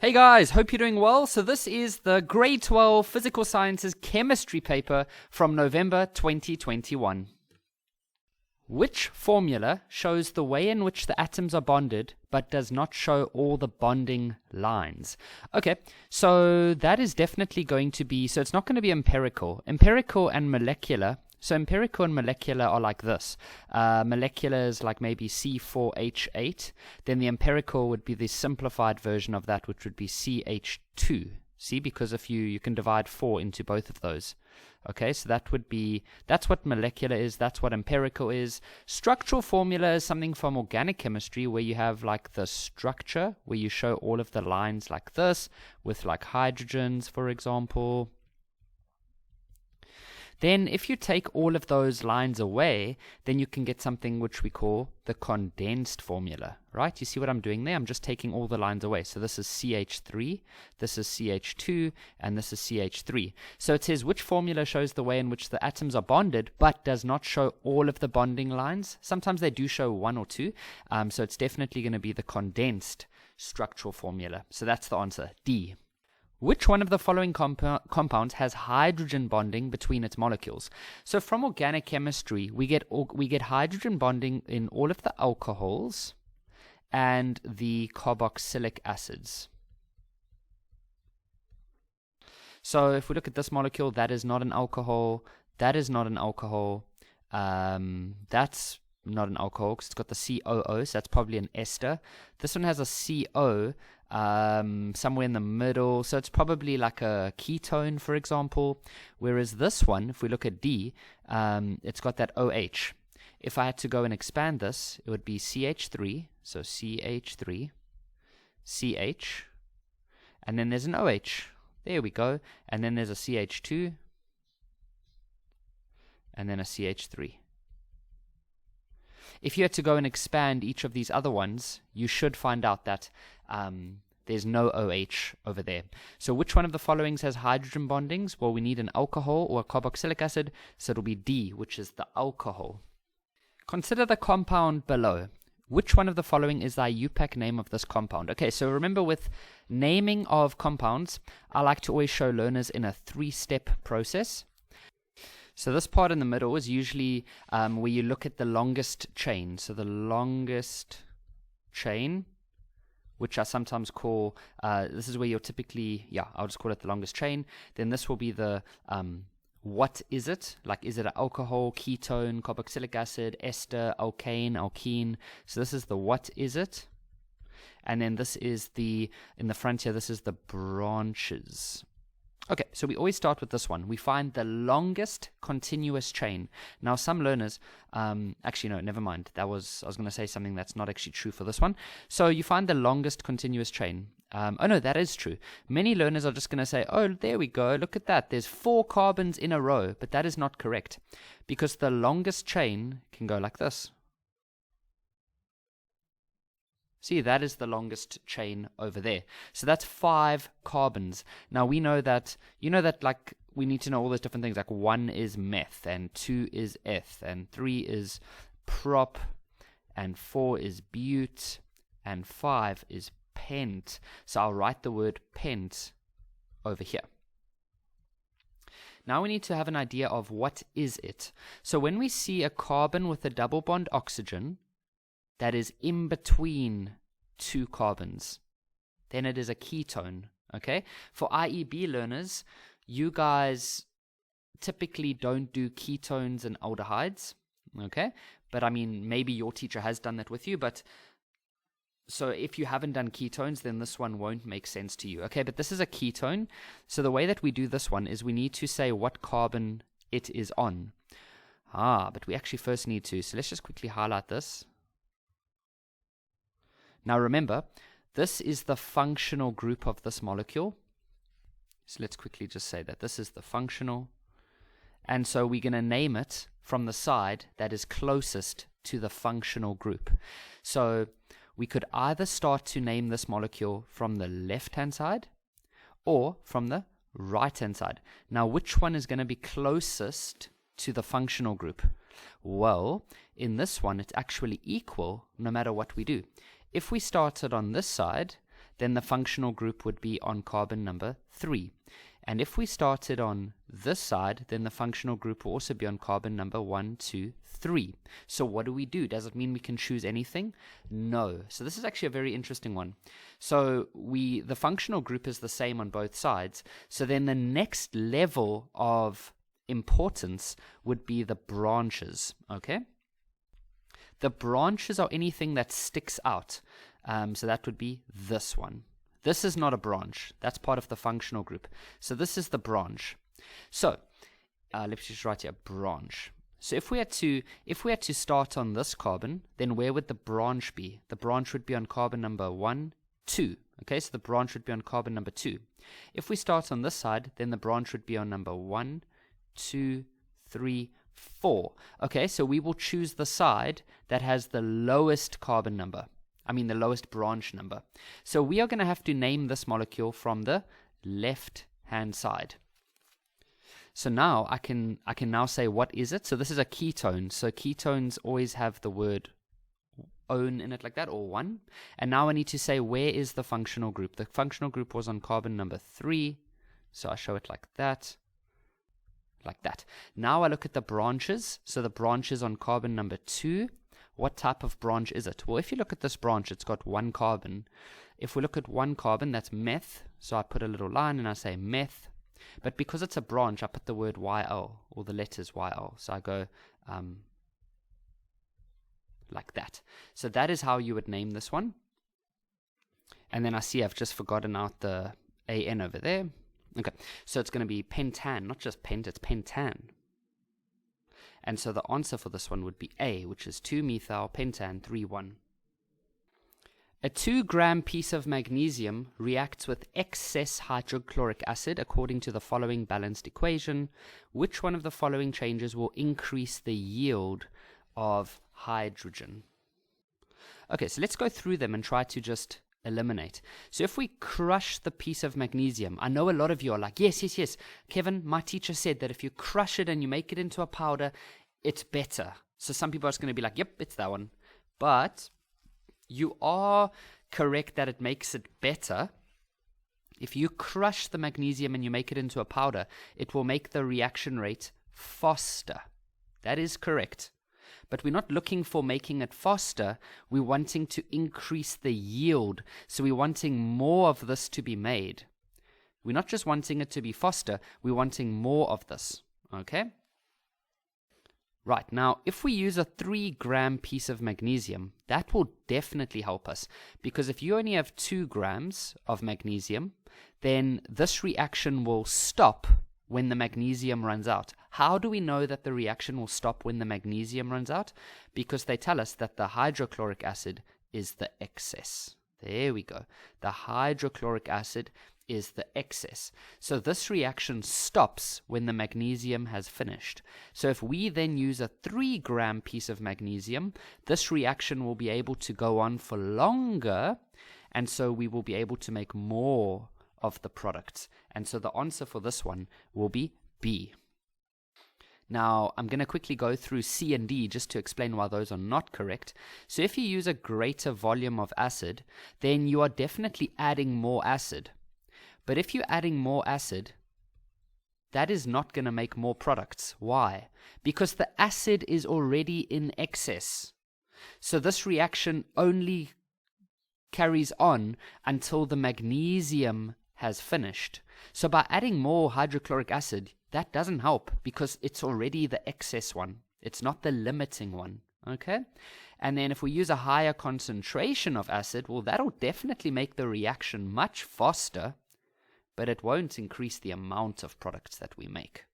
Hey guys, hope you're doing well. So this is the grade 12 Physical Sciences Chemistry paper from November 2021. Which formula shows the way in which the atoms are bonded but does not show all the bonding lines? Okay, so that is definitely going to be, so it's not going to be empirical. Empirical and molecular. So empirical and molecular are like this. Molecular is like maybe C4H8. Then the empirical would be the simplified version of that, which would be CH2. See, because if you can divide 4 into both of those. Okay, so that's what molecular is, that's what empirical is. Structural formula is something from organic chemistry where you have like the structure, where you show all of the lines like this, with like hydrogens, for example. Then if you take all of those lines away, then you can get something which we call the condensed formula, right? You see what I'm doing there? I'm just taking all the lines away. So this is CH3, this is CH2, and this is CH3. So it says which formula shows the way in which the atoms are bonded, but does not show all of the bonding lines. Sometimes they do show one or two. So it's definitely going to be the condensed structural formula. So that's the answer, D. Which one of the following compounds has hydrogen bonding between its molecules? So from organic chemistry, we get hydrogen bonding in all of the alcohols and the carboxylic acids. So if we look at this molecule, that is not an alcohol, that is not an alcohol, that's not an alcohol because it's got the COO, so that's probably an ester. This one has a CO somewhere in the middle, so it's probably like a ketone, for example, whereas this one, if we look at D, it's got that OH. If I had to go and expand this, it would be CH3, so CH3, CH, and then there's an OH, there we go, and then there's a CH2, and then a CH3. If you had to go and expand each of these other ones, you should find out that there's no OH over there. So which one of the followings has hydrogen bondings? Well, we need an alcohol or a carboxylic acid, so it'll be D, which is the alcohol. Consider the compound below. Which one of the following is the IUPAC name of this compound? Okay, so remember with naming of compounds, I like to always show learners in a 3-step process. So this part in the middle is usually where you look at the longest chain. So the longest chain, which I sometimes call, this is where you're typically, I'll just call it the longest chain. Then this will be the, what is it? Like, is it an alcohol, ketone, carboxylic acid, ester, alkane, alkene? So this is the what is it? And then this is the, in the front here, this is the branches. Okay, so we always start with this one. We find the longest continuous chain. Now, some learners, actually, no, never mind. I was going to say something that's not actually true for this one. So you find the longest continuous chain. Oh, no, that is true. Many learners are just going to say, oh, there we go. Look at that. There's 4 carbons in a row. But that is not correct because the longest chain can go like this. See, that is the longest chain over there. So that's 5 carbons. Now we know that, like we need to know all those different things. Like 1 is meth, and 2 is eth, and 3 is prop, and 4 is bute, and 5 is pent. So I'll write the word pent over here. Now we need to have an idea of what is it. So when we see a carbon with a double bond oxygen, that is in between 2 carbons, then it is a ketone, okay? For IEB learners, you guys typically don't do ketones and aldehydes, okay? But I mean, maybe your teacher has done that with you, but so if you haven't done ketones, then this one won't make sense to you, okay? But this is a ketone, so the way that we do this one is we need to say what carbon it is on. But we actually first need to, so let's just quickly highlight this. Now remember, this is the functional group of this molecule. So let's quickly just say that this is the functional. And so we're going to name it from the side that is closest to the functional group. So we could either start to name this molecule from the left-hand side or from the right-hand side. Now which one is going to be closest to the functional group? Well, in this one, it's actually equal no matter what we do. If we started on this side, then the functional group would be on carbon number 3. And if we started on this side, then the functional group will also be on carbon number 1, 2, 3. So what do? Does it mean we can choose anything? No. So this is actually a very interesting one. So the functional group is the same on both sides. So then the next level of importance would be the branches, okay? The branches are anything that sticks out. So that would be this one. This is not a branch. That's part of the functional group. So this is the branch. So let's just write here, branch. So if we had to start on this carbon, then where would the branch be? The branch would be on carbon number 1, 2. Okay, so the branch would be on carbon number 2. If we start on this side, then the branch would be on number 1, 2, 3, 4. Okay, so we will choose the side that has the lowest carbon number. The lowest branch number. So we are going to have to name this molecule from the left-hand side. So now I can now say, what is it? So this is a ketone. So ketones always have the word "one" in it like that, or 1. And now I need to say, where is the functional group? The functional group was on carbon number 3. So I show it like that. Like that. Now I look at the branches. So the branch is on carbon number 2. What type of branch is it? Well, if you look at this branch, it's got 1 carbon. If we look at 1 carbon, that's meth. So I put a little line and I say meth. But because it's a branch, I put the word YL, or the letters YL. So I go like that. So that is how you would name this one. And then I see I've just forgotten out the AN over there. Okay, so it's going to be pentan, not just pent, it's pentan. And so the answer for this one would be A, which is 2-methyl pentan 3,1. A 2-gram piece of magnesium reacts with excess hydrochloric acid according to the following balanced equation. Which one of the following changes will increase the yield of hydrogen? Okay, so let's go through them and try to just eliminate. So if we crush the piece of magnesium, I know a lot of you are like, yes, Kevin, my teacher said that if you crush it and you make it into a powder, it's better. So some people are just going to be like, yep, it's that one. But you are correct that it makes it better. If you crush the magnesium and you make it into a powder, it will make the reaction rate faster. That is correct. But we're not looking for making it faster. We're wanting to increase the yield. So we're wanting more of this to be made. We're not just wanting it to be faster. We're wanting more of this. Okay? Right. Now, if we use a 3-gram piece of magnesium, that will definitely help us. Because if you only have 2 grams of magnesium, then this reaction will stop when the magnesium runs out. How do we know that the reaction will stop when the magnesium runs out? Because they tell us that the hydrochloric acid is the excess. There we go. The hydrochloric acid is the excess. So this reaction stops when the magnesium has finished. So if we then use a 3-gram piece of magnesium, this reaction will be able to go on for longer, and so we will be able to make more of the products. And so the answer for this one will be B. Now, I'm going to quickly go through C and D just to explain why those are not correct. So if you use a greater volume of acid, then you are definitely adding more acid. But if you're adding more acid, that is not going to make more products. Why? Because the acid is already in excess. So this reaction only carries on until the magnesium has finished. So by adding more hydrochloric acid, that doesn't help because it's already the excess one. It's not the limiting one. Okay? And then if we use a higher concentration of acid, well, that'll definitely make the reaction much faster, but it won't increase the amount of products that we make.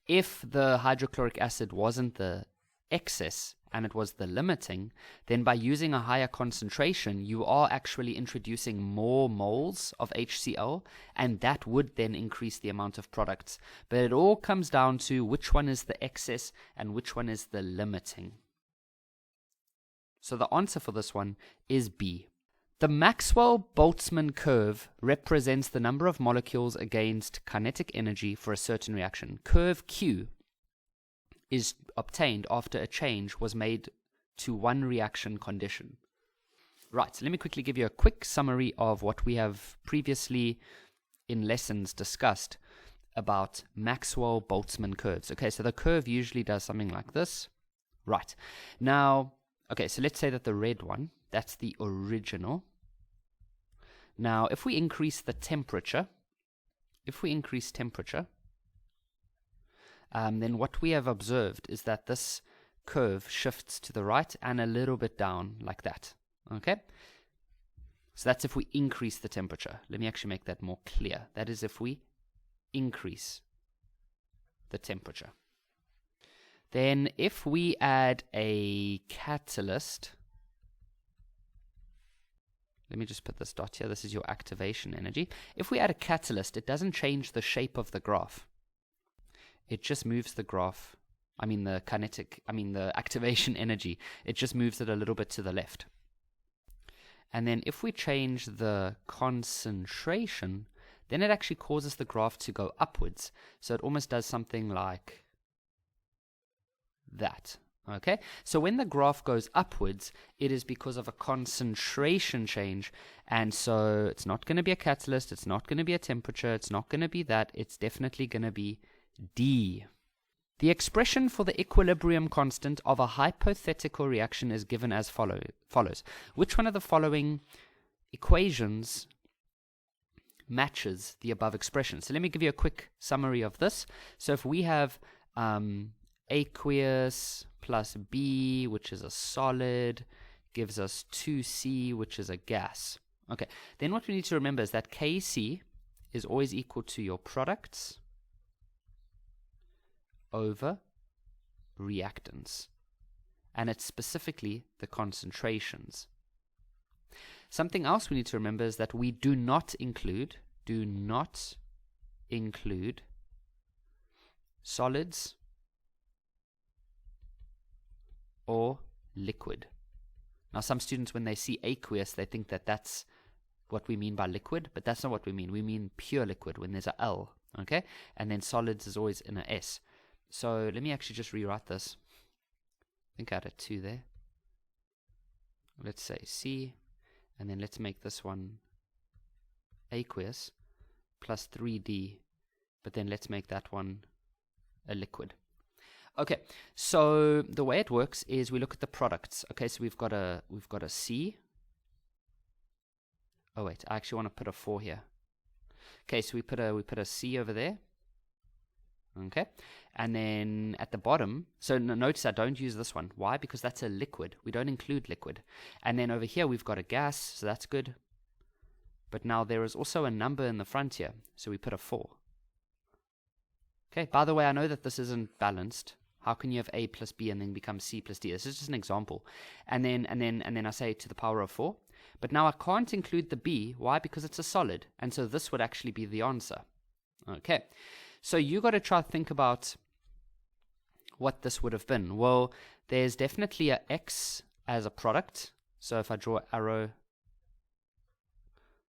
If the hydrochloric acid wasn't the excess and it was the limiting, then by using a higher concentration, you are actually introducing more moles of HCl, and that would then increase the amount of products. But it all comes down to which one is the excess and which one is the limiting. So the answer for this one is B. The Maxwell-Boltzmann curve represents the number of molecules against kinetic energy for a certain reaction. Curve Q is obtained after a change was made to one reaction condition. Right, so let me quickly give you a quick summary of what we have previously in lessons discussed about Maxwell-Boltzmann curves. Okay, so the curve usually does something like this. Right, now, okay, so let's say that the red one, that's the original. Now, if we increase the temperature, then what we have observed is that this curve shifts to the right and a little bit down like that. Okay? So that's if we increase the temperature. Let me actually make that more clear. That is if we increase the temperature. Then if we add a catalyst, let me just put this dot here. This is your activation energy. If we add a catalyst, it doesn't change the shape of the graph. It just moves the graph, the activation energy. It just moves it a little bit to the left. And then if we change the concentration, then it actually causes the graph to go upwards. So it almost does something like that. Okay, so when the graph goes upwards, it is because of a concentration change, and so it's not going to be a catalyst, it's not going to be a temperature, it's not going to be that, it's definitely going to be D. The expression for the equilibrium constant of a hypothetical reaction is given as follows. Which one of the following equations matches the above expression? So let me give you a quick summary of this. So if we have aqueous plus B, which is a solid, gives us 2C, which is a gas. Okay, then what we need to remember is that Kc is always equal to your products over reactants, and it's specifically the concentrations. Something else we need to remember is that we do not include solids or liquid. Now some students, when they see aqueous, they think that that's what we mean by liquid, but that's not what we mean. We mean pure liquid when there's a L, okay? And then solids is always in a S. So let me actually just rewrite this. I think I had a 2 there. Let's say C, and then let's make this one aqueous plus 3D, but then let's make that one a liquid. Okay, so the way it works is we look at the products. Okay, so we've got a C. Oh wait, I actually want to put a 4 here. Okay, so we put a C over there. Okay, and then at the bottom, so notice I don't use this one. Why? Because that's a liquid. We don't include liquid. And then over here we've got a gas, so that's good. But now there is also a number in the front here, so we put a 4. Okay, by the way, I know that this isn't balanced. How can you have A plus B and then become C plus D? This is just an example. And then I say to the power of 4. But now I can't include the B. Why? Because it's a solid. And so this would actually be the answer. Okay. So you got to try to think about what this would have been. Well, there's definitely a X as a product. So if I draw an arrow,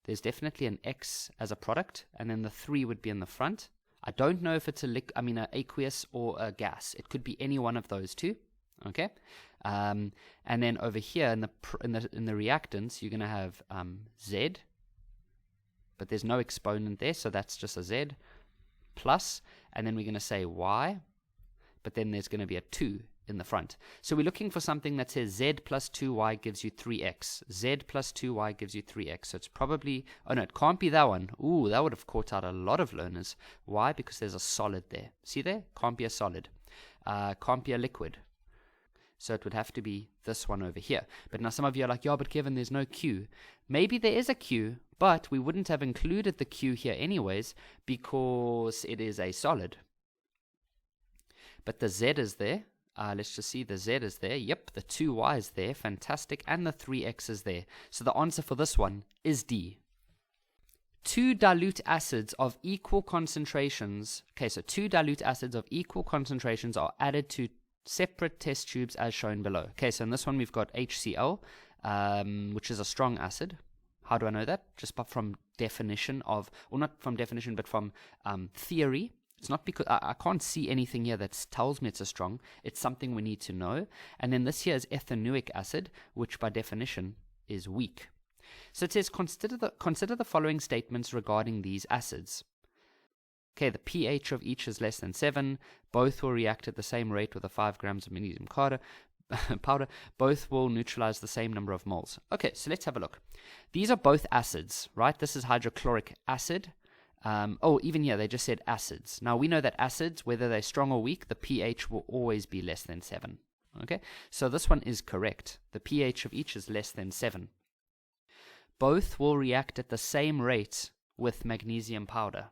there's definitely an X as a product. And then the 3 would be in the front. I don't know if it's an aqueous or a gas. It could be any one of those two. Okay, and then over here in the reactants, you're going to have Z, but there's no exponent there, so that's just a Z plus, and then we're going to say Y, but then there's going to be a 2 in the front. So we're looking for something that says Z plus 2Y gives you 3X. Z plus 2Y gives you 3X. So it's probably, oh no, it can't be that one. Ooh, that would have caught out a lot of learners. Why? Because there's a solid there. See there? Can't be a solid. Can't be a liquid. So it would have to be this one over here. But now some of you are like, yeah, but Kevin, there's no Q. Maybe there is a Q, but we wouldn't have included the Q here anyways because it is a solid. But the Z is there. Let's just see, the Z is there. Yep, the 2Y is there. Fantastic. And the 3X is there. So the answer for this one is D. 2 dilute acids of equal concentrations. Okay, so 2 dilute acids of equal concentrations are added to separate test tubes as shown below. Okay, so in this one we've got HCl, which is a strong acid. How do I know that? Just from definition of, or not from definition, but from theory. It's not because I can't see anything here that tells me it's a strong. It's something we need to know. And then this here is ethanoic acid, which by definition is weak. So it says consider the following statements regarding these acids. Okay, the pH of each is less than 7. Both will react at the same rate with a 5 grams of magnesium powder. Both will neutralize the same number of moles. Okay, so let's have a look. These are both acids, right? This is hydrochloric acid. Even here, they just said acids. Now, we know that acids, whether they're strong or weak, the pH will always be less than 7. Okay, so this one is correct. The pH of each is less than 7. Both will react at the same rate with magnesium powder.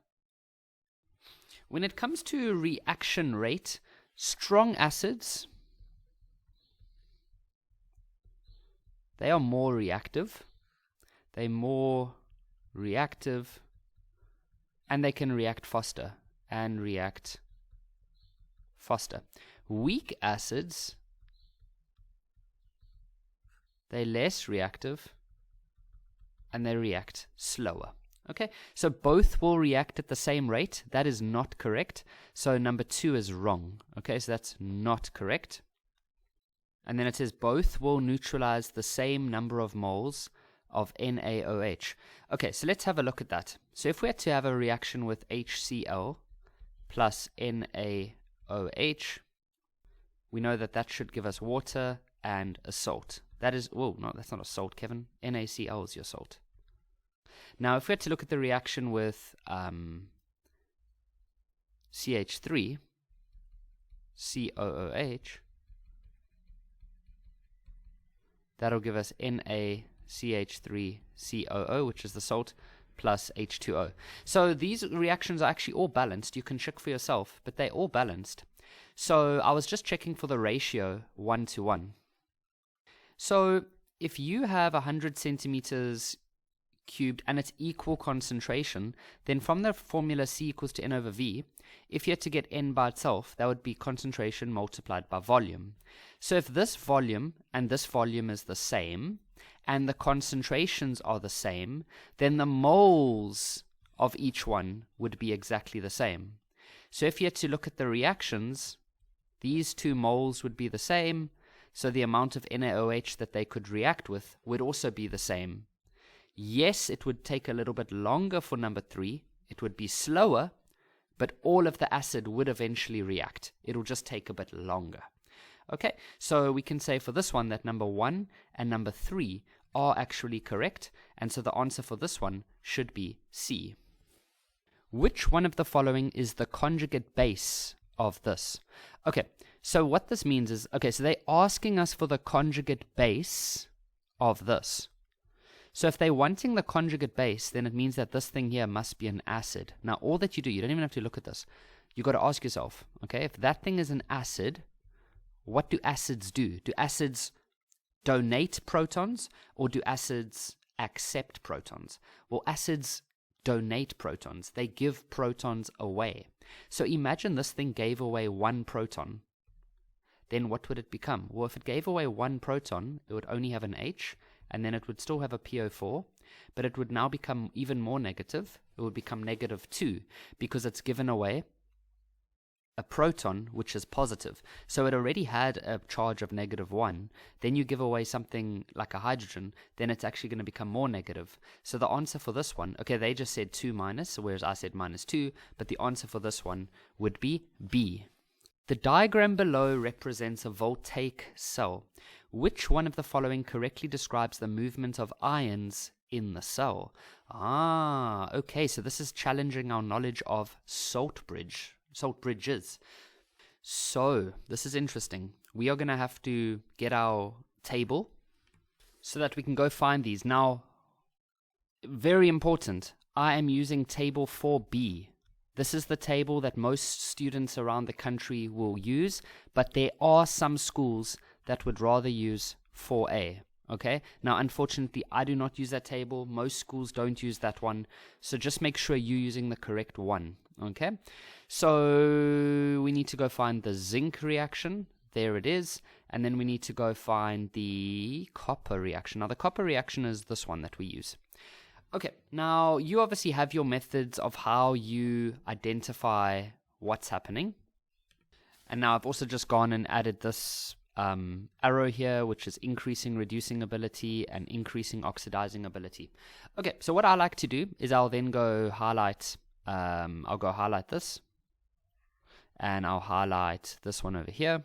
When it comes to reaction rate, strong acids, they are more reactive. They're more reactive, and they can react faster and react faster. Weak acids, they're less reactive, and they react slower. Okay, so both will react at the same rate. That is not correct. So number 2 is wrong. Okay, so that's not correct. And then it says both will neutralize the same number of moles of NaOH. Okay, so let's have a look at that. So if we had to have a reaction with HCl plus NaOH, we know that that should give us water and a salt. That is, oh, no, that's not a salt, Kevin. NaCl is your salt. Now, if we had to look at the reaction with CH3, COOH, that'll give us NaCH3COO, which is the salt, plus H2O. So these reactions are actually all balanced. You can check for yourself, but they're all balanced. So I was just checking for the ratio 1:1. So if you have 100 centimeters cubed and it's equal concentration, then from the formula C equals to N over V, if you had to get N by itself, that would be concentration multiplied by volume. So if this volume and this volume is the same, and the concentrations are the same, then the moles of each one would be exactly the same. So if you had to look at the reactions, these two moles would be the same, so the amount of NaOH that they could react with would also be the same. Yes, it would take a little bit longer for number 3. It would be slower, but all of the acid would eventually react. It'll just take a bit longer. Okay, so we can say for this one that number 1 and number 3 are actually correct, and so the answer for this one should be C. Which one of the following is the conjugate base of this? Okay, so what this means is, okay, so they're asking us for the conjugate base of this. So if they're wanting the conjugate base, then it means that this thing here must be an acid. Now, all that you do, you don't even have to look at this. You've got to ask yourself, okay, if that thing is an acid, what do acids do? Do acids donate protons, or do acids accept protons? Well, acids donate protons. They give protons away. So imagine this thing gave away 1 proton. Then what would it become? Well, if it gave away 1 proton, it would only have an H, and then it would still have a PO4, but it would now become even more negative. It would become -2, because it's given away a proton, which is positive. So it already had a charge of -1. Then you give away something like a hydrogen, then it's actually going to become more negative. So the answer for this one, okay, they just said 2-, whereas I said -2, but the answer for this one would be B. The diagram below represents a voltaic cell. Which one of the following correctly describes the movement of ions in the cell? Okay, so this is challenging our knowledge of salt bridges. So this is interesting. We are going to have to get our table so that we can go find these. Now, very important, I am using table 4B. This is the table that most students around the country will use, but there are some schools that would rather use 4A. Okay, now unfortunately I do not use that table. Most schools don't use that one, so just make sure you're using the correct one. Okay, so we need to go find the zinc reaction. There it is. And then we need to go find the copper reaction. Now the copper reaction is this one that we use. Okay, now you obviously have your methods of how you identify what's happening. And now I've also just gone and added this arrow here, which is increasing reducing ability and increasing oxidizing ability. Okay, so what I like to do is I'll then go highlight, I'll go highlight this, and I'll highlight this one over here.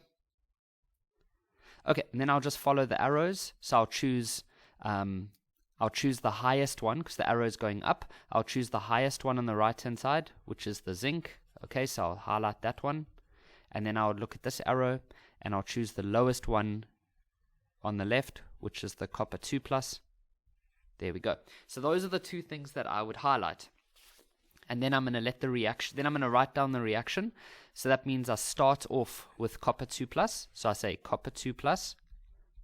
Okay, and then I'll just follow the arrows. So I'll choose the highest one because the arrow is going up. I'll choose the highest one on the right-hand side, which is the zinc. Okay, so I'll highlight that one. And then I'll look at this arrow, and I'll choose the lowest one on the left, which is the copper 2+. There we go. So those are the two things that I would highlight. And then I'm going to let the reaction, then I'm going to write down the reaction. So that means I start off with copper 2+. So I say copper 2+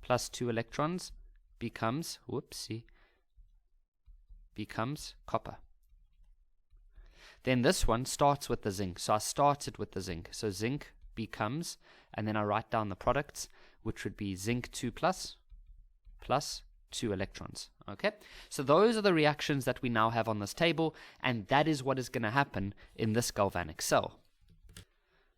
plus 2 electrons becomes, becomes copper. Then this one starts with the zinc. So I started with the zinc. So zinc becomes, and then I write down the products, which would be zinc 2+ plus 2 electrons. Okay, so those are the reactions that we now have on this table, and that is what is going to happen in this galvanic cell.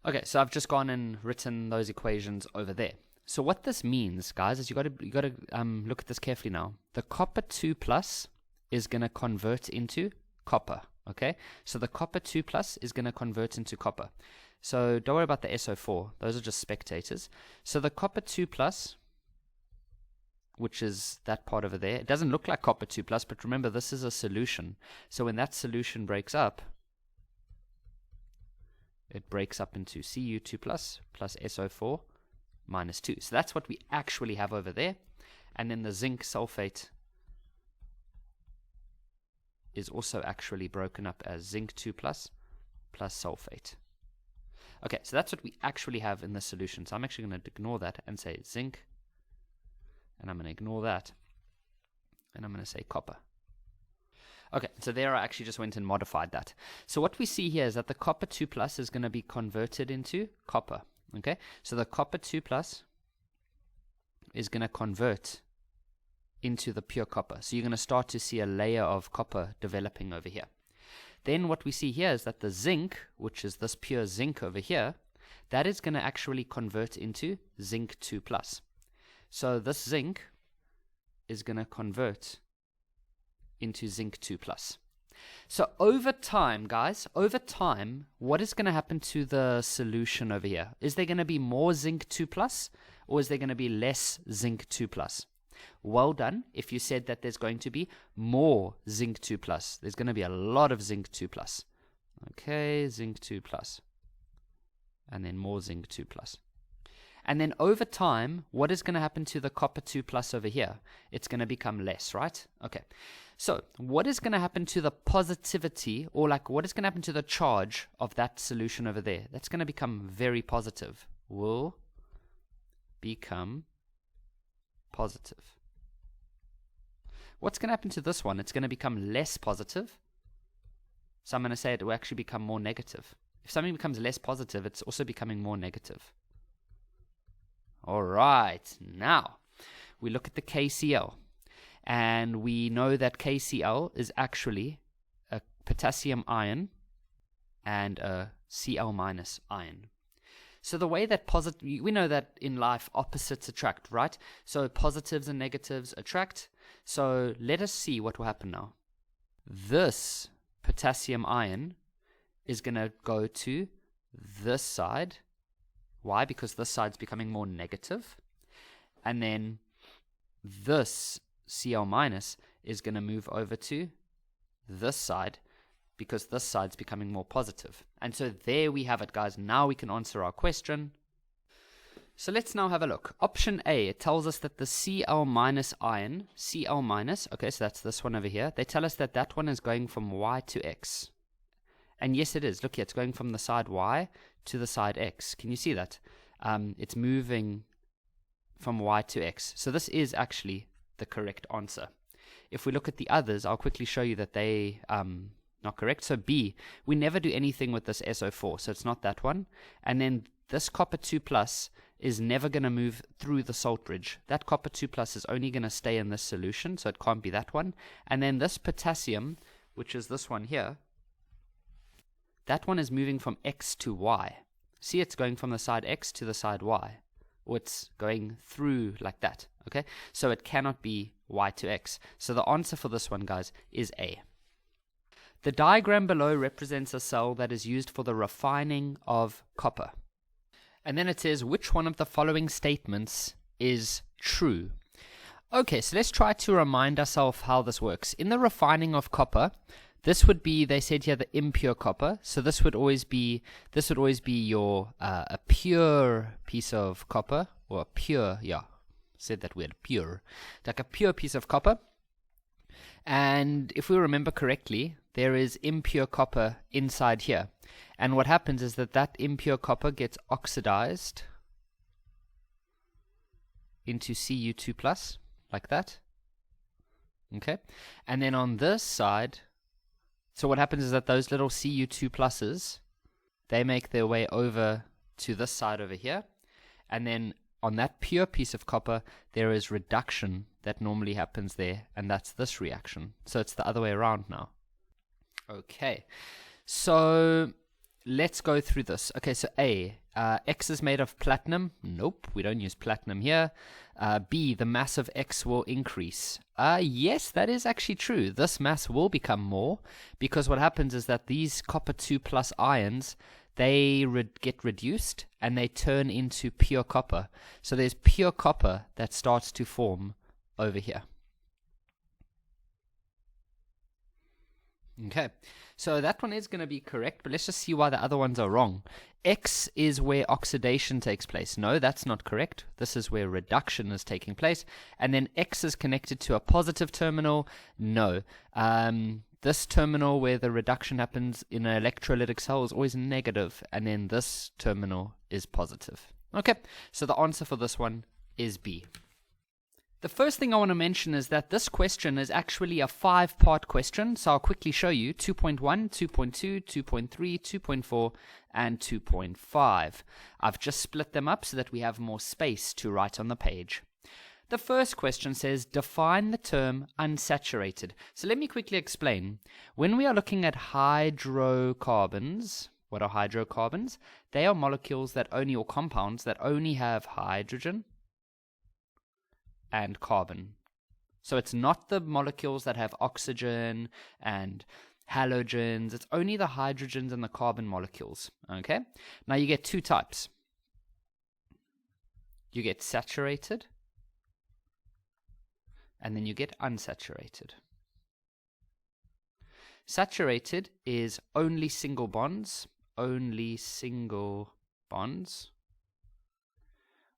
Okay, so I've just gone and written those equations over there. So what this means, guys, is you got to look at this carefully now. The copper 2+ is going to convert into copper. Okay, so the copper 2+ is going to convert into copper. So don't worry about the SO4; those are just spectators. So the copper 2+, which is that part over there, it doesn't look like copper 2+, but remember this is a solution. So when that solution breaks up, it breaks up into Cu2+ plus SO4 minus 2. So that's what we actually have over there. And then the zinc sulfate is also actually broken up as zinc 2+ plus sulfate. Okay, so that's what we actually have in the solution. So I'm actually going to ignore that and say zinc, and I'm going to ignore that, and I'm going to say copper. Okay, so there I actually just went and modified that. So what we see here is that the copper 2+ is going to be converted into copper. Okay, so the copper 2+ is going to convert into the pure copper. So you're going to start to see a layer of copper developing over here. Then what we see here is that the zinc, which is this pure zinc over here, that is going to actually convert into zinc 2+. So this zinc is going to convert into zinc 2+. So over time, guys, over time, what is going to happen to the solution over here? Is there going to be more zinc 2+, or is there going to be less zinc 2+? Well done if you said that there's going to be more zinc 2+. There's going to be a lot of zinc 2+. Okay, zinc 2+. And then more zinc 2+. And then over time, what is going to happen to the copper 2+ over here? It's going to become less, right? Okay. So what is going to happen to the positivity, or like what is going to happen to the charge of that solution over there? That's going to become very positive. Will become positive. What's going to happen to this one? It's going to become less positive. So I'm going to say it will actually become more negative. If something becomes less positive, it's also becoming more negative. All right, now we look at the KCl, and we know that KCl is actually a potassium ion and a Cl- ion. So the way that we know that in life opposites attract, right? So positives and negatives attract. So let us see what will happen now. This potassium ion is going to go to this side. Why? Because this side's becoming more negative. And then this Cl- is going to move over to this side, because this side's becoming more positive. And so there we have it, guys. Now we can answer our question. So let's now have a look. Option A, it tells us that the Cl- ion, Cl-, okay, so that's this one over here. They tell us that that one is going from Y to X. And yes, it is. Look here, it's going from the side Y to the side X. Can you see that? It's moving from Y to X. So this is actually the correct answer. If we look at the others, I'll quickly show you that they not correct. So B, we never do anything with this SO4, so it's not that one. And then this copper 2+ is never going to move through the salt bridge. That copper 2+ is only going to stay in this solution, so it can't be that one. And then this potassium, which is this one here, that one is moving from X to Y. See, it's going from the side X to the side Y. or it's going through like that, okay? So it cannot be Y to X. So the answer for this one, guys, is A. The diagram below represents a cell that is used for the refining of copper. And then it says, which one of the following statements is true? Okay, so let's try to remind ourselves how this works. In the refining of copper, this would be, they said here, the impure copper. So this would always be your a pure piece of copper, or a pure, yeah, said that word, pure, like a pure piece of copper. And if we remember correctly, there is impure copper inside here. And what happens is that impure copper gets oxidized into Cu2+, like that. Okay? And then on this side, so what happens is that those little Cu2+, they make their way over to this side over here. And then on that pure piece of copper, there is reduction that normally happens there, and that's this reaction. So it's the other way around now. Okay, so let's go through this. Okay, so A, X is made of platinum. Nope, we don't use platinum here. B, the mass of X will increase. Yes, that is actually true. This mass will become more, because what happens is that these copper 2+ ions, they get reduced and they turn into pure copper. So there's pure copper that starts to form over here. Okay, so that one is going to be correct, but let's just see why the other ones are wrong. X is where oxidation takes place. No, that's not correct. This is where reduction is taking place. And then X is connected to a positive terminal. No. This terminal where the reduction happens in an electrolytic cell is always negative, and then this terminal is positive. Okay, so the answer for this one is B. The first thing I want to mention is that this question is actually a 5-part question, so I'll quickly show you 2.1, 2.2, 2.3, 2.4, and 2.5. I've just split them up so that we have more space to write on the page. The first question says, define the term unsaturated. So let me quickly explain. When we are looking at hydrocarbons, what are hydrocarbons? They are molecules that only, or compounds that only have hydrogen and carbon. So it's not the molecules that have oxygen and halogens. It's only the hydrogens and the carbon molecules. Okay? Now you get two types. You get saturated, and then you get unsaturated. Saturated is only single bonds,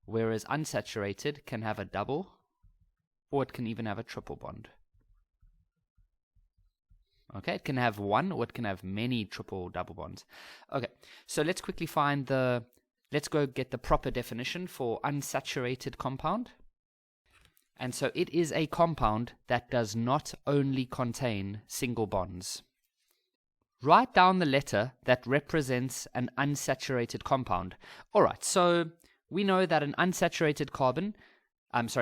whereas unsaturated can have a double, or it can even have a triple bond. Okay, it can have one, or it can have many triple double bonds. Okay, so let's quickly find let's go get the proper definition for unsaturated compound. And so it is a compound that does not only contain single bonds. Write down the letter that represents an unsaturated compound. Alright, so we know that an unsaturated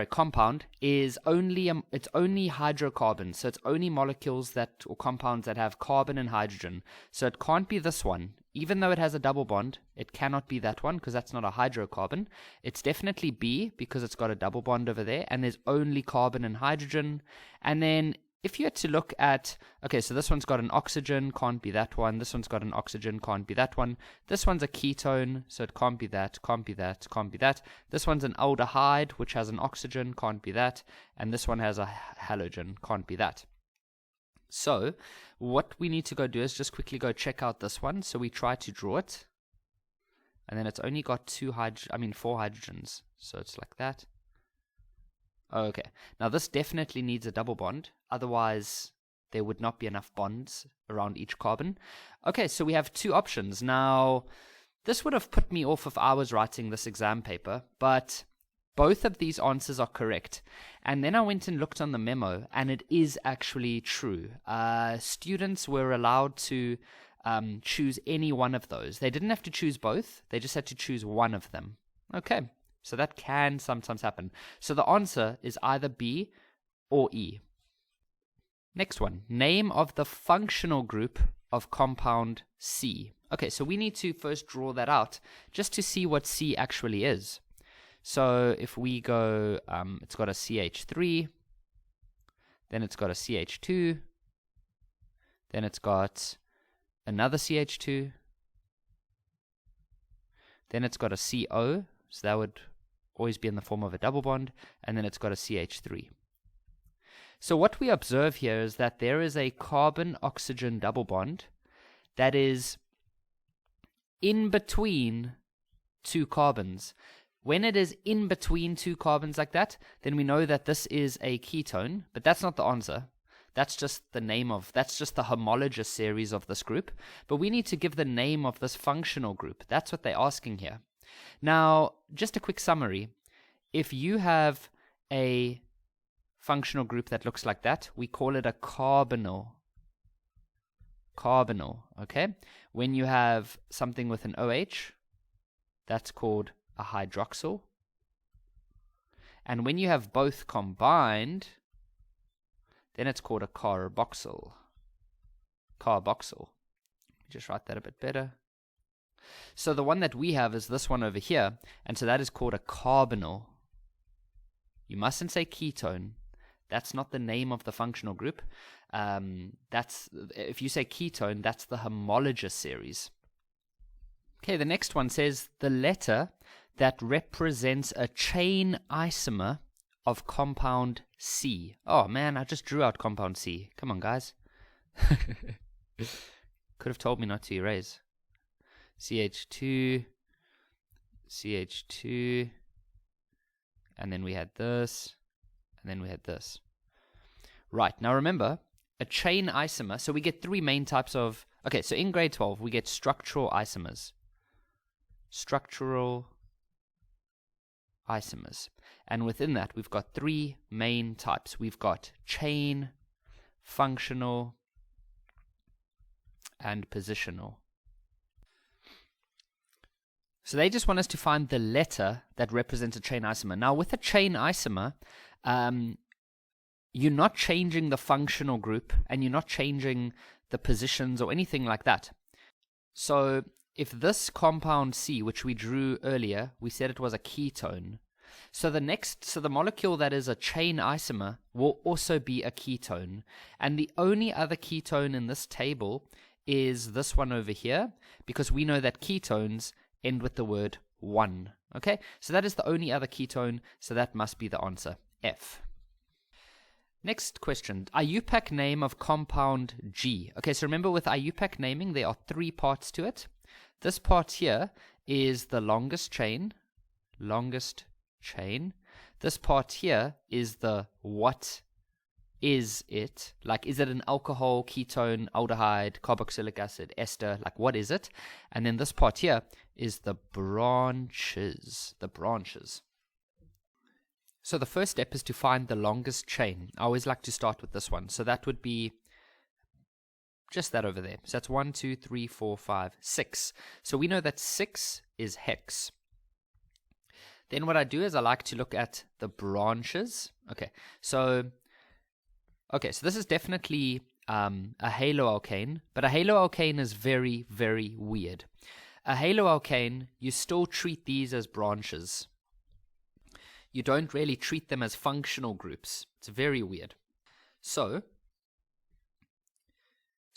compound is it's only hydrocarbons, so it's only molecules or compounds that have carbon and hydrogen. So it can't be this one. Even though it has a double bond, it cannot be that one because that's not a hydrocarbon. It's definitely B because it's got a double bond over there, and there's only carbon and hydrogen. And then if you had to look at, okay, so this one's got an oxygen, can't be that one. This one's got an oxygen, can't be that one. This one's a ketone, so it can't be that, can't be that, can't be that. This one's an aldehyde, which has an oxygen, can't be that. And this one has a halogen, can't be that. So what we need to go do is just quickly go check out this one. So we try to draw it. And then it's only got 4 hydrogens. So it's like that. Okay, now this definitely needs a double bond, otherwise there would not be enough bonds around each carbon. Okay, so we have two options. Now, this would have put me off if I was writing this exam paper, but both of these answers are correct. And then I went and looked on the memo, and it is actually true. Students were allowed to choose any one of those. They didn't have to choose both, they just had to choose one of them. Okay. So that can sometimes happen. So the answer is either B or E. Next one. Name of the functional group of compound C. Okay, so we need to first draw that out just to see what C actually is. So if we go, it's got a CH3, then it's got a CH2, then it's got another CH2, then it's got a CO, so that would always be in the form of a double bond, and then it's got a CH3. So what we observe here is that there is a carbon-oxygen double bond that is in between two carbons. When it is in between two carbons like that, then we know that this is a ketone, but that's not the answer. That's just the name of, that's just the homologous series of this group. But we need to give the name of this functional group. That's what they're asking here. Now, just a quick summary. If you have a functional group that looks like that, we call it a carbonyl. Carbonyl, okay? When you have something with an OH, that's called a hydroxyl. And when you have both combined, then it's called a carboxyl. Carboxyl. Just write that a bit better. So the one that we have is this one over here, and so that is called a carbonyl. You mustn't say ketone. That's not the name of the functional group. That's, if you say ketone, that's the homologous series. Okay, the next one says the letter that represents a chain isomer of compound C. Oh man, I just drew out compound C. Come on, guys. Could have told me not to erase. CH2, CH2, and then we had this, and then we had this. Right, now remember, a chain isomer, so we get three main types of, okay, so in grade 12, we get structural isomers. Structural isomers. And within that, we've got three main types. We've got chain, functional, and positional. So they just want us to find the letter that represents a chain isomer. Now, with a chain isomer, you're not changing the functional group, and you're not changing the positions or anything like that. So if this compound C, which we drew earlier, we said it was a ketone. So the molecule that is a chain isomer will also be a ketone. And the only other ketone in this table is this one over here, because we know that ketones end with the word 1. Okay, so that is the only other ketone, so that must be the answer, F. Next question, IUPAC name of compound G. Okay, so remember with IUPAC naming, there are three parts to it. This part here is the longest chain. This part here is the what is it? Like, is it an alcohol, ketone, aldehyde, carboxylic acid, ester? Like, what is it? And then this part here is the branches. So the first step is to find the longest chain. I always like to start with this one. So that would be just that over there. So that's 1, 2, 3, 4, 5, 6. So we know that 6 is hex. Then what I do is I like to look at the branches. Okay, so this is definitely a haloalkane, but a haloalkane is very, very weird. A haloalkane, you still treat these as branches. You don't really treat them as functional groups. It's very weird. So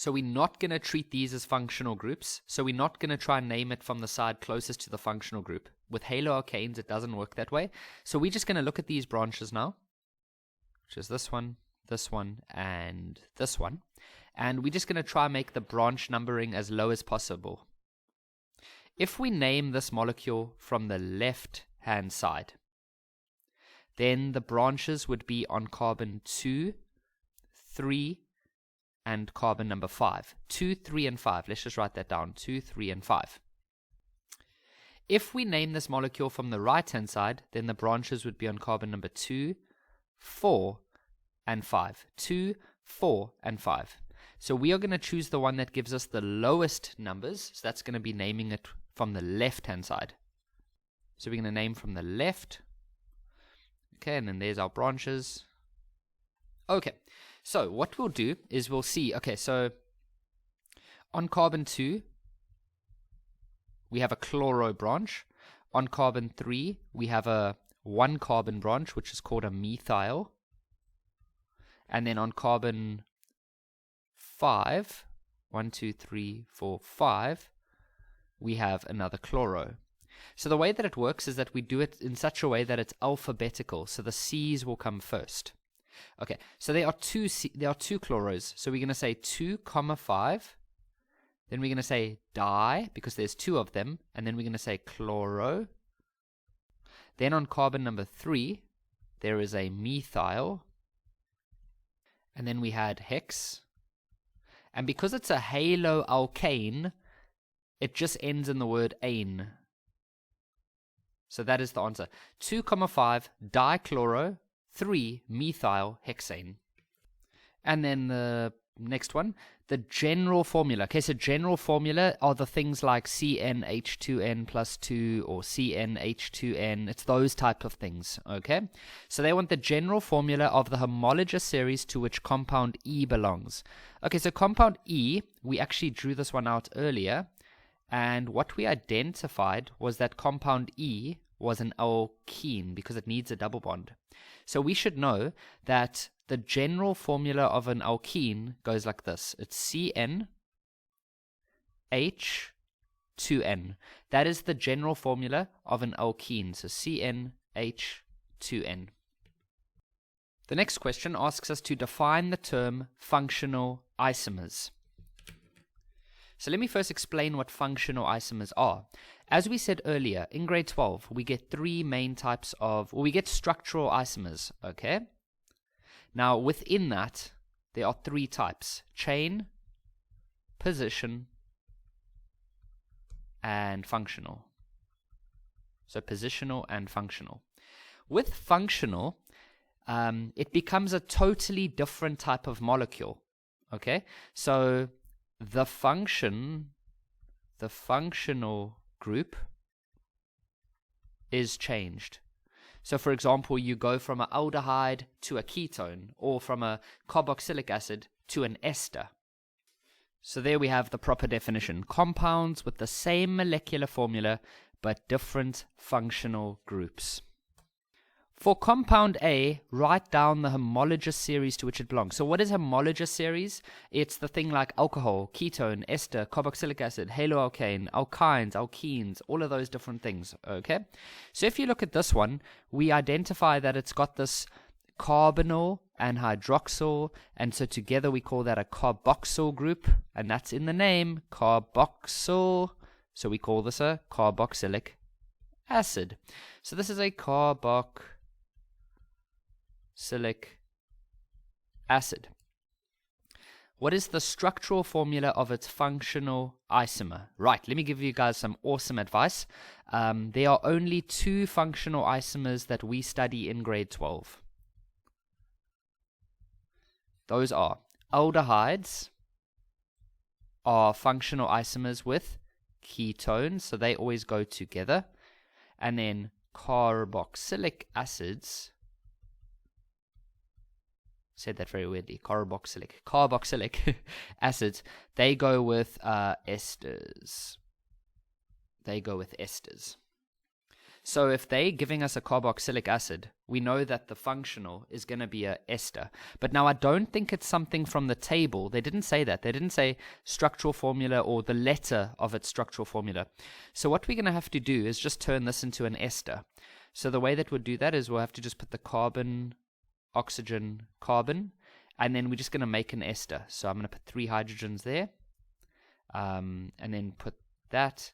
we're not going to treat these as functional groups. So we're not going to try and name it from the side closest to the functional group. With haloalkanes, it doesn't work that way. So we're just going to look at these branches now, which is this one, and this one. And we're just going to try and make the branch numbering as low as possible. If we name this molecule from the left-hand side, then the branches would be on carbon 2, 3, and carbon number 5. 2, 3, and 5. Let's just write that down. 2, 3, and 5. If we name this molecule from the right-hand side, then the branches would be on carbon number 2, 4, and 5. 2, 4, and 5. So we are going to choose the one that gives us the lowest numbers. So that's going to be naming it from the left-hand side. So we're going to name from the left. Okay, and then there's our branches. Okay, so what we'll do is we'll see, okay, so on carbon 2, we have a chloro branch. On carbon 3, we have a 1 carbon branch, which is called a methyl. And then on carbon 5, 1, 2, 3, 4, 5, we have another chloro. So the way that it works is that we do it in such a way that it's alphabetical, so the C's will come first. Okay, so there are two chloros, so we're going to say 2, 5, then we're going to say di, because there's 2 of them, and then we're going to say chloro. Then on carbon number 3, there is a methyl, and then we had hex, and because it's a haloalkane, it just ends in the word ane. So that is the answer. 2, 5, dichloro, 3, methyl hexane. And then the next one, the general formula. Okay, so general formula are the things like CnH2n plus 2 or CnH2n. It's those type of things, okay? So they want the general formula of the homologous series to which compound E belongs. Okay, so compound E, we actually drew this one out earlier. And what we identified was that compound E was an alkene because it needs a double bond. So we should know that the general formula of an alkene goes like this. It's CnH2n. That is the general formula of an alkene. So CnH2n. The next question asks us to define the term functional isomers. So let me first explain what functional isomers are. As we said earlier, in grade 12, we get 3 main types of, or we get structural isomers, okay? Now, within that, there are 3 types: chain, position, and functional. So positional and functional. With functional, it becomes a totally different type of molecule, okay? So the functional group is changed. So for example, you go from an aldehyde to a ketone, or from a carboxylic acid to an ester. So there we have the proper definition: compounds with the same molecular formula but different functional groups. For compound A, write down the homologous series to which it belongs. So what is homologous series? It's the thing like alcohol, ketone, ester, carboxylic acid, haloalkane, alkynes, alkenes, all of those different things, okay? So if you look at this one, we identify that it's got this carbonyl and hydroxyl, and so together we call that a carboxyl group, and that's in the name, carboxyl. So we call this a carboxylic acid. So this is a carboxylic acid. What is the structural formula of its functional isomer? Right, let me give you guys some awesome advice. There are only 2 functional isomers that we study in grade 12. Those are aldehydes are functional isomers with ketones, so they always go together. And then carboxylic acids, said that very weirdly, carboxylic acids, they go with esters. So if they're giving us a carboxylic acid, we know that the functional is going to be a ester. But now I don't think it's something from the table. They didn't say that. They didn't say structural formula or the letter of its structural formula. So what we're going to have to do is just turn this into an ester. So the way that we'll do that is we'll have to just put the carbon, oxygen, carbon, and then we're just going to make an ester. So I'm going to put 3 hydrogens there, and then put that.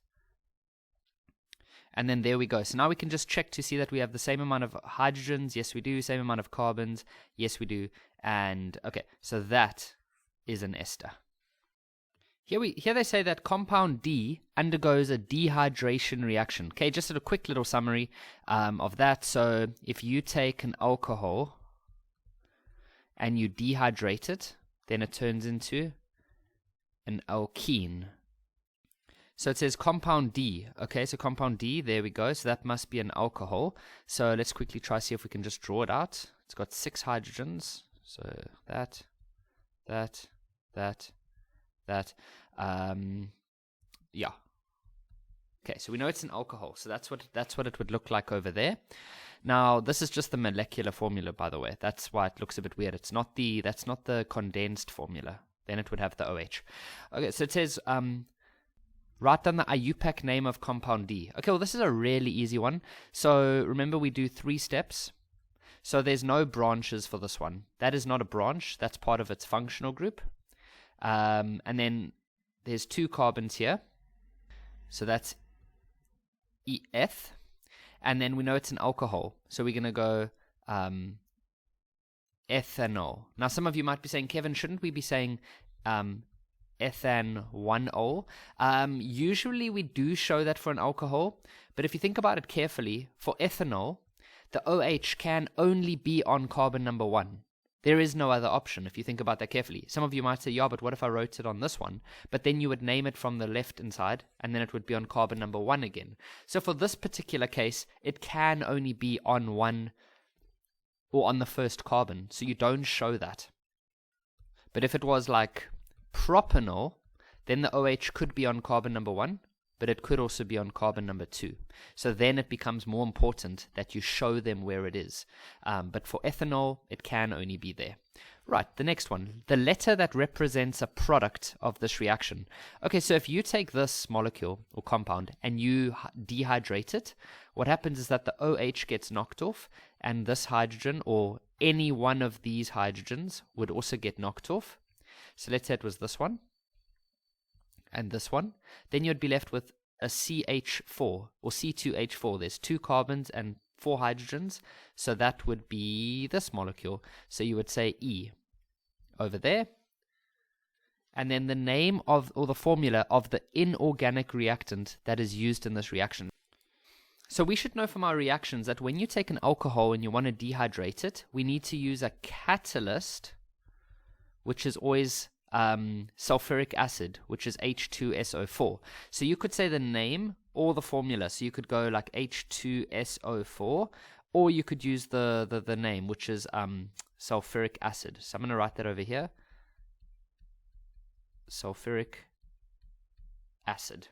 And then there we go. So now we can just check to see that we have the same amount of hydrogens. Yes, we do. Same amount of carbons. Yes, we do. And okay, so that is an ester. Here they say that compound D undergoes a dehydration reaction. Okay, just a quick little summary of that. So if you take an alcohol and you dehydrate it, then it turns into an alkene. So it says compound D. Okay, so compound D, there we go. So that must be an alcohol. So let's quickly try see if we can just draw it out. It's got 6 hydrogens. So that. Yeah. Okay, so we know it's an alcohol, so that's what it would look like over there. Now, this is just the molecular formula, by the way. That's why it looks a bit weird. That's not the condensed formula. Then it would have the OH. Okay, so it says, write down the IUPAC name of compound D. Okay, well, this is a really easy one. So remember, we do 3 steps. So there's no branches for this one. That is not a branch. That's part of its functional group. And then there's 2 carbons here. So that's EF. And then we know it's an alcohol. So we're going to go ethanol. Now, some of you might be saying, Kevin, shouldn't we be saying ethan-1-ol? Usually we do show that for an alcohol. But if you think about it carefully, for ethanol, the OH can only be on carbon number 1. There is no other option if you think about that carefully. Some of you might say, yeah, but what if I wrote it on this one? But then you would name it from the left-hand side, and then it would be on carbon number 1 again. So for this particular case, it can only be on 1 or on the first carbon. So you don't show that. But if it was like propanol, then the OH could be on carbon number 1, but it could also be on carbon number 2. So then it becomes more important that you show them where it is. But for ethanol, it can only be there. Right, the next one. The letter that represents a product of this reaction. Okay, so if you take this molecule or compound and you dehydrate it, what happens is that the OH gets knocked off, and this hydrogen or any one of these hydrogens would also get knocked off. So let's say it was this one and this one. Then you'd be left with a CH4 or C2H4. There's 2 carbons and 4 hydrogens. So that would be this molecule. So you would say E over there. And then the name of, or the formula of the inorganic reactant that is used in this reaction. So we should know from our reactions that when you take an alcohol and you want to dehydrate it, we need to use a catalyst, which is always sulfuric acid, which is H2SO4. So you could say the name or the formula. So you could go like H2SO4, or you could use the name, which is sulfuric acid. So I'm going to write that over here. Sulfuric acid.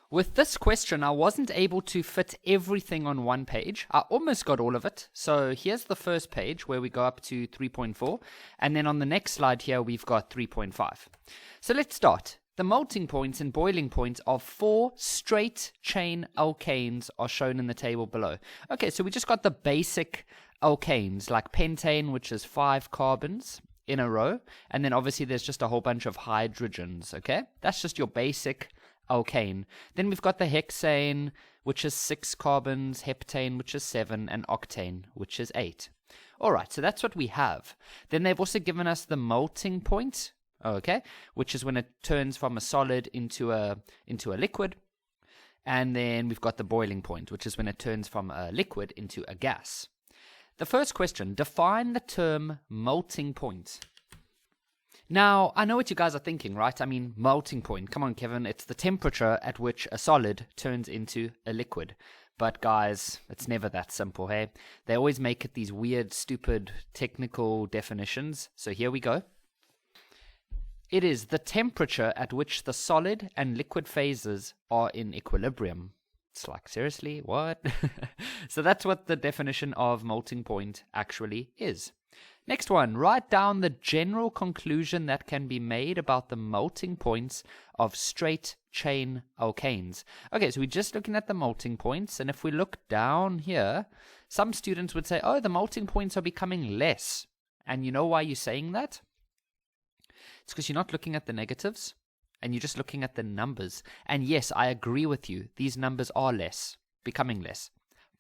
With this question, I wasn't able to fit everything on one page. I almost got all of it. So here's the first page where we go up to 3.4. And then on the next slide here, we've got 3.5. So let's start. The melting points and boiling points of 4 straight chain alkanes are shown in the table below. Okay, so we just got the basic alkanes, like pentane, which is 5 carbons in a row. And then obviously there's just a whole bunch of hydrogens, okay? That's just your basic alkane. Then we've got the hexane, which is 6 carbons, heptane, which is 7, and octane, which is 8. All right, so that's what we have. Then they've also given us the melting point, okay, which is when it turns from a solid into a liquid. And then we've got the boiling point, which is when it turns from a liquid into a gas. The first question, define the term melting point. Now, I know what you guys are thinking, right? I mean, melting point. Come on, Kevin. It's the temperature at which a solid turns into a liquid. But guys, it's never that simple, hey? They always make it these weird, stupid, technical definitions. So here we go. It is the temperature at which the solid and liquid phases are in equilibrium. It's like, seriously, what? So that's what the definition of melting point actually is. Next one, write down the general conclusion that can be made about the melting points of straight chain alkanes. Okay, so we're just looking at the melting points, and if we look down here, some students would say, oh, the melting points are becoming less. And you know why you're saying that? It's because you're not looking at the negatives, and you're just looking at the numbers. And yes, I agree with you, these numbers are less, becoming less.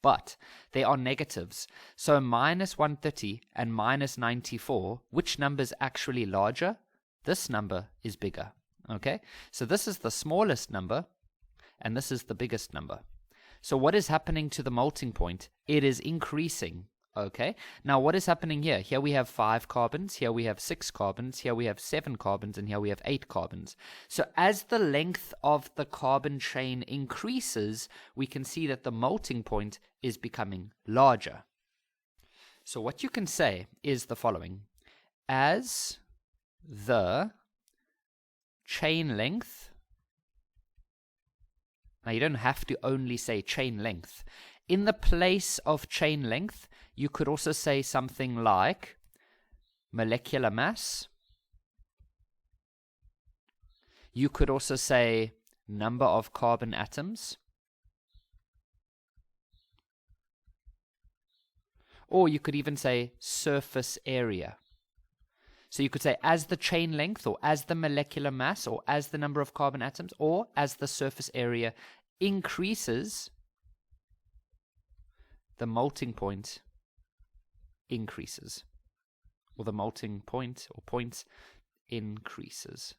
But they are negatives. So minus 130 and minus 94, which number is actually larger? This number is bigger. Okay? So this is the smallest number, and this is the biggest number. So what is happening to the melting point? It is increasing. Okay? Now what is happening here? Here we have 5 carbons, here we have 6 carbons, here we have 7 carbons, and here we have 8 carbons. So as the length of the carbon chain increases, we can see that the melting point is becoming larger. So what you can say is the following. As the chain length, Now, you don't have to only say chain length. In the place of chain length, you could also say something like molecular mass. You could also say number of carbon atoms. Or you could even say surface area. So you could say as the chain length, or as the molecular mass, or as the number of carbon atoms, or as the surface area increases, the melting point increases. Or the melting point, or points, increases.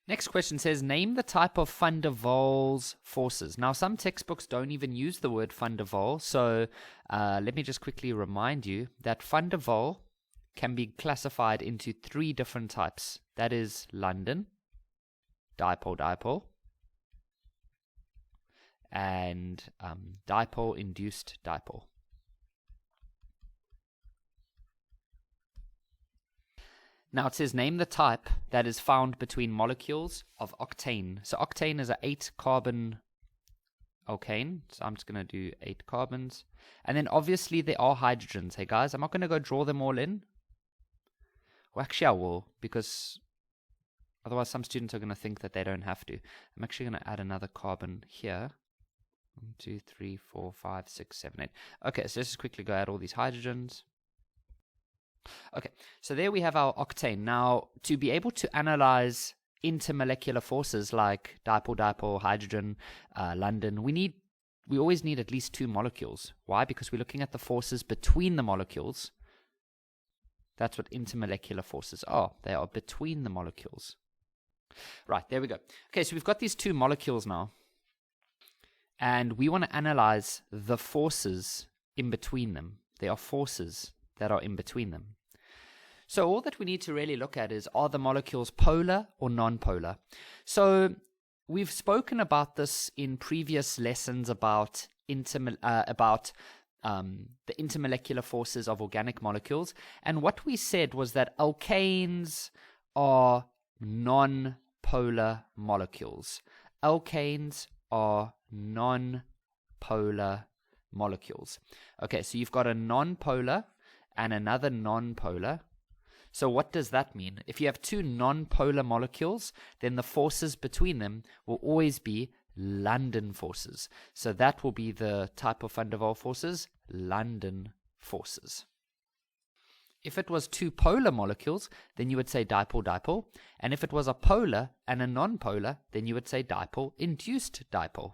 Next question says, name the type of van der Waals forces. Now, some textbooks don't even use the word van der Waal, so let me just quickly remind you that van der Waal can be classified into 3 different types. That is London, dipole-dipole, and dipole-induced dipole. Now it says name the type that is found between molecules of octane. So octane is an 8-carbon alkane. So I'm just going to do 8 carbons. And then obviously there are hydrogens. Hey guys, I'm not going to go draw them all in. Well, actually I will, because otherwise some students are going to think that they don't have to. I'm actually going to add another carbon here. 1, 2, 3, 4, 5, 6, 7, 8. Okay, so let's just quickly go add all these hydrogens. Okay, so there we have our octane. Now, to be able to analyze intermolecular forces like dipole-dipole, hydrogen, London, we always need at least 2 molecules. Why? Because we're looking at the forces between the molecules. That's what intermolecular forces are. They are between the molecules. Right, there we go. Okay, so we've got these 2 molecules now. And we want to analyze the forces in between them. There are forces that are in between them. So all that we need to really look at is, are the molecules polar or non-polar? So we've spoken about this in previous lessons about the intermolecular forces of organic molecules. And what we said was that alkanes are non-polar molecules. Alkanes are non-polar molecules. Okay, so you've got a non-polar and another non-polar. So what does that mean? If you have 2 non-polar molecules, then the forces between them will always be London forces. So that will be the type of van der Waals forces, London forces. If it was 2 polar molecules, then you would say dipole-dipole. And if it was a polar and a non-polar, then you would say dipole-induced dipole.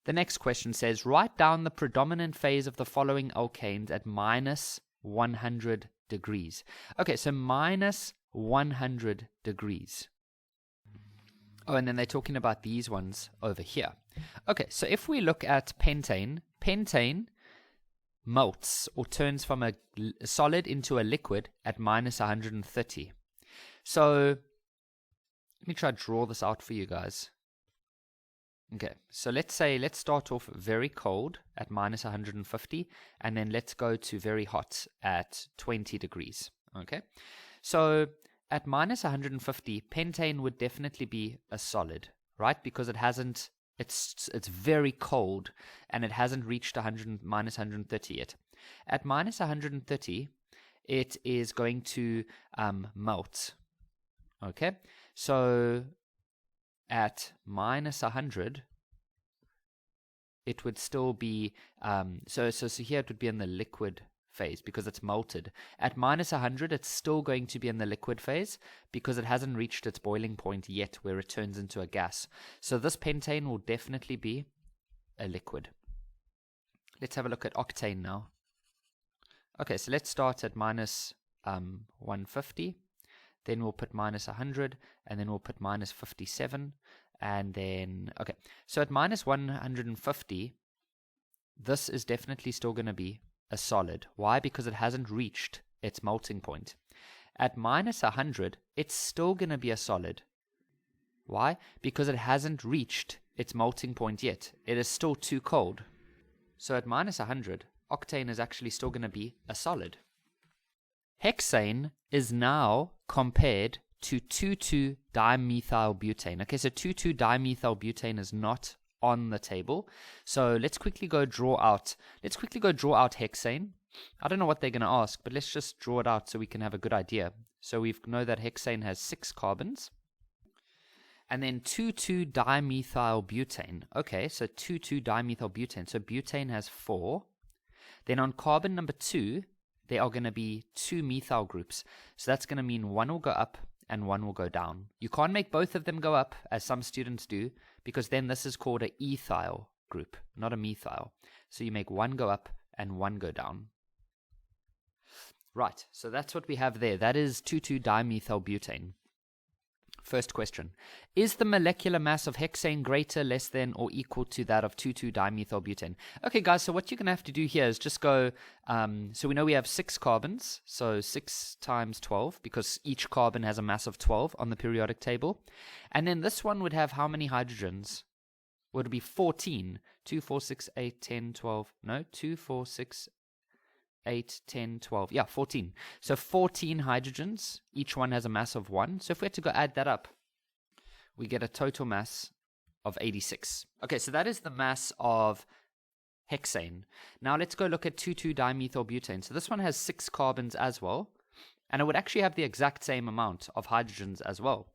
The next question says, write down the predominant phase of the following alkanes at minus 100 degrees. Okay, so minus 100 degrees. Oh, and then they're talking about these ones over here. Okay, so if we look at pentane, pentane melts or turns from a solid into a liquid at minus 130. So let me try to draw this out for you guys. Okay, so let's start off very cold at minus 150, and then let's go to very hot at 20 degrees. Okay, so at minus 150, pentane would definitely be a solid, right? Because it's very cold, and it hasn't reached minus 130 yet. At minus 130, it is going to melt. Okay, so at minus 100, it would still be, so here it would be in the liquid phase because it's melted. At minus 100, it's still going to be in the liquid phase because it hasn't reached its boiling point yet where it turns into a gas. So this pentane will definitely be a liquid. Let's have a look at octane now. Okay, so let's start at minus 150. Then we'll put minus 100, and then we'll put minus 57, and then, okay. So at minus 150, this is definitely still going to be a solid. Why? Because it hasn't reached its melting point. At minus 100, it's still going to be a solid. Why? Because it hasn't reached its melting point yet. It is still too cold. So at minus 100, octane is actually still going to be a solid. Hexane is now compared to 2,2-dimethylbutane. Okay, so 2,2-dimethylbutane is not on the table. So let's quickly go draw out hexane. I don't know what they're going to ask, but let's just draw it out so we can have a good idea. So we know that hexane has 6 carbons. And then 2,2-dimethylbutane. Okay, so 2,2-dimethylbutane. So butane has 4. Then on carbon number 2, there are going to be 2 methyl groups. So that's going to mean one will go up and one will go down. You can't make both of them go up, as some students do, because then this is called an ethyl group, not a methyl. So you make one go up and one go down. Right, so that's what we have there. That is 2,2-dimethylbutane. First question. Is the molecular mass of hexane greater, less than, or equal to that of 2,2-dimethylbutane? Okay, guys, so what you're going to have to do here is just go, so we know we have 6 carbons, so 6 times 12, because each carbon has a mass of 12 on the periodic table. And then this one would have how many hydrogens? Would it be 14? 2, 4, 6, 8, 10, 12. No, 2, 4, 6, 8, 10, 12. Yeah, 14. So 14 hydrogens. Each one has a mass of 1. So if we had to go add that up, we get a total mass of 86. Okay, so that is the mass of hexane. Now let's go look at 2,2-dimethylbutane. So this one has 6 carbons as well. And it would actually have the exact same amount of hydrogens as well.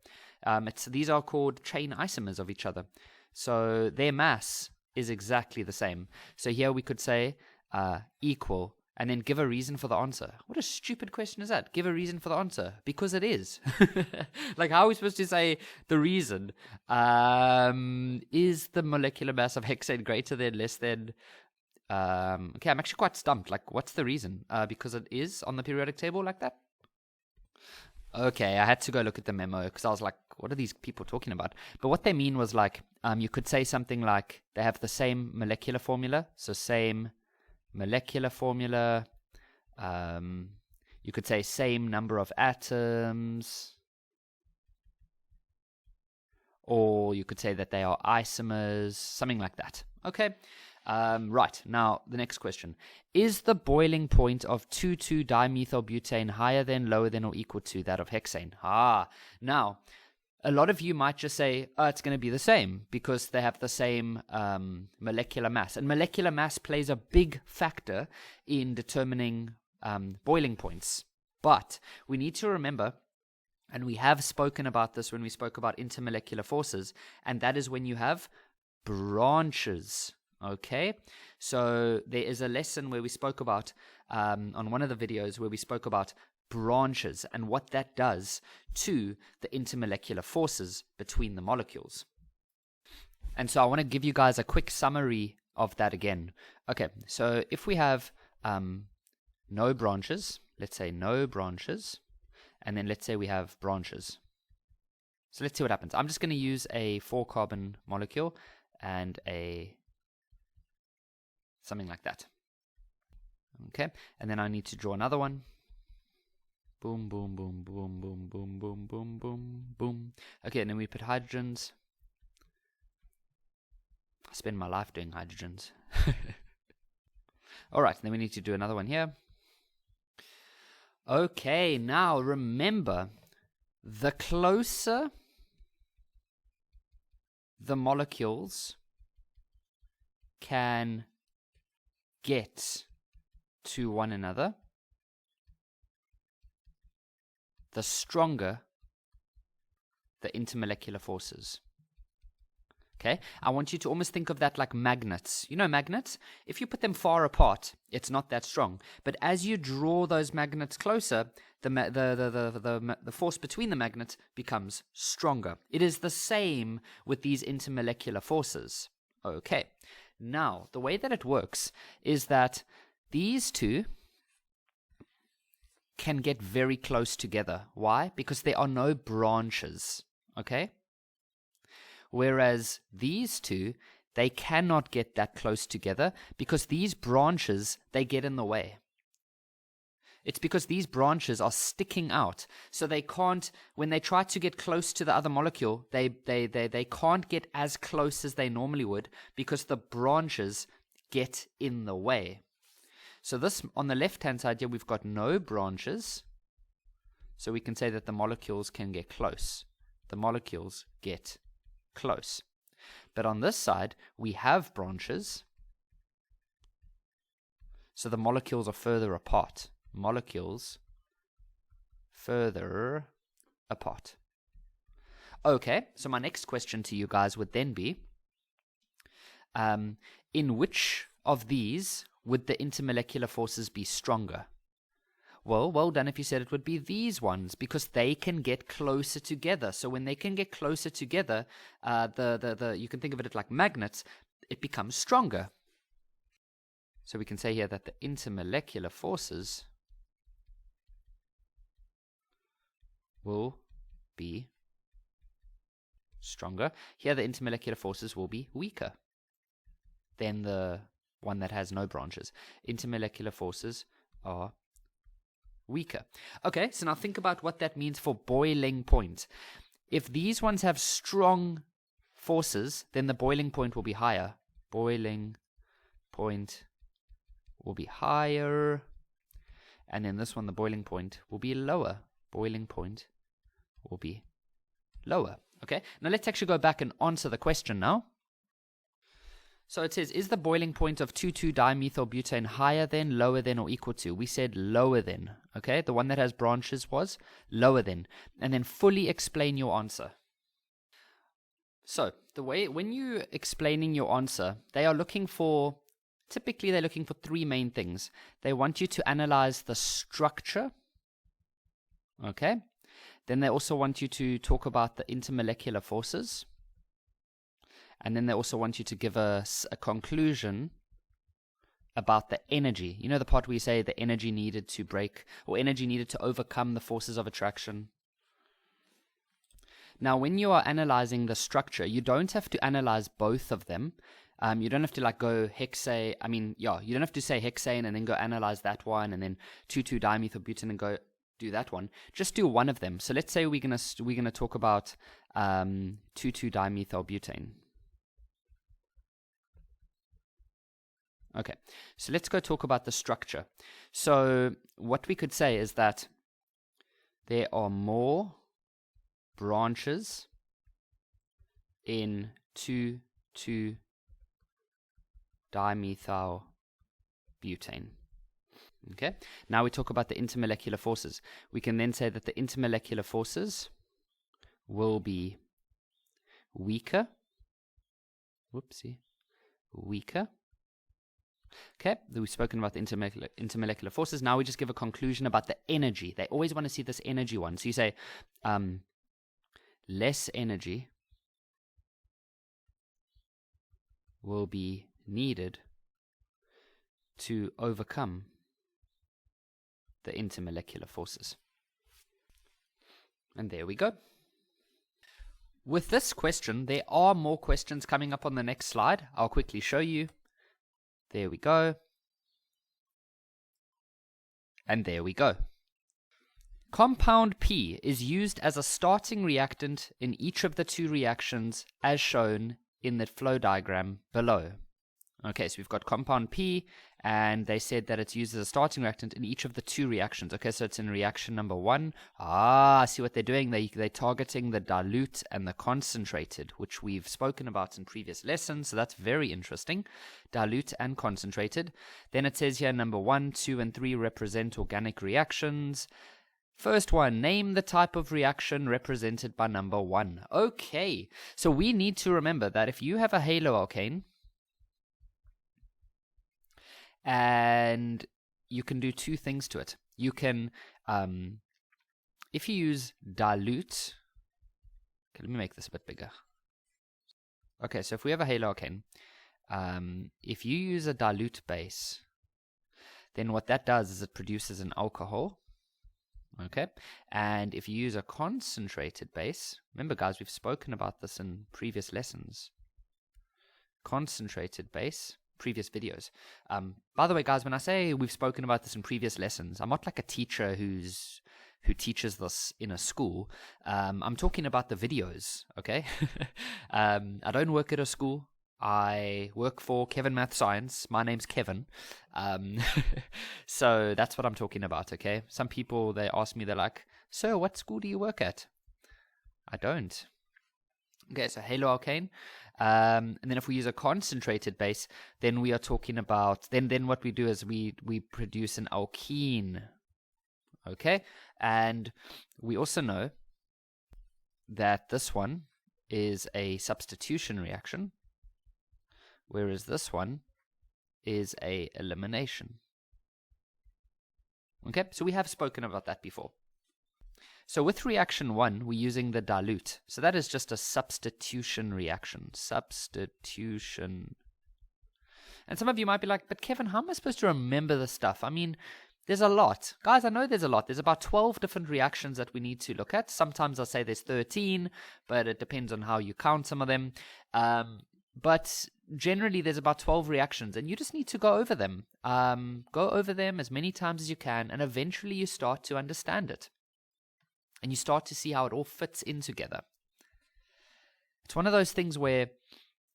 These are called chain isomers of each other. So their mass is exactly the same. So here we could say equal, and then give a reason for the answer. What a stupid question is that? Give a reason for the answer. Because it is. Like, how are we supposed to say the reason? Is the molecular mass of hexane greater than, less than? Okay, I'm actually quite stumped. Like, what's the reason? Because it is on the periodic table like that? Okay, I had to go look at the memo because I was like, what are these people talking about? But what they mean was like, you could say something like they have the same molecular formula. So same molecular formula. You could say same number of atoms. Or you could say that they are isomers, something like that. Okay. Right, now the next question. Is the boiling point of 2,2-dimethylbutane higher than, lower than, or equal to that of hexane? Now, a lot of you might just say, it's going to be the same because they have the same molecular mass. And molecular mass plays a big factor in determining boiling points. But we need to remember, and we have spoken about this when we spoke about intermolecular forces, and that is when you have branches. Okay, so there is a lesson where we spoke about, on one of the videos where we spoke about branches and what that does to the intermolecular forces between the molecules. And so I want to give you guys a quick summary of that again. Okay, so if we have no branches, let's say no branches, and then let's say we have branches. So let's see what happens. I'm just going to use a 4-carbon molecule and something like that. Okay, and then I need to draw another one. Boom, boom, boom, boom, boom, boom, boom, boom, boom, boom. Okay, and then we put hydrogens. I spend my life doing hydrogens. Alright, then we need to do another one here. Okay, now remember, the closer the molecules can get to one another, the stronger the intermolecular forces. Okay, I want you to almost think of that like magnets. You know magnets? If you put them far apart, it's not that strong. But as you draw those magnets closer, the force between the magnets becomes stronger. It is the same with these intermolecular forces. Okay, now the way that it works is that these two can get very close together. Why? Because there are no branches. Okay? Whereas these two, they cannot get that close together because these branches, they get in the way. It's because these branches are sticking out. So they can't, when they try to get close to the other molecule, they can't get as close as they normally would because the branches get in the way. So this, on the left-hand side here, we've got no branches. So we can say that the molecules can get close. The molecules get close. But on this side, we have branches, so the molecules are further apart. Molecules further apart. Okay, so my next question to you guys would then be, in which of these would the intermolecular forces be stronger? Well done if you said it would be these ones, because they can get closer together. So when they can get closer together, you can think of it like magnets, it becomes stronger. So we can say here that the intermolecular forces will be stronger. Here the intermolecular forces will be weaker than the one that has no branches. Intermolecular forces are weaker. Okay, so now think about what that means for boiling point. If these ones have strong forces, then the boiling point will be higher. Boiling point will be higher. And then this one, the boiling point will be lower. Boiling point will be lower. Okay, now let's actually go back and answer the question now. So it says, is the boiling point of 2,2-dimethylbutane higher than, lower than, or equal to? We said lower than. Okay, the one that has branches was lower than. And then fully explain your answer. So the way, when you're explaining your answer, typically they're looking for three main things. They want you to analyze the structure. Okay. Then they also want you to talk about the intermolecular forces. And then they also want you to give us a conclusion about the energy. You know the part where you say the energy needed to break, or energy needed to overcome the forces of attraction? Now, when you are analyzing the structure, you don't have to analyze both of them. You don't have to go you don't have to say hexane and then go analyze that one, and then 2,2-dimethylbutane and go do that one. Just do one of them. So let's say we're gonna talk about 2,2-dimethylbutane. Okay, so let's go talk about the structure. So what we could say is that there are more branches in 2,2-dimethylbutane. Okay, now we talk about the intermolecular forces. We can then say that the intermolecular forces will be weaker. Weaker. Okay, we've spoken about the intermolecular forces. Now we just give a conclusion about the energy. They always want to see this energy one. So you say less energy will be needed to overcome the intermolecular forces. And there we go. With this question, there are more questions coming up on the next slide. I'll quickly show you. There we go. And there we go. Compound P is used as a starting reactant in each of the two reactions as shown in the flow diagram below. Okay, so we've got compound P, and they said that it's used as a starting reactant in each of the two reactions. Okay, so it's in reaction number 1. I see what they're doing. They're targeting the dilute and the concentrated, which we've spoken about in previous lessons. So that's very interesting. Dilute and concentrated. Then it says here number 1, 2, and 3 represent organic reactions. First one, name the type of reaction represented by number 1. Okay, so we need to remember that if you have a haloalkane, and you can do two things to it. You can, if you use dilute, okay, let me make this a bit bigger. Okay, so if we have a haloalkane, if you use a dilute base, then what that does is it produces an alcohol. Okay, and if you use a concentrated base, remember guys, we've spoken about this in previous lessons. Concentrated base, previous videos. By the way, guys, when I say we've spoken about this in previous lessons, I'm not like a teacher who teaches this in a school. I'm talking about the videos, okay? I don't work at a school. I work for Kevin Math Science. My name's Kevin. So that's what I'm talking about, okay? Some people, they ask me, they're like, Sir, what school do you work at? I don't. Okay, so haloalkane. And then if we use a concentrated base, then we are talking about, then what we do is we produce an alkene. Okay, and we also know that this one is a substitution reaction, whereas this one is a elimination. Okay, so we have spoken about that before. So with reaction 1, we're using the dilute. So that is just a substitution reaction. Substitution. And some of you might be like, but Kevin, how am I supposed to remember this stuff? I mean, there's a lot. Guys, I know there's a lot. There's about 12 different reactions that we need to look at. Sometimes I'll say there's 13, but it depends on how you count some of them. But generally there's about 12 reactions, and you just need to go over them. Go over them as many times as you can, and eventually you start to understand it. And you start to see how it all fits in together. It's one of those things where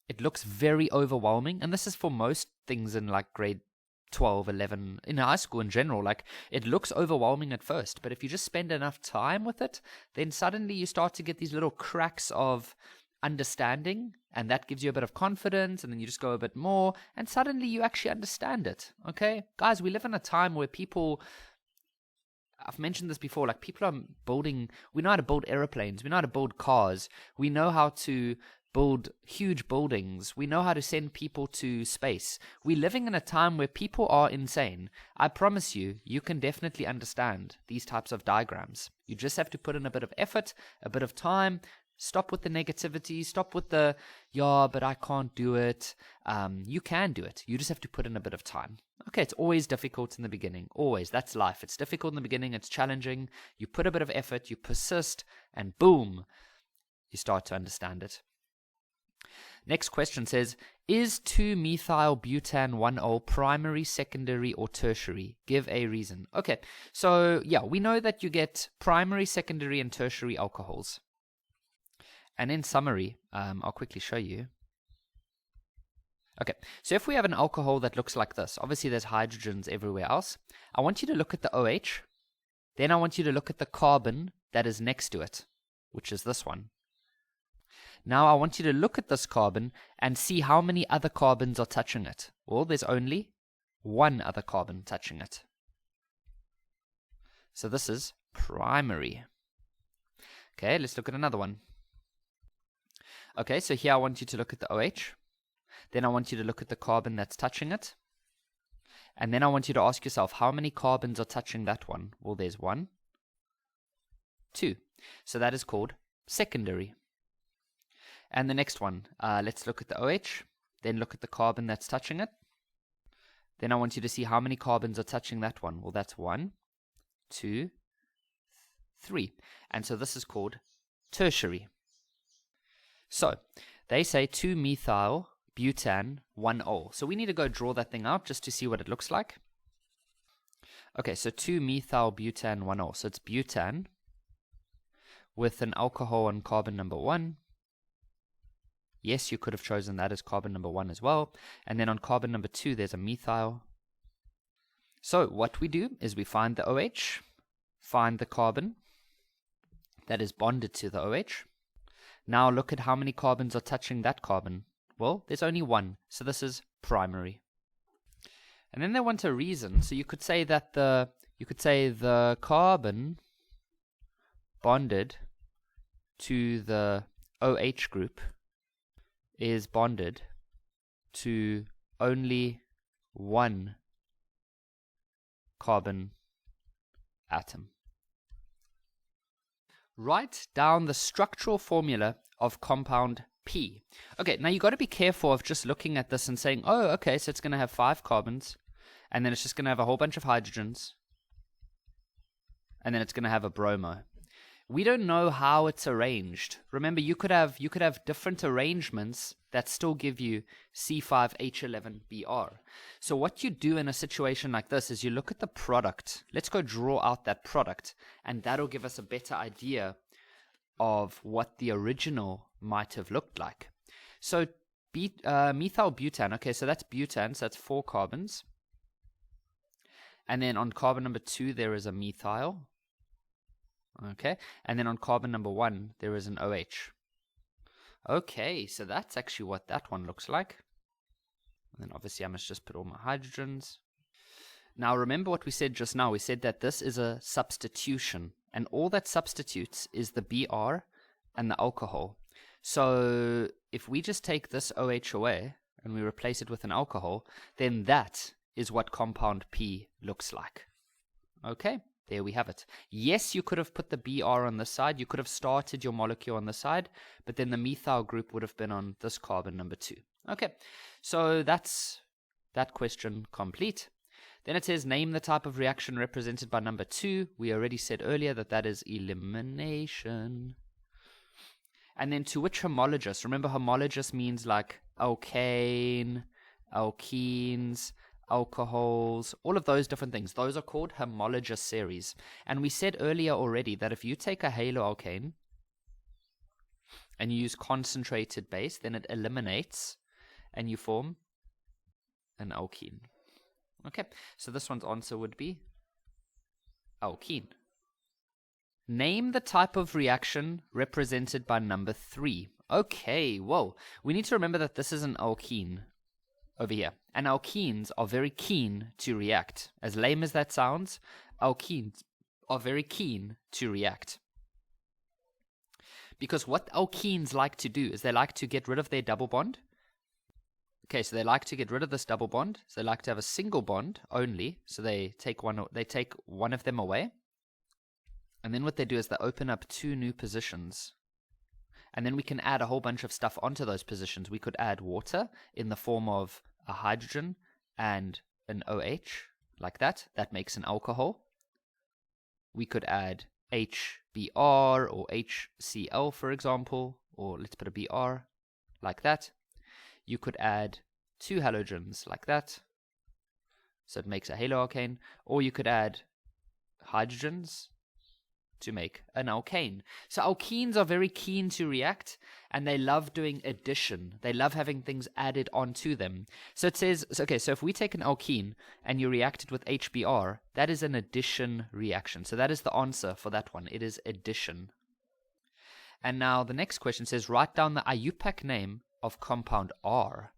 it looks very overwhelming, and this is for most things in like grade 12, 11, in high school in general. Like, it looks overwhelming at first, but if you just spend enough time with it, then suddenly you start to get these little cracks of understanding, and that gives you a bit of confidence, and then you just go a bit more, and suddenly you actually understand it. Okay? Guys, we live in a time where people... I've mentioned this before, like people are building, we know how to build airplanes, we know how to build cars, we know how to build huge buildings, we know how to send people to space. We're living in a time where people are insane. I promise you, you can definitely understand these types of diagrams. You just have to put in a bit of effort, a bit of time. Stop with the negativity, stop with the, yeah, but I can't do it. You can do it. You just have to put in a bit of time. Okay, it's always difficult in the beginning. Always. That's life. It's difficult in the beginning. It's challenging. You put a bit of effort, you persist, and boom, you start to understand it. Next question says, is 2-methyl-butan-1-ol primary, secondary, or tertiary? Give a reason. Okay, so yeah, we know that you get primary, secondary, and tertiary alcohols. And in summary, I'll quickly show you. Okay, so if we have an alcohol that looks like this, obviously there's hydrogens everywhere else. I want you to look at the OH. Then I want you to look at the carbon that is next to it, which is this one. Now I want you to look at this carbon and see how many other carbons are touching it. Well, there's only one other carbon touching it. So this is primary. Okay, let's look at another one. Okay, so here I want you to look at the OH. Then I want you to look at the carbon that's touching it. And then I want you to ask yourself, how many carbons are touching that one? Well, there's 1, 2. So that is called secondary. And the next one, let's look at the OH. Then look at the carbon that's touching it. Then I want you to see how many carbons are touching that one. Well, that's 1, 2, 3. And so this is called tertiary. So, they say 2-methyl-butan-1-ol. So we need to go draw that thing out just to see what it looks like. Okay, so 2-methyl-butan-1-ol. So it's butan with an alcohol on carbon number 1. Yes, you could have chosen that as carbon number 1 as well. And then on carbon number 2, there's a methyl. So what we do is we find the OH, find the carbon that is bonded to the OH. Now look at how many carbons are touching that carbon. Well, there's only 1, so this is primary. And then they want a reason. So you could say that the carbon bonded to the OH group is bonded to only 1 carbon atom. Write down the structural formula of compound P. Okay, now you got to be careful of just looking at this and saying, oh, okay, so it's going to have 5 carbons, and then it's just going to have a whole bunch of hydrogens, and then it's going to have a bromo. We don't know how it's arranged. Remember, you could have different arrangements that still give you C5H11Br. So what you do in a situation like this is you look at the product. Let's go draw out that product, and that'll give us a better idea of what the original might have looked like. So methyl butane, okay, so that's butane, so that's 4 carbons. And then on carbon number 2, there is a methyl. Okay, and then on carbon number 1, there is an OH. Okay, so that's actually what that one looks like. And then obviously I must just put all my hydrogens. Now remember what we said just now. We said that this is a substitution, and all that substitutes is the Br and the alcohol. So if we just take this OH away and we replace it with an alcohol, then that is what compound P looks like. Okay, there we have it. Yes, you could have put the Br on this side. You could have started your molecule on this side, but then the methyl group would have been on this carbon number 2. Okay, so that's that question complete. Then it says, name the type of reaction represented by number 2. We already said earlier that that is elimination. And then to which homologous? Remember, homologous means like alkane, alkenes, alcohols, all of those different things. Those are called homologous series. And we said earlier already that if you take a haloalkane and you use concentrated base, then it eliminates and you form an alkene. Okay, so this one's answer would be alkene. Name the type of reaction represented by number 3. Okay, whoa. We need to remember that this is an alkene over here. And alkenes are very keen to react. As lame as that sounds, alkenes are very keen to react. Because what alkenes like to do is they like to get rid of their double bond. Okay, so they like to get rid of this double bond. So they like to have a single bond only. So they take one of them away. And then what they do is they open up 2 new positions. And then we can add a whole bunch of stuff onto those positions. We could add water in the form of a hydrogen and an OH, like that. That makes an alcohol. We could add HBr or HCl, for example, or let's put a Br, like that. You could add 2 halogens, like that. So it makes a haloalkane. Or you could add hydrogens to make an alkane. So alkenes are very keen to react, and they love doing addition. They love having things added onto them. So it says, okay, so if we take an alkene and you react it with HBr, that is an addition reaction. So that is the answer for that one. It is addition. And now the next question says, write down the IUPAC name of compound R.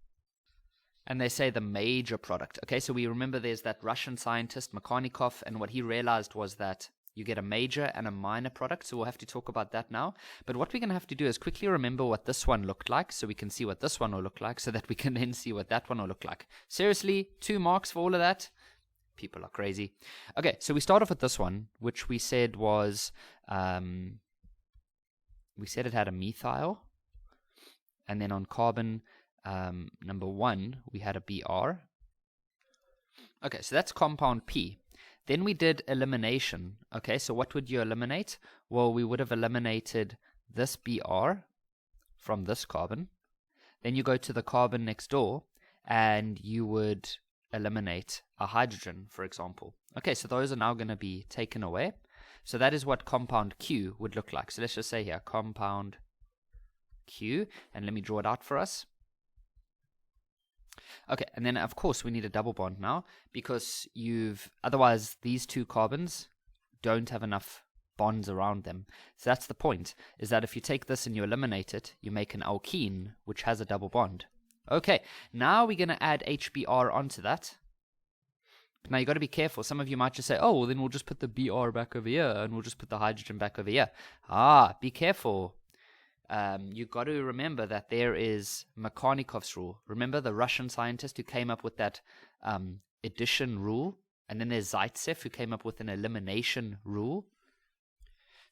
And they say the major product. Okay, so we remember there's that Russian scientist Markovnikov, and what he realized was that you get a major and a minor product, so we'll have to talk about that now. But what we're going to have to do is quickly remember what this one looked like, so we can see what this one will look like, so that we can then see what that one will look like. Seriously, 2 marks for all of that? People are crazy. Okay, so we start off with this one, which we said was, we said it had a methyl, and then on carbon number 1, we had a Br. Okay, so that's compound P. Then we did elimination. Okay, so what would you eliminate? Well, we would have eliminated this Br from this carbon. Then you go to the carbon next door, and you would eliminate a hydrogen, for example. Okay, so those are now going to be taken away. So that is what compound Q would look like. So let's just say here, compound Q, and let me draw it out for us. Okay, and then of course we need a double bond now, because otherwise these 2 carbons don't have enough bonds around them. So that's the point, is that if you take this and you eliminate it, you make an alkene, which has a double bond. Okay, now we're going to add HBr onto that. Now you got to be careful. Some of you might just say, oh, well, then we'll just put the Br back over here, and we'll just put the hydrogen back over here. Be careful. You got to remember that there is Markovnikov's rule. Remember the Russian scientist who came up with that addition rule? And then there's Zaitsev who came up with an elimination rule.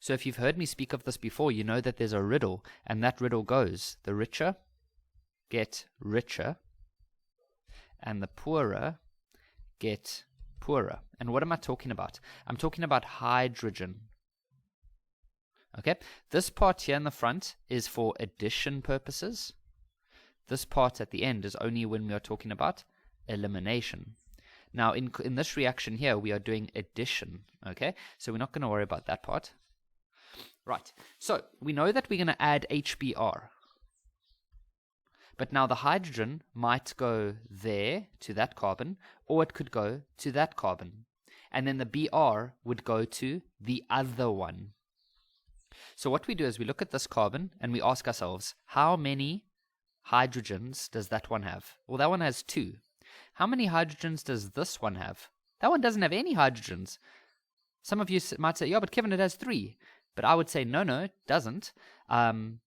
So if you've heard me speak of this before, you know that there's a riddle, and that riddle goes, the richer get richer, and the poorer get poorer. And what am I talking about? I'm talking about hydrogen. Okay, this part here in the front is for addition purposes. This part at the end is only when we are talking about elimination. Now, in this reaction here, we are doing addition. Okay, so we're not going to worry about that part. Right, so we know that we're going to add HBr. But now the hydrogen might go there to that carbon, or it could go to that carbon. And then the Br would go to the other one. So what we do is we look at this carbon and we ask ourselves, how many hydrogens does that one have? Well, that one has 2. How many hydrogens does this one have? That one doesn't have any hydrogens. Some of you might say, yeah, but Kevin, it has 3. But I would say, no, it doesn't. Those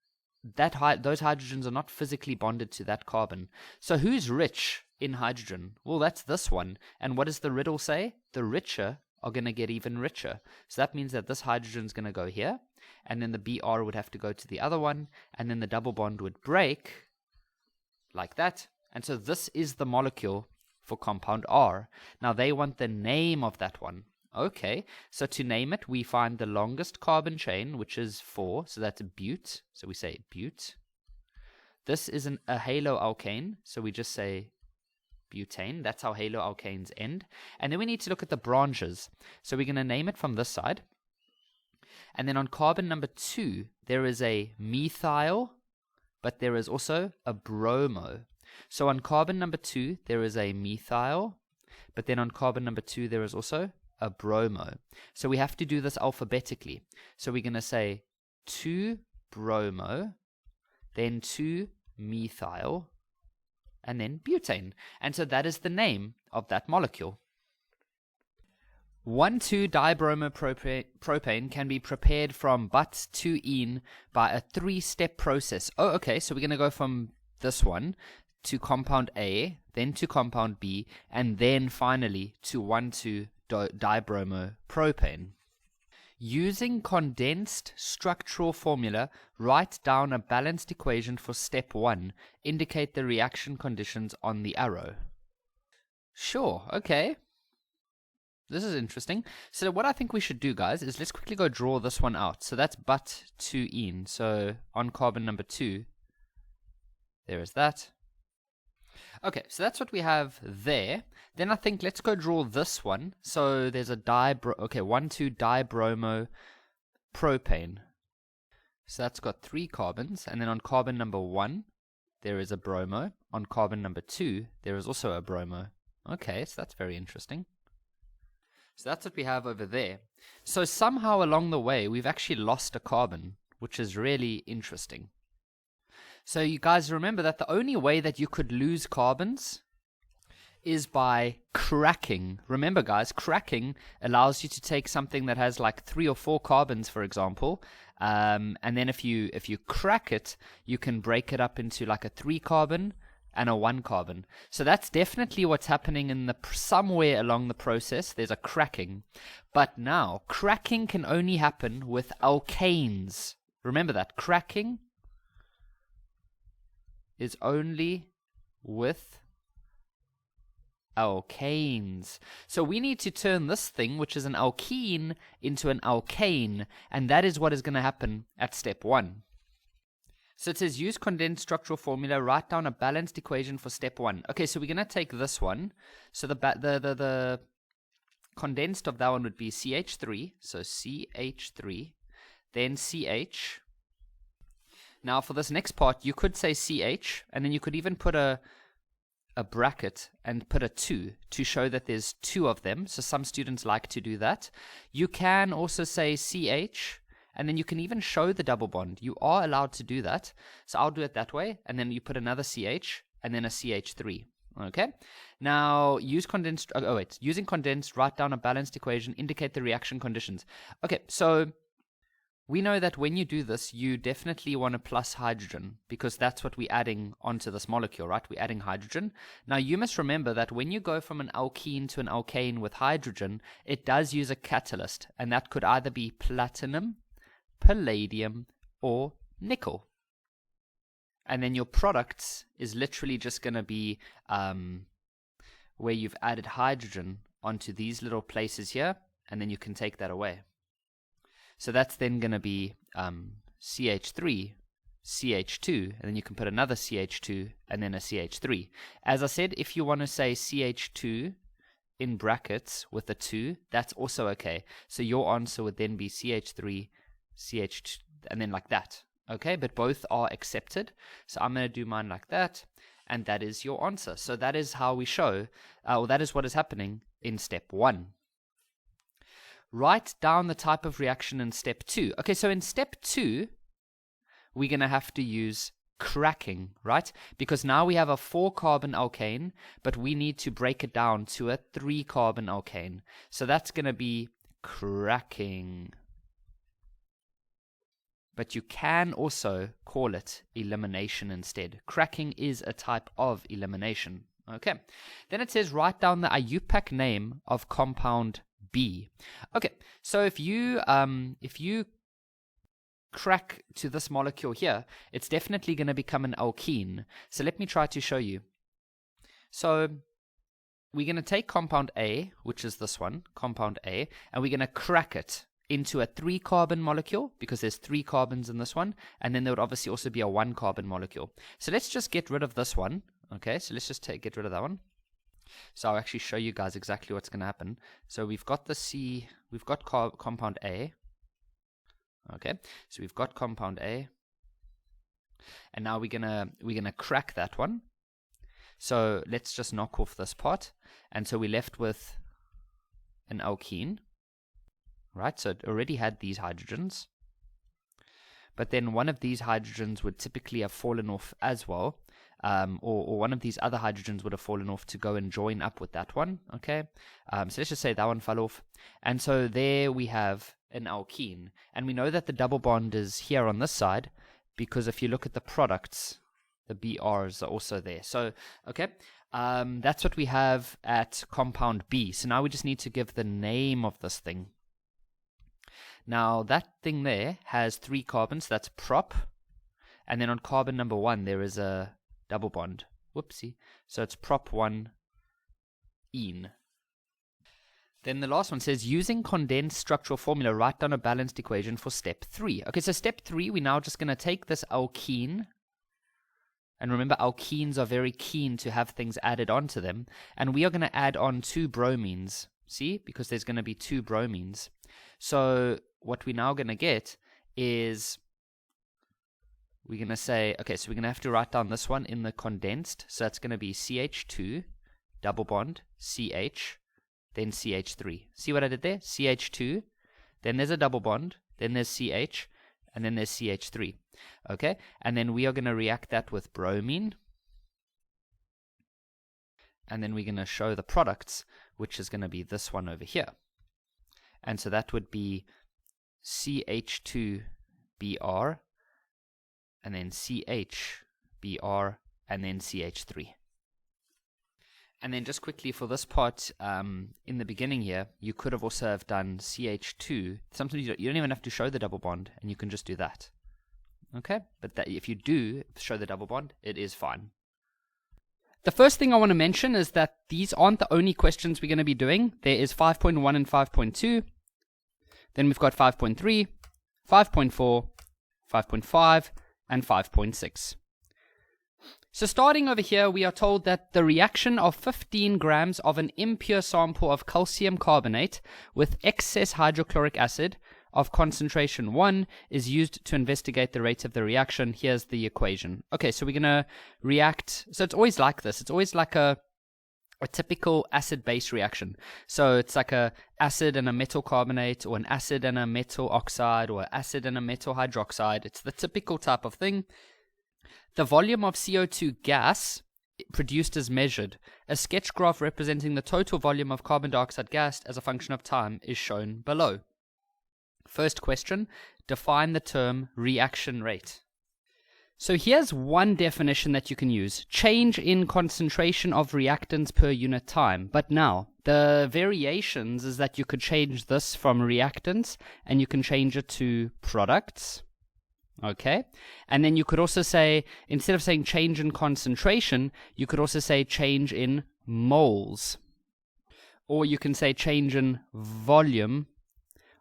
hydrogens are not physically bonded to that carbon. So who's rich in hydrogen? Well, that's this one. And what does the riddle say? The richer are going to get even richer. So that means that this hydrogen is going to go here, and then the Br would have to go to the other one, and then the double bond would break like that. And so this is the molecule for compound R. Now they want the name of that one. Okay, so to name it, we find the longest carbon chain, which is 4, so that's bute. So we say bute. This is a haloalkane, so we just say butane. That's how haloalkanes end. And then we need to look at the branches. So we're going to name it from this side. And then on carbon number 2, there is a methyl, but there is also a bromo. So on carbon number 2, there is a methyl, but then on carbon number 2, there is also a bromo. So we have to do this alphabetically. So we're going to say 2 bromo, then 2 methyl, and then butane. And so that is the name of that molecule. 1,2-dibromopropane can be prepared from but to ene by a 3-step process. Oh, okay, so we're going to go from this one to compound A, then to compound B, and then finally to 1,2-dibromopropane. Using condensed structural formula, write down a balanced equation for step 1. Indicate the reaction conditions on the arrow. Sure, okay. This is interesting. So what I think we should do, guys, is let's quickly go draw this one out. So that's but to ene. So on carbon number 2, there is that. Okay, so that's what we have there. Then I think let's go draw this one. So there's a 1,2-dibromopropane. So that's got 3 carbons. And then on carbon number 1, there is a bromo. On carbon number 2, there is also a bromo. Okay, so that's very interesting. So that's what we have over there. So somehow along the way, we've actually lost a carbon, which is really interesting. So you guys remember that the only way that you could lose carbons is by cracking. Remember, guys, cracking allows you to take something that has like 3 or 4 carbons, for example, and then if you crack it, you can break it up into like a 3 carbon and a 1 carbon. So that's definitely what's happening in somewhere along the process. There's a cracking. But now, cracking can only happen with alkanes. Remember that. Cracking is only with alkanes. So we need to turn this thing, which is an alkene, into an alkane, and that is what is going to happen at step 1. So it says use condensed structural formula, write down a balanced equation for step 1. Okay, so we're going to take this one. So the condensed of that one would be CH3, so CH3, then CH. Now for this next part, you could say CH, and then you could even put a bracket and put a 2 to show that there's 2 of them. So some students like to do that. You can also say CH, and then you can even show the double bond. You are allowed to do that. So I'll do it that way, and then you put another CH, and then a CH3. Okay? Now, using condensed, write down a balanced equation, indicate the reaction conditions. Okay, so we know that when you do this, you definitely want to plus hydrogen, because that's what we're adding onto this molecule, right? We're adding hydrogen. Now, you must remember that when you go from an alkene to an alkane with hydrogen, it does use a catalyst, and that could either be platinum, palladium, or nickel. And then your products is literally just going to be where you've added hydrogen onto these little places here, and then you can take that away. So that's then going to be CH3, CH2, and then you can put another CH2 and then a CH3. As I said, if you want to say CH2 in brackets with a 2, that's also okay. So your answer would then be CH3, CH2, and then like that. Okay, but both are accepted. So I'm going to do mine like that, and that is your answer. So that is how we show, or that is what is happening in step 1. write down the type of reaction in step 2. Okay, so in step 2, we're going to have to use cracking, right? Because now we have a 4-carbon alkane, but we need to break it down to a 3-carbon alkane. So that's going to be cracking. But you can also call it elimination instead. Cracking is a type of elimination. Okay. Then it says write down the IUPAC name of compound B. Okay. So if you crack to this molecule here, it's definitely going to become an alkene. So let me try to show you. So we're going to take compound A, which is this one, compound A, and we're going to crack it into a 3-carbon molecule, because there's 3 carbons in this one, and then there would obviously also be a 1-carbon molecule. So let's just get rid of this one. Okay, so let's just get rid of that one. So I'll actually show you guys exactly what's going to happen. So we've got compound A. Okay, so we've got compound A, and now we're gonna crack that one. So let's just knock off this part, and so we're left with an alkene, right? So it already had these hydrogens, but then one of these hydrogens would typically have fallen off as well, or one of these other hydrogens would have fallen off to go and join up with that one. Okay, so let's just say that one fell off, and so there we have an alkene, and we know that the double bond is here on this side because if you look at the products, the BRs are also there. So okay, that's what we have at compound B. So now we just need to give the name of this thing. Now that thing there has 3 carbons, that's prop, and then on carbon number 1 there is a double bond. Whoopsie. So it's prop 1 ene. Then the last one says, using condensed structural formula, write down a balanced equation for step 3. Okay, so step 3, we're now just going to take this alkene, and remember, alkenes are very keen to have things added onto them, and we are going to add on 2 bromines, see, because there's going to be 2 bromines. So what we're now going to get is, we're going to say, okay, so we're going to have to write down this one in the condensed, so that's going to be CH2, double bond, CH, then CH3. See what I did there? CH2, then there's a double bond, then there's CH, and then there's CH3. Okay, and then we are going to react that with bromine, and then we're going to show the products, which is going to be this one over here. And so that would be CH2Br, and then CHBr, and then CH3. And then just quickly for this part, in the beginning here, you could have also have done CH2. Sometimes you don't even have to show the double bond, and you can just do that. Okay? But that, if you do show the double bond, it is fine. The first thing I want to mention is that these aren't the only questions we're going to be doing. There is 5.1 and 5.2. Then we've got 5.3, 5.4, 5.5, and 5.6. So starting over here, we are told that the reaction of 15 grams of an impure sample of calcium carbonate with excess hydrochloric acid of concentration 1 is used to investigate the rate of the reaction. Here's the equation. Okay, so we're going to react. So it's always like this. It's always like a typical acid-base reaction. So it's like a acid and a metal carbonate, or an acid and a metal oxide, or acid and a metal hydroxide. It's the typical type of thing. The volume of CO2 gas produced is measured. A sketch graph representing the total volume of carbon dioxide gas as a function of time is shown below. First question, define the term reaction rate. So here's one definition that you can use. Change in concentration of reactants per unit time. But now, the variations is that you could change this from reactants and you can change it to products. Okay, and then you could also say, instead of saying change in concentration, you could also say change in moles. Or you can say change in volume,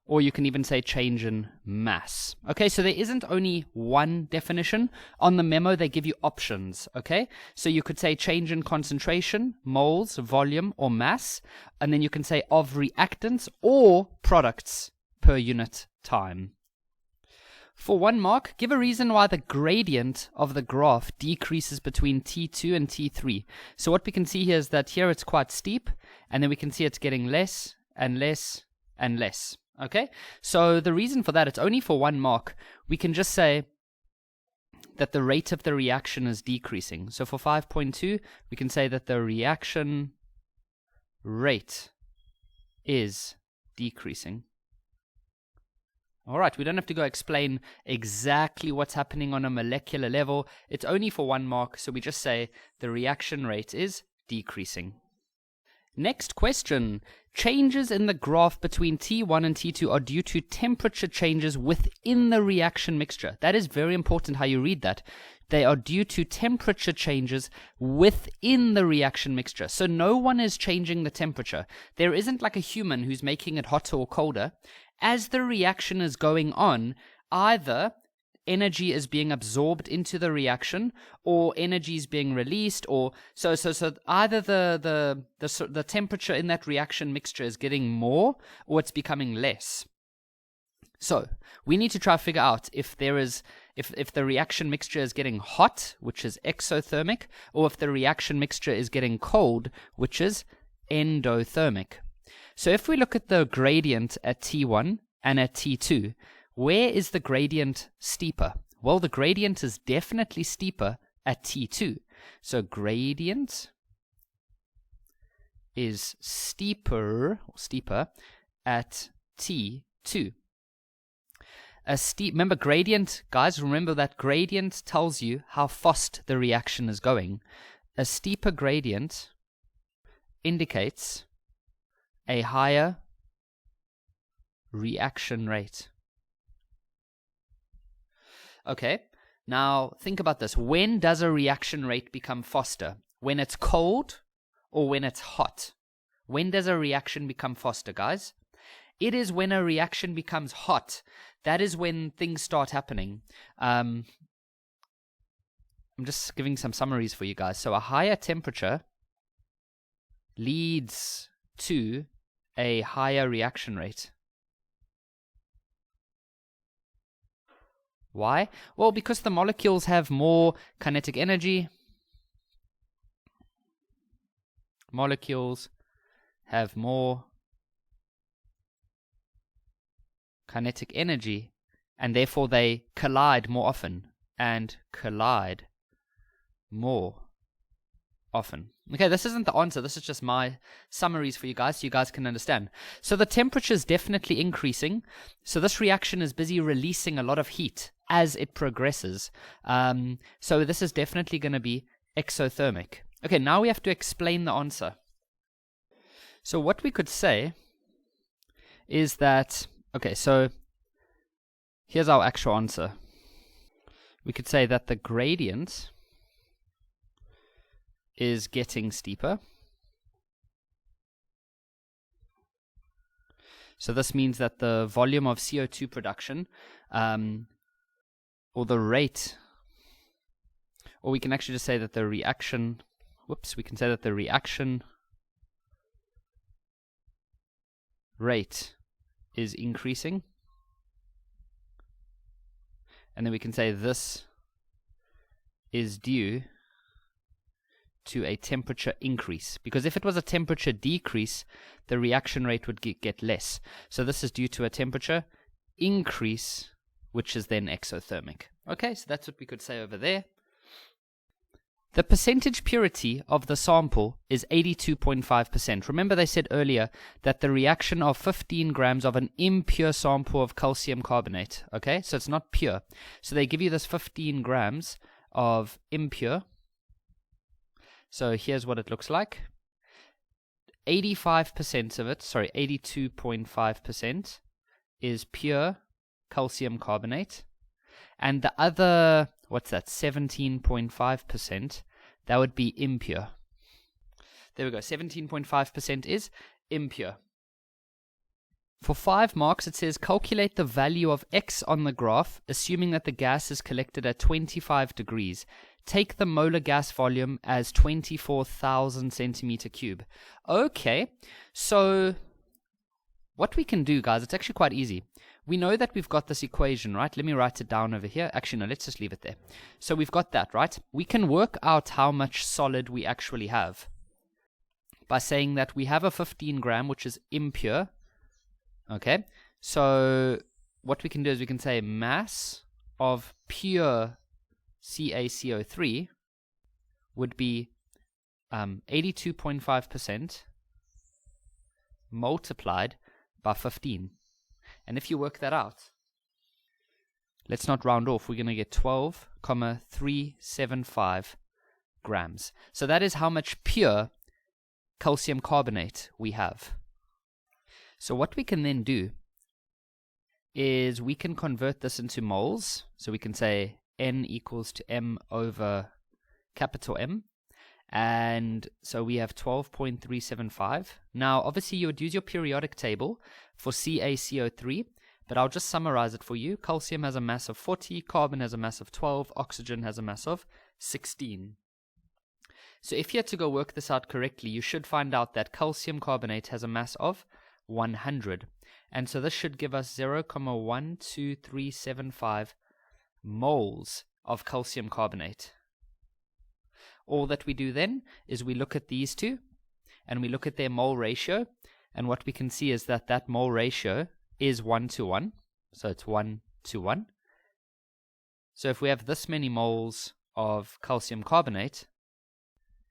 or you can even say change in mass. Okay, so there isn't only one definition. On the memo, they give you options, okay? So you could say change in concentration, moles, volume, or mass, and then you can say of reactants or products per unit time. For 1 mark, give a reason why the gradient of the graph decreases between T2 and T3. So what we can see here is that here it's quite steep, and then we can see it's getting less and less and less. Okay, so the reason for that, it's only for 1 mark. We can just say that the rate of the reaction is decreasing. So for 5.2, we can say that the reaction rate is decreasing. All right, we don't have to go explain exactly what's happening on a molecular level. It's only for 1 mark, so we just say the reaction rate is decreasing. Next question. Changes in the graph between T1 and T2 are due to temperature changes within the reaction mixture. That is very important how you read that. They are due to temperature changes within the reaction mixture. So no one is changing the temperature. There isn't like a human who's making it hotter or colder. As the reaction is going on, either energy is being absorbed into the reaction, or energy is being released, or so either the temperature in that reaction mixture is getting more, or it's becoming less. So we need to try to figure out if the reaction mixture is getting hot, which is exothermic, or if the reaction mixture is getting cold, which is endothermic. So if we look at the gradient at T1 and at T2, where is the gradient steeper? Well, the gradient is definitely steeper at T2. So gradient is steeper at T2. Remember gradient, guys, remember that gradient tells you how fast the reaction is going. A steeper gradient indicates a higher reaction rate. Okay, now think about this. When does a reaction rate become faster? When it's cold or when it's hot? When does a reaction become faster, guys? It is when a reaction becomes hot. That is when things start happening. I'm just giving some summaries for you guys. So a higher temperature leads to a higher reaction rate. Why? Well, because the molecules have more kinetic energy. Molecules have more kinetic energy, and therefore they collide more often and collide more often. Okay, this isn't the answer. This is just my summaries for you guys so you guys can understand. So the temperature is definitely increasing. So this reaction is busy releasing a lot of heat as it progresses. So this is definitely going to be exothermic. Okay, now we have to explain the answer. So what we could say is that, okay, so here's our actual answer. We could say that the gradient is getting steeper. So this means that the volume of CO2 production, or the rate, or we can actually just say that the reaction, we can say that the reaction rate is increasing. And then we can say this is due to a temperature increase, because if it was a temperature decrease, the reaction rate would get less. So this is due to a temperature increase, which is then exothermic. Okay, so that's what we could say over there. The percentage purity of the sample is 82.5%. Remember they said earlier that the reaction of 15 grams of an impure sample of calcium carbonate, okay, so it's not pure. So they give you this 15 grams of impure. So here's what it looks like. 85% of it, 82.5% is pure calcium carbonate. And the other, 17.5%, that would be impure. There we go, 17.5% is impure. For 5 marks, it says calculate the value of X on the graph, assuming that the gas is collected at 25 degrees. Take the molar gas volume as 24,000 centimeter cube. Okay, so what we can do, guys, it's actually quite easy. We know that we've got this equation, right? Let me write it down over here. Actually, no, let's just leave it there. So we've got that, right? We can work out how much solid we actually have by saying that we have a 15 gram, which is impure. Okay, so what we can do is we can say mass of pure CaCO3 would be 82.5% multiplied by 15. And if you work that out, let's not round off, we're going to get 12,375 grams. So that is how much pure calcium carbonate we have. So what we can then do is we can convert this into moles. So we can say N equals to M over capital M. And so we have 12.375. Now, obviously, you would use your periodic table for CaCO3, but I'll just summarize it for you. Calcium has a mass of 40, carbon has a mass of 12, oxygen has a mass of 16. So if you had to go work this out correctly, you should find out that calcium carbonate has a mass of 100. And so this should give us 0.12375 moles of calcium carbonate. All that we do then is we look at these two and we look at their mole ratio, and what we can see is that that mole ratio is 1:1, so it's 1:1. So if we have this many moles of calcium carbonate,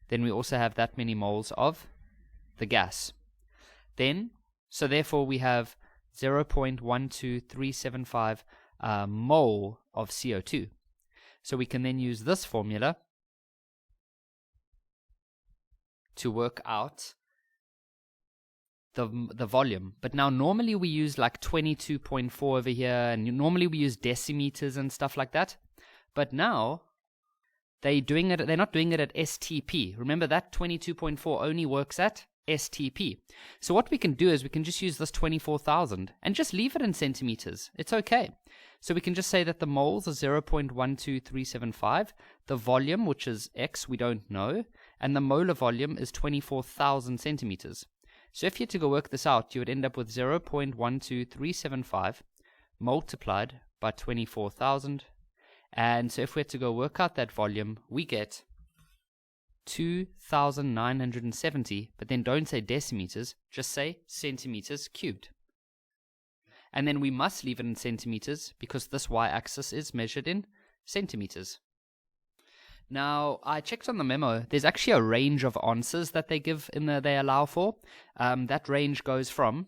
then we also have that many moles of the gas. So therefore we have 0.12375 mole of CO2. So we can then use this formula to work out the volume. But now normally we use like 22.4 over here, and normally we use decimeters and stuff like that. But now they're not doing it at STP. Remember that 22.4 only works at STP. So what we can do is we can just use this 24,000 and just leave it in centimeters. It's okay. So we can just say that the moles are 0.12375, the volume, which is X, we don't know, and the molar volume is 24,000 centimeters. So if you had to go work this out, you would end up with 0.12375 multiplied by 24,000. And so if we had to go work out that volume, we get 2,970, but then don't say decimeters, just say centimeters cubed. And then we must leave it in centimeters because this y-axis is measured in centimeters. Now, I checked on the memo. There's actually a range of answers that they give they allow for. That range goes from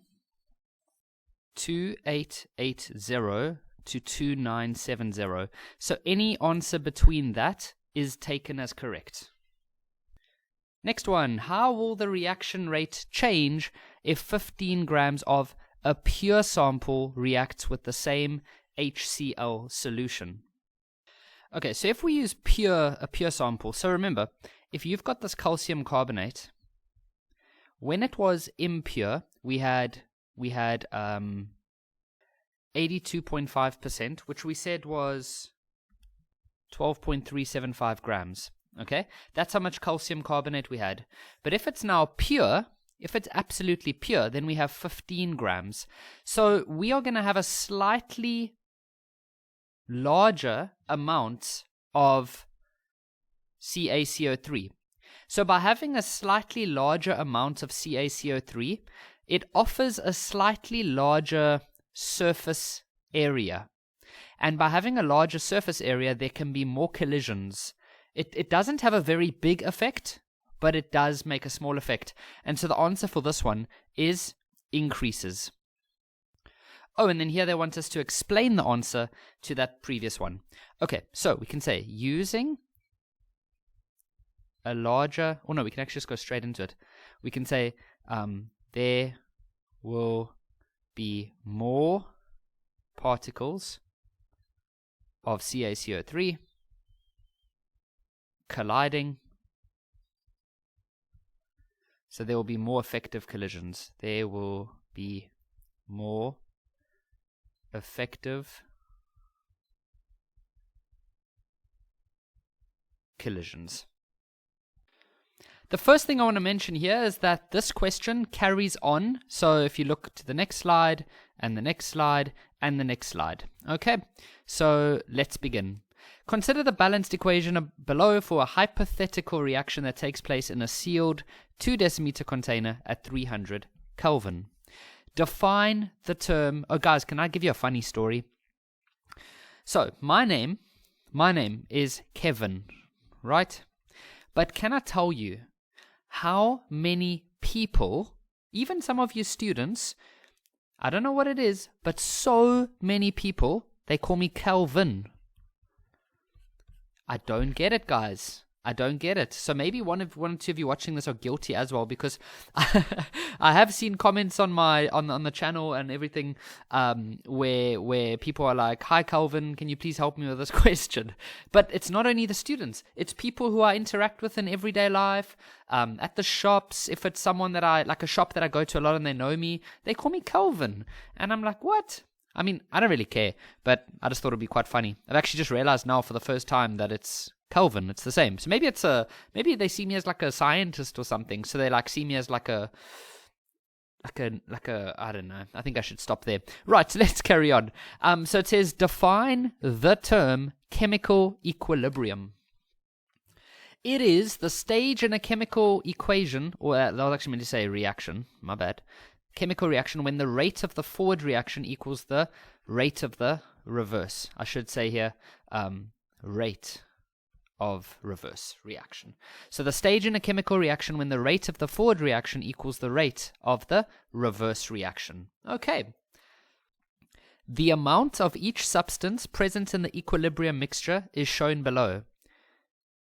2880 to 2970. So any answer between that is taken as correct. Next one, how will the reaction rate change if 15 grams of a pure sample reacts with the same HCl solution? Okay, so if we use a pure sample, so remember, if you've got this calcium carbonate, when it was impure, we had 82.5%, which we said was 12.375 grams. Okay, that's how much calcium carbonate we had. But if it's now pure, if it's absolutely pure, then we have 15 grams. So we are going to have a slightly larger amount of CaCO3. So by having a slightly larger amount of CaCO3, it offers a slightly larger surface area. And by having a larger surface area, there can be more collisions. It doesn't have a very big effect, but it does make a small effect. And so the answer for this one is increases. Oh, and then here they want us to explain the answer to that previous one. Okay, so we can say using a larger, oh no, we can actually just go straight into it. We can say there will be more particles of CaCO3 colliding. So there will be more effective collisions. There will be more effective collisions. The first thing I want to mention here is that this question carries on. So if you look to the next slide, and the next slide, and the next slide. Okay, so let's begin. Consider the balanced equation below for a hypothetical reaction that takes place in a sealed 2 decimeter container at 300 Kelvin. define the term. Oh, guys, can I give you a funny story? So, my name is Kevin, right? But can I tell you how many people, even some of you students, I don't know what it is, but so many people, they call me Kelvin. I don't get it, guys. I don't get it. So maybe one or two of you watching this are guilty as well, because I have seen comments on my on the channel and everything, where people are like, "Hi Calvin, can you please help me with this question?" But it's not only the students; it's people who I interact with in everyday life, at the shops. If it's someone that I like, a shop that I go to a lot and they know me, they call me Calvin, and I'm like, "What?" I mean, I don't really care, but I just thought it'd be quite funny. I've actually just realized now for the first time that it's Kelvin. It's the same. So maybe they see me as like a scientist or something. So they like see me as like a I don't know. I think I should stop there. Right, so let's carry on. So it says define the term chemical equilibrium. It is the stage in a chemical equation, or that was actually meant to say reaction. My bad. Chemical reaction when the rate of the forward reaction equals the rate of the reverse. I should say here, rate of reverse reaction. So the stage in a chemical reaction when the rate of the forward reaction equals the rate of the reverse reaction. Okay. The amount of each substance present in the equilibrium mixture is shown below.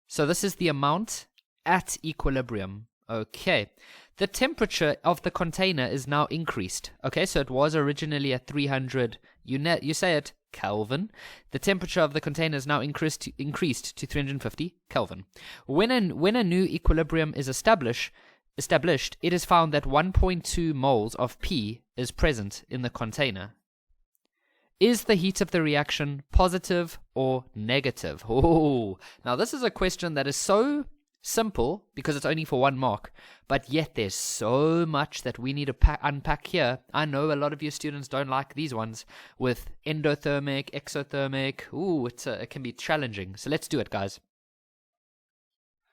So this is the amount at equilibrium. Okay. The temperature of the container is now increased. Okay, so it was originally at 300. You say it, Kelvin. The temperature of the container is now increased to 350 Kelvin. When a new equilibrium is established, it is found that 1.2 moles of P is present in the container. Is the heat of the reaction positive or negative? Oh, now this is a question that is so simple because it's only for 1 mark, but yet there's so much that we need to unpack here. I know a lot of you students don't like these ones with endothermic, exothermic. Ooh, it can be challenging. So let's do it, guys.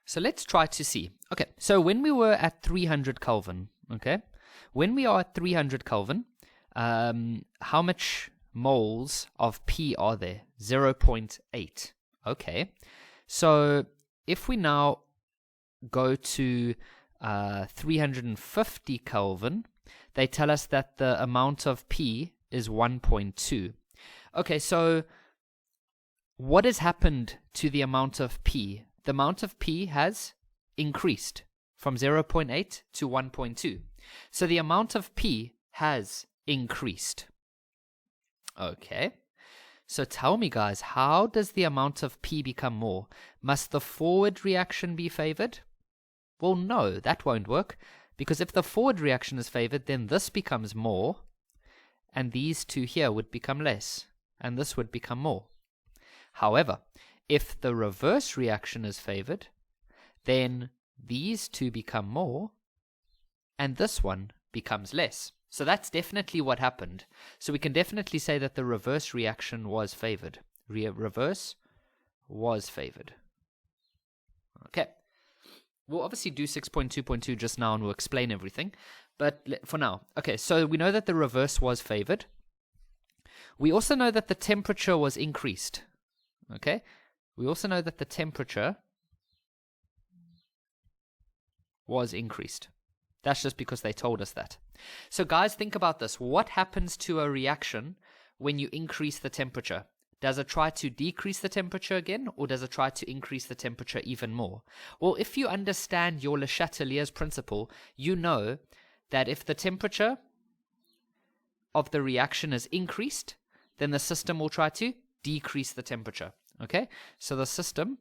So let's try to see. Okay, so when we were at 300 Kelvin, okay, when we are at 300 Kelvin, how much moles of P are there? 0.8. Okay, so if we now go to 350 Kelvin, they tell us that the amount of P is 1.2. Okay, so what has happened to the amount of P? The amount of P has increased from 0.8 to 1.2. So the amount of P has increased. Okay. So tell me, guys, how does the amount of P become more? Must the forward reaction be favored? Well, no, that won't work, because if the forward reaction is favored, then this becomes more, and these two here would become less, and this would become more. However, if the reverse reaction is favored, then these two become more, and this one becomes less. So that's definitely what happened. So we can definitely say that the reverse reaction was favored. Reverse was favored. Okay. We'll obviously do 6.2.2 just now and we'll explain everything. But for now, okay, so we know that the reverse was favored. We also know that the temperature was increased. Okay? We also know that the temperature was increased. That's just because they told us that. So guys, think about this. What happens to a reaction when you increase the temperature? Does it try to decrease the temperature again, or does it try to increase the temperature even more? Well, if you understand your Le Chatelier's principle, you know that if the temperature of the reaction is increased, then the system will try to decrease the temperature. Okay? So the system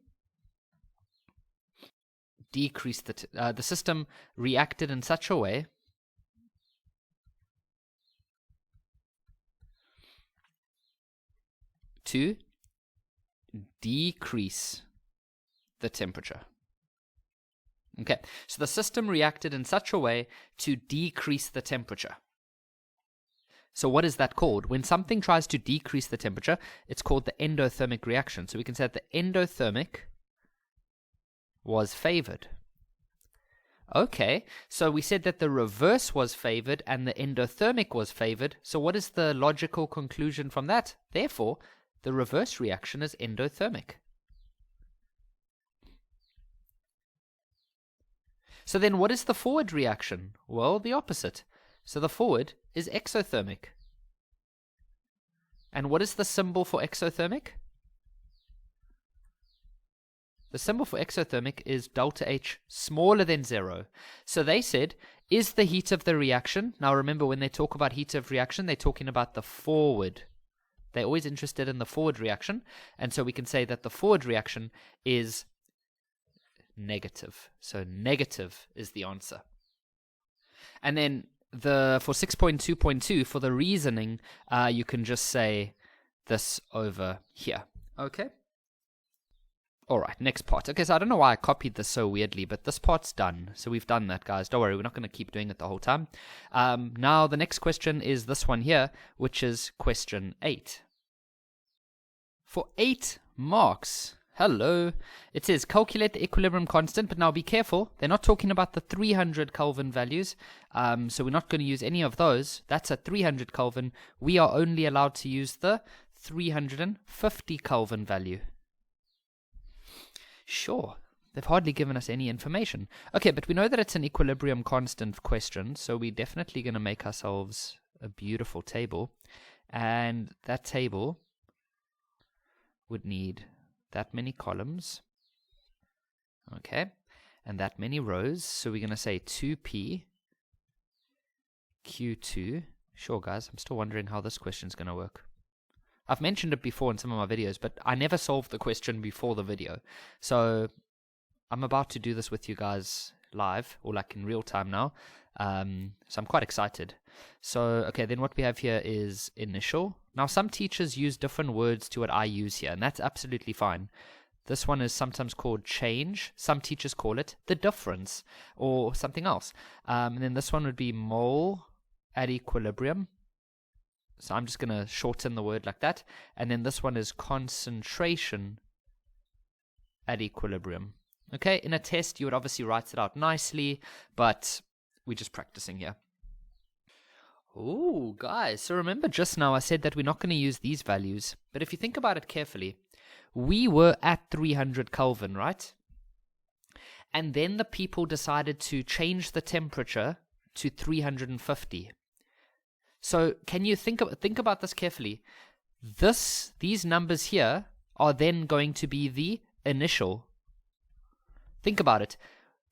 decreased the system reacted in such a way to decrease the temperature. Okay, so the system reacted in such a way to decrease the temperature. So what is that called? When something tries to decrease the temperature, it's called the endothermic reaction. So we can say that the endothermic was favored. Okay, so we said that the reverse was favored and the endothermic was favored. So what is the logical conclusion from that? Therefore, the reverse reaction is endothermic. So then what is the forward reaction? Well, the opposite. So the forward is exothermic. And what is the symbol for exothermic? The symbol for exothermic is delta H smaller than 0. So they said, is the heat of the reaction, now remember when they talk about heat of reaction, they're talking about the forward. They're always interested in the forward reaction, and so we can say that the forward reaction is negative. So negative is the answer. And then for 6.2.2, for the reasoning, you can just say this over here. Okay? Alright, next part. Okay, so I don't know why I copied this so weirdly, but this part's done. So we've done that, guys. Don't worry, we're not going to keep doing it the whole time. Now, the next question is this one here, which is question 8. For 8 marks, hello, it says calculate the equilibrium constant, but now be careful. They're not talking about the 300 Kelvin values, so we're not going to use any of those. That's at 300 Kelvin. We are only allowed to use the 350 Kelvin value. Sure, they've hardly given us any information. Okay, but we know that it's an equilibrium constant question, so we're definitely going to make ourselves a beautiful table. And that table would need that many columns, okay, and that many rows. So we're going to say 2p q2. Sure, guys, I'm still wondering how this question's going to work. I've mentioned it before in some of my videos, but I never solved the question before the video. So I'm about to do this with you guys live, or like in real time now. So I'm quite excited. So, okay, then what we have here is initial. Now, some teachers use different words to what I use here, and that's absolutely fine. This one is sometimes called change. Some teachers call it the difference, or something else. And then this one would be mole at equilibrium. So I'm just going to shorten the word like that. And then this one is concentration at equilibrium. Okay, in a test, you would obviously write it out nicely, but we're just practicing here. Oh, guys, so remember just now I said that we're not going to use these values. But if you think about it carefully, we were at 300 Kelvin, right? And then the people decided to change the temperature to 350. So can you think about this carefully? These numbers here are then going to be the initial. Think about it.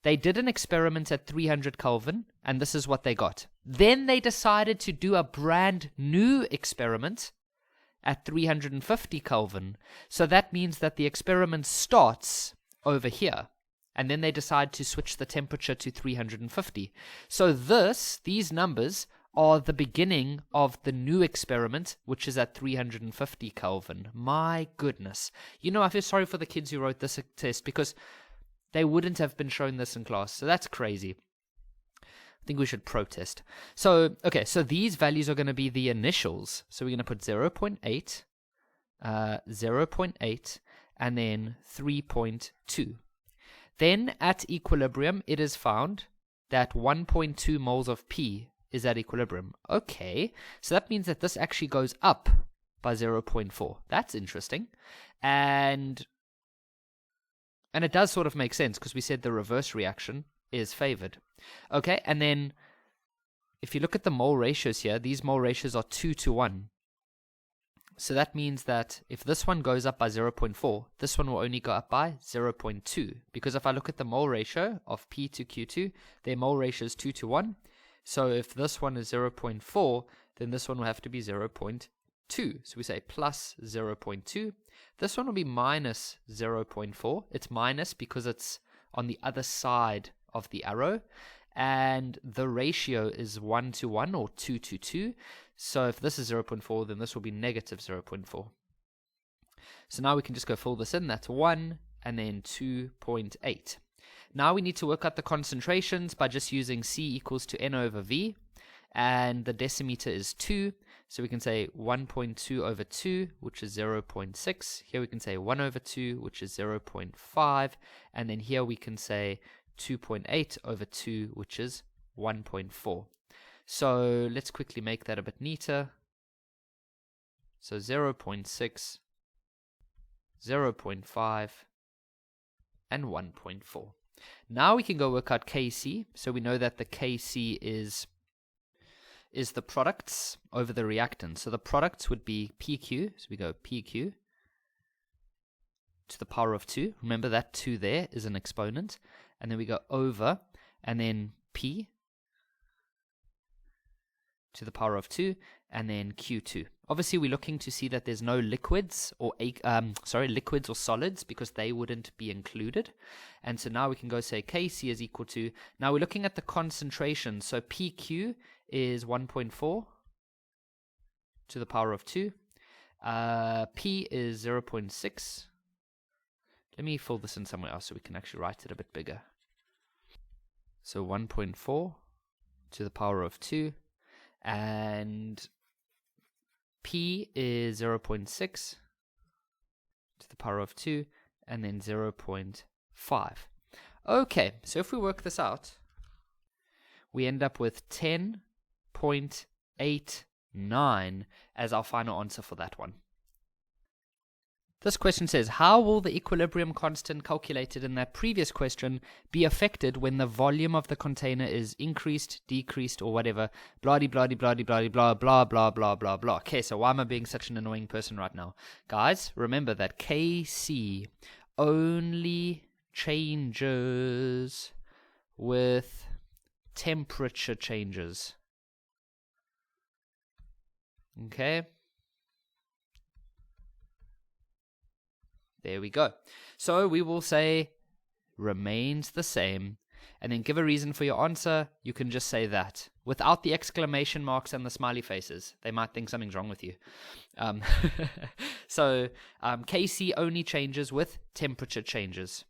They did an experiment at 300 Kelvin, and this is what they got. Then they decided to do a brand new experiment at 350 Kelvin. So that means that the experiment starts over here. And then they decide to switch the temperature to 350. So these numbers are the beginning of the new experiment, which is at 350 Kelvin. My goodness. You know, I feel sorry for the kids who wrote this test because they wouldn't have been shown this in class. So that's crazy. I think we should protest. So, okay, so these values are going to be the initials. So we're going to put 0.8, 0.8, and then 3.2. Then at equilibrium, it is found that 1.2 moles of P is at equilibrium. Okay, so that means that this actually goes up by 0.4. That's interesting. And it does sort of make sense because we said the reverse reaction is favored. Okay, and then if you look at the mole ratios here, these mole ratios are 2 to 1. So that means that if this one goes up by 0.4, this one will only go up by 0.2. Because if I look at the mole ratio of P to Q2, their mole ratio is 2 to 1. So if this one is 0.4, then this one will have to be 0.2. So we say plus 0.2. This one will be minus 0.4. It's minus because it's on the other side of the arrow. And the ratio is 1 to 1 or 2 to 2. So if this is 0.4, then this will be negative 0.4. So now we can just go fill this in. That's 1 and then 2.8. Now we need to work out the concentrations by just using C equals to N over V. And the decimeter is 2. So we can say 1.2 over 2, which is 0.6. Here we can say 1 over 2, which is 0.5. And then here we can say 2.8 over 2, which is 1.4. So let's quickly make that a bit neater. So 0.6, 0.5, and 1.4. Now we can go work out Kc. So we know that the Kc is the products over the reactants. So the products would be PQ. So we go PQ to the power of 2. Remember that 2 there is an exponent. And then we go over, and then P to the power of 2, and then Q2. Obviously, we're looking to see that there's no liquids or liquids or solids, because they wouldn't be included. And so now we can go say Kc is equal to, now we're looking at the concentration. So PQ is 1.4 to the power of 2. P is 0.6. Let me fill this in somewhere else so we can actually write it a bit bigger. So 1.4 to the power of 2. And P is 0.6 to the power of 2, and then 0.5. Okay, so if we work this out, we end up with 10.89 as our final answer for that one. This question says, how will the equilibrium constant calculated in that previous question be affected when the volume of the container is increased, decreased, or whatever, blah, blah, blah, blah, blah, blah, blah, blah, blah, blah, blah. Okay, so why am I being such an annoying person right now? Guys, remember that Kc only changes with temperature changes. Okay? There we go. So we will say remains the same, and then give a reason for your answer. You can just say that without the exclamation marks and the smiley faces. They might think something's wrong with you. So Kc only changes with temperature changes.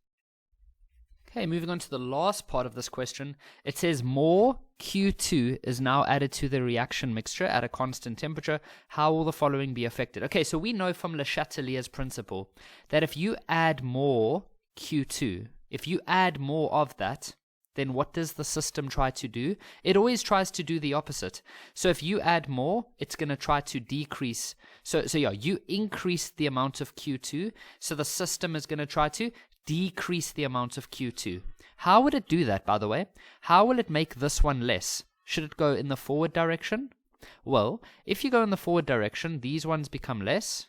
Okay, moving on to the last part of this question. It says more Q2 is now added to the reaction mixture at a constant temperature. How will the following be affected? Okay, so we know from Le Chatelier's principle that if you add more Q2, if you add more of that, then what does the system try to do? It always tries to do the opposite. So if you add more, it's going to try to decrease. So yeah, you increase the amount of Q2, so the system is going to try to decrease the amount of Q2. How would it do that, by the way? How will it make this one less? Should it go in the forward direction? Well, if you go in the forward direction, these ones become less,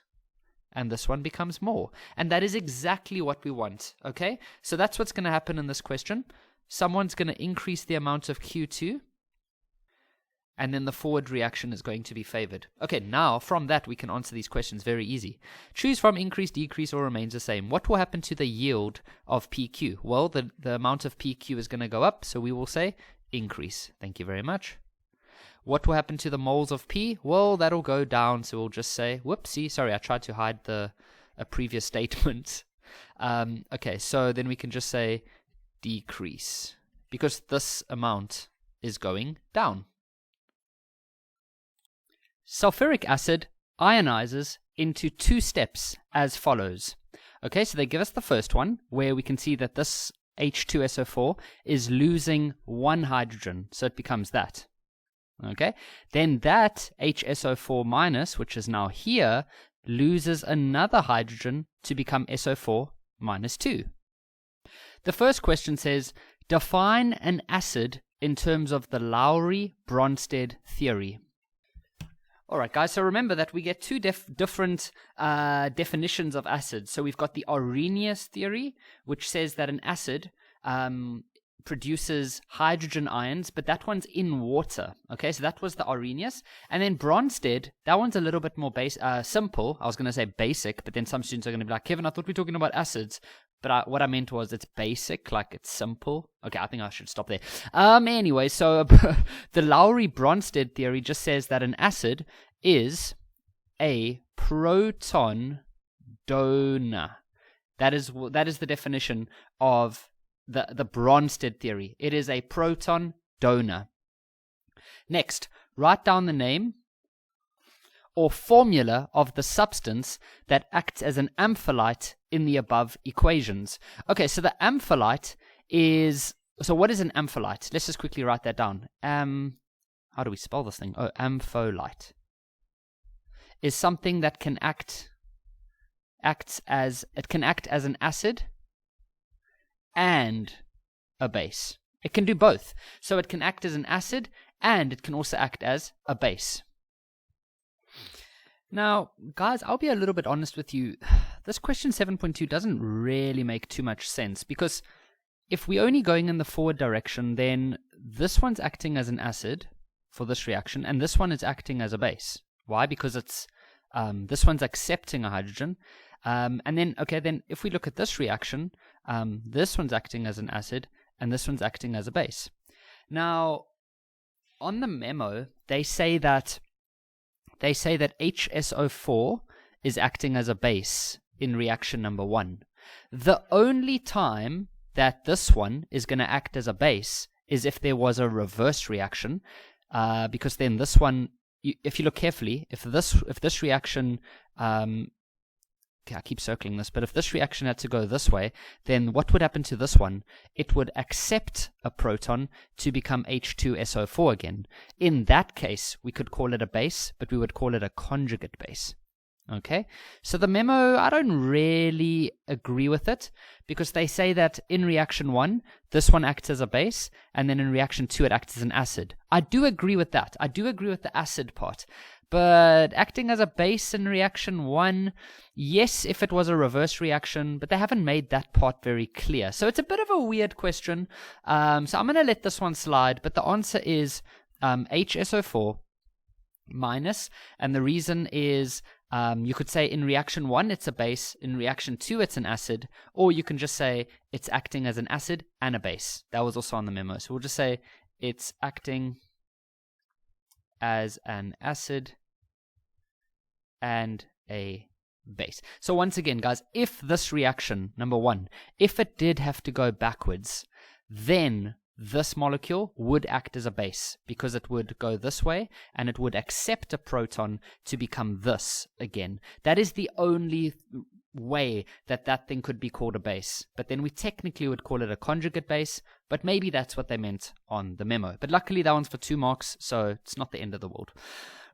and this one becomes more. And that is exactly what we want, okay? So that's what's going to happen in this question. Someone's going to increase the amount of Q2, and then the forward reaction is going to be favored. Okay, now from that we can answer these questions very easy. Choose from increase, decrease, or remains the same. What will happen to the yield of PQ? Well, the amount of PQ is going to go up, so we will say increase. Thank you very much. What will happen to the moles of P? Well, that'll go down, so we'll just say, whoopsie, sorry, I tried to hide a previous statement. Okay, so then we can just say decrease, because this amount is going down. Sulfuric acid ionizes into 2 steps as follows. Okay, so they give us the first one, where we can see that this H2SO4 is losing 1 hydrogen, so it becomes that. Okay, then that HSO4 minus, which is now here, loses another hydrogen to become SO4 minus 2. The first question says, define an acid in terms of the Lowry-Bronsted theory. Alright guys, so remember that we get 2 different definitions of acids. So we've got the Arrhenius theory, which says that an acid produces hydrogen ions, but that one's in water. Okay, so that was the Arrhenius. And then Bronsted, that one's a little bit more simple. I was going to say basic, but then some students are going to be like, Kevin, I thought we were talking about acids. But what I meant was it's basic, like it's simple. Okay, I think I should stop there. Anyway, so the Lowry-Bronsted theory just says that an acid is a proton donor. That is the definition of the Bronsted theory. It is a proton donor. Next, write down the name or formula of the substance that acts as an ampholyte in the above equations. Okay, so the ampholyte is So what is an ampholyte? Let's just quickly write that down. How do we spell this thing? Oh, ampholyte is something that can act as an acid and a base. It can do both. So it can act as an acid and it can also act as a base. Now, guys, I'll be a little bit honest with you. This question 7.2 doesn't really make too much sense, because if we're only going in the forward direction, then this one's acting as an acid for this reaction, and this one is acting as a base. Why? Because it's this one's accepting a hydrogen. And then if we look at this reaction, this one's acting as an acid, and this one's acting as a base. Now, on the memo, they say that HSO4 is acting as a base in reaction number 1. The only time that this one is going to act as a base is if there was a reverse reaction, because then this one, if you look carefully, if this reaction, I keep circling this, but if this reaction had to go this way, then what would happen to this one? It would accept a proton to become H2SO4 again. In that case, we could call it a base, but we would call it a conjugate base. Okay, so the memo, I don't really agree with it, because they say that in reaction 1, this one acts as a base, and then in reaction 2, it acts as an acid. I do agree with that. I do agree with the acid part. But acting as a base in reaction 1, yes, if it was a reverse reaction, but they haven't made that part very clear. So it's a bit of a weird question. So I'm going to let this one slide, but the answer is HSO4 minus, and the reason is you could say in reaction 1 it's a base, in reaction 2 it's an acid, or you can just say it's acting as an acid and a base. That was also on the memo. So we'll just say it's acting as an acid and a base. So once again, guys, if this reaction, number 1, if it did have to go backwards, then this molecule would act as a base, because it would go this way and it would accept a proton to become this again. That is the only way that thing could be called a base. But then we technically would call it a conjugate base, but maybe that's what they meant on the memo. But luckily that one's for 2 marks, so it's not the end of the world.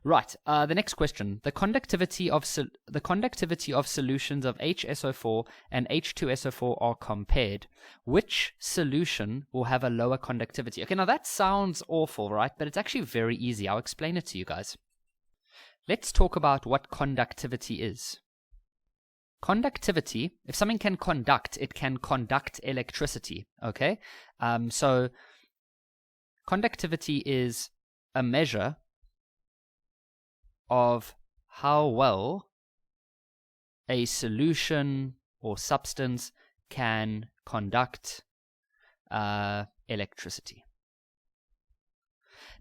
Right, the next question. The conductivity of solutions of HSO4 and H2SO4 are compared. Which solution will have a lower conductivity? Okay, now that sounds awful, right? But it's actually very easy. I'll explain it to you guys. Let's talk about what conductivity is. Conductivity, if something can conduct, it can conduct electricity, okay? So conductivity is a measure of how well a solution or substance can conduct electricity.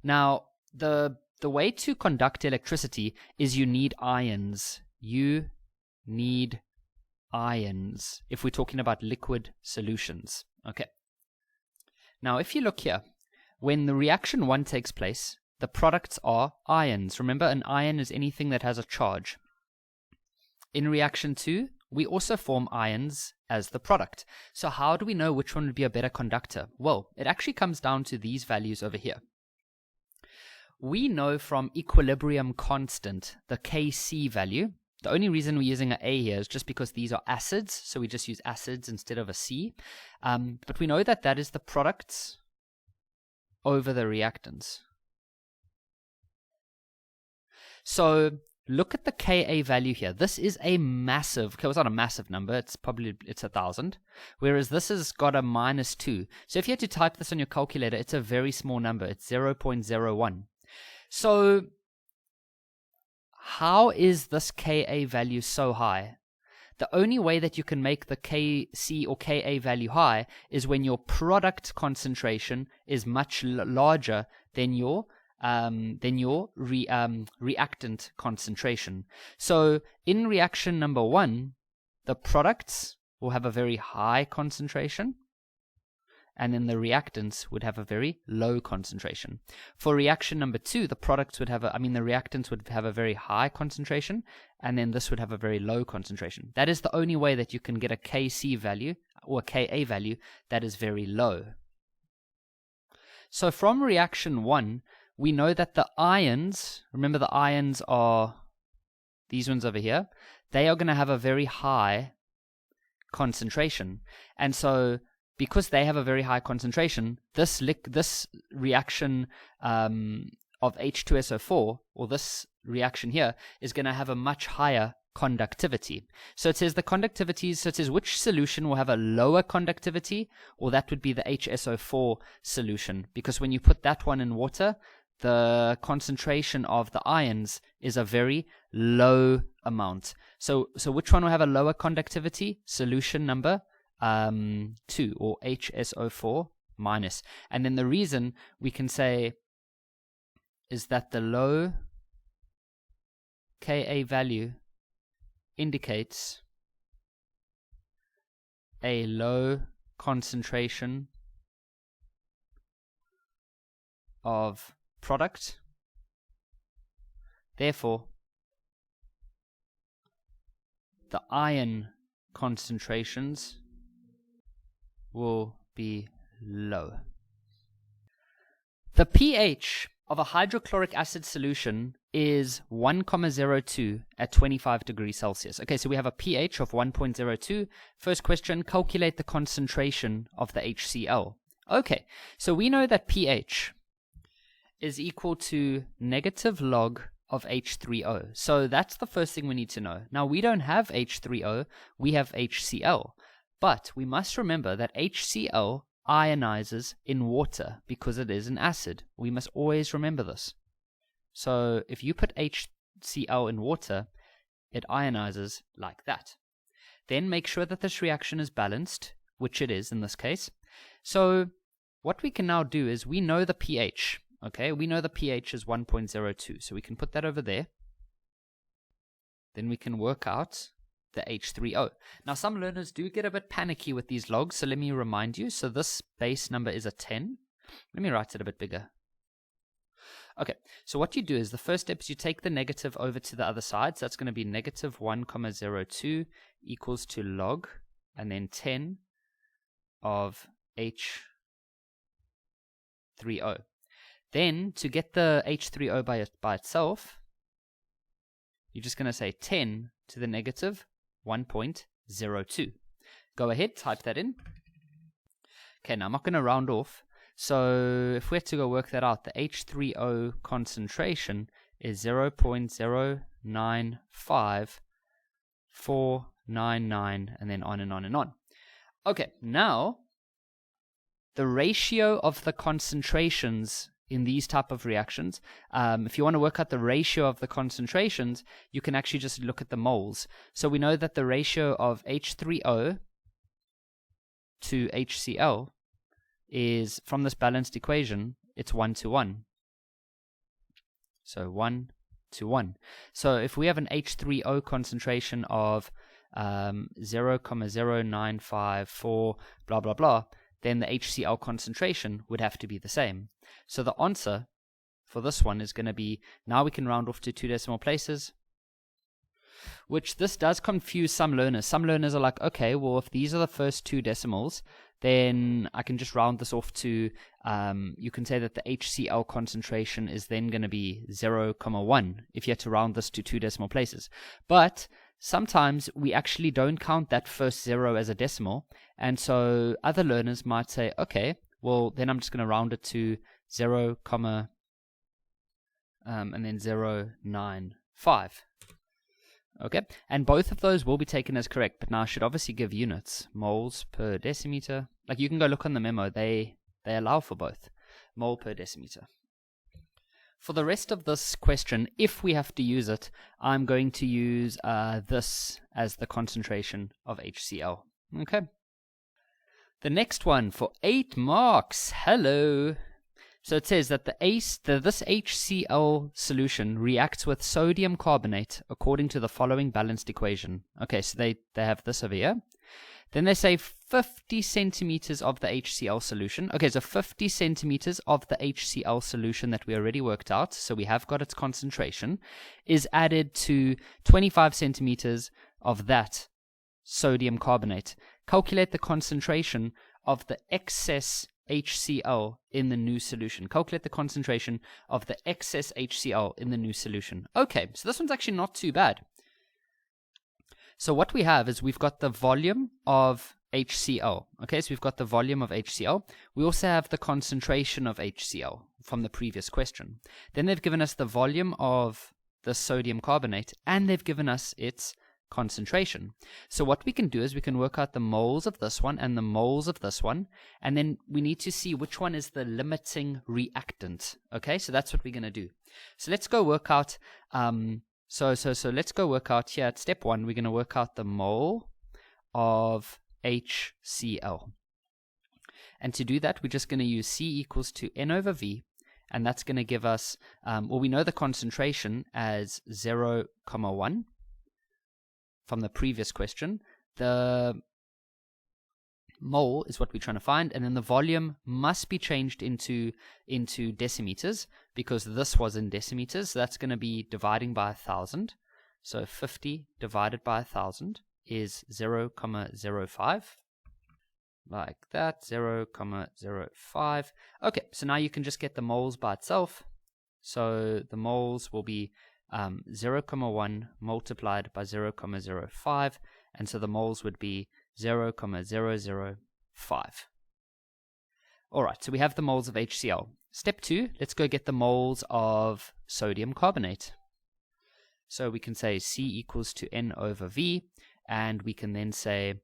Now, the way to conduct electricity is you need ions. You need ions if we're talking about liquid solutions. Okay. Now, if you look here, when the reaction 1 takes place, the products are ions. Remember, an ion is anything that has a charge. In reaction 2, we also form ions as the product. So how do we know which one would be a better conductor? Well, it actually comes down to these values over here. We know from equilibrium constant, the Kc value. The only reason we're using an A here is just because these are acids, so we just use acids instead of a C. But we know that that is the products over the reactants. So look at the Ka value here. This is a massive, okay, it's not a massive number, it's 1,000, whereas this has got a -2. So if you had to type this on your calculator, it's a very small number, it's 0.01. So how is this Ka value so high? The only way that you can make the Kc or Ka value high is when your product concentration is much larger than your reactant concentration. So in reaction number 1, the products will have a very high concentration, and then the reactants would have a very low concentration. For reaction number 2, the reactants would have a very high concentration, and then this would have a very low concentration. That is the only way that you can get a Kc value or a Ka value that is very low. So from reaction 1, we know that the ions, remember the ions are these ones over here, they are going to have a very high concentration. And so because they have a very high concentration, this reaction of H2SO4, or this reaction here, is going to have a much higher conductivity. So it says the conductivities, so it says which solution will have a lower conductivity, or that would be the HSO4 solution, because when you put that one in water, the concentration of the ions is a very low amount. So which one will have a lower conductivity? Solution number 2, or HSO4 minus. And then the reason we can say is that the low Ka value indicates a low concentration of product. Therefore, the ion concentrations will be low. The pH of a hydrochloric acid solution is 1,02 at 25 degrees Celsius. Okay, so we have a pH of 1.02. First question, calculate the concentration of the HCl. Okay, so we know that pH is equal to negative log of H3O. So that's the first thing we need to know. Now, we don't have H3O, we have HCl. But we must remember that HCl ionizes in water because it is an acid. We must always remember this. So if you put HCl in water, it ionizes like that. Then make sure that this reaction is balanced, which it is in this case. So what we can now do is we know the pH. Okay, we know the pH is 1.02, so we can put that over there. Then we can work out the H3O. Now, some learners do get a bit panicky with these logs, so let me remind you. So this base number is a 10. Let me write it a bit bigger. Okay, so what you do is the first step is you take the negative over to the other side. So that's going to be negative 1,02 equals to log, and then 10 of H3O. Then, to get the H3O by itself, you're just going to say 10 to the negative 1.02. Go ahead, type that in. Okay, now I'm not going to round off. So if we had to go work that out, the H3O concentration is 0.095499, and then on and on and on. Okay, now the ratio of the concentrations in these type of reactions, if you want to work out the ratio of the concentrations, you can actually just look at the moles. So we know that the ratio of H3O to HCl is, from this balanced equation, it's 1 to 1. So 1 to 1. So if we have an H3O concentration of 0,0954 blah blah blah, then the HCl concentration would have to be the same. So the answer for this one is going to be, now we can round off to 2 decimal places, which this does confuse some learners. Some learners are like, okay, well, if these are the first 2 decimals, then I can just round this off to, you can say that the HCl concentration is then going to be 0,1 if you had to round this to 2 decimal places. But sometimes we actually don't count that first 0 as a decimal, and so other learners might say, okay, well, then I'm just going to round it to 0, and then 0.95. Okay, and both of those will be taken as correct, but now I should obviously give units, moles per decimeter. Like, you can go look on the memo, they allow for both, mole per decimeter. For the rest of this question, if we have to use it, I'm going to use this as the concentration of HCl. Okay. The next one for 8 marks. Hello. So it says that this HCl solution reacts with sodium carbonate according to the following balanced equation. Okay, so they have this over here. Then they say 50 centimeters of the HCl solution. Okay, so 50 centimeters of the HCl solution that we already worked out, so we have got its concentration, is added to 25 centimeters of that sodium carbonate. Calculate the concentration of the excess HCl in the new solution. Calculate the concentration of the excess HCl in the new solution. Okay, so this one's actually not too bad. So what we have is we've got the volume of HCl. Okay, so we've got the volume of HCl. We also have the concentration of HCl from the previous question. Then they've given us the volume of the sodium carbonate, and they've given us its concentration. So what we can do is we can work out the moles of this one and the moles of this one, and then we need to see which one is the limiting reactant. Okay, so that's what we're going to do. So let's go work out So let's go work out here at step 1. We're going to work out the mole of HCl. And to do that, we're just going to use C equals to N over V. And that's going to give us, well, we know the concentration as 0,1 from the previous question. The mole is what we're trying to find, and then the volume must be changed into decimeters, because this was in decimeters, so that's going to be dividing by 1,000. So 50 divided by 1,000 is 0,05, like that, 0,05. Okay, so now you can just get the moles by itself. So the moles will be 0,1 multiplied by 0,05, and so the moles would be 0,005. Alright, so we have the moles of HCl. Step 2, let's go get the moles of sodium carbonate. So we can say C equals to N over V, and we can then say,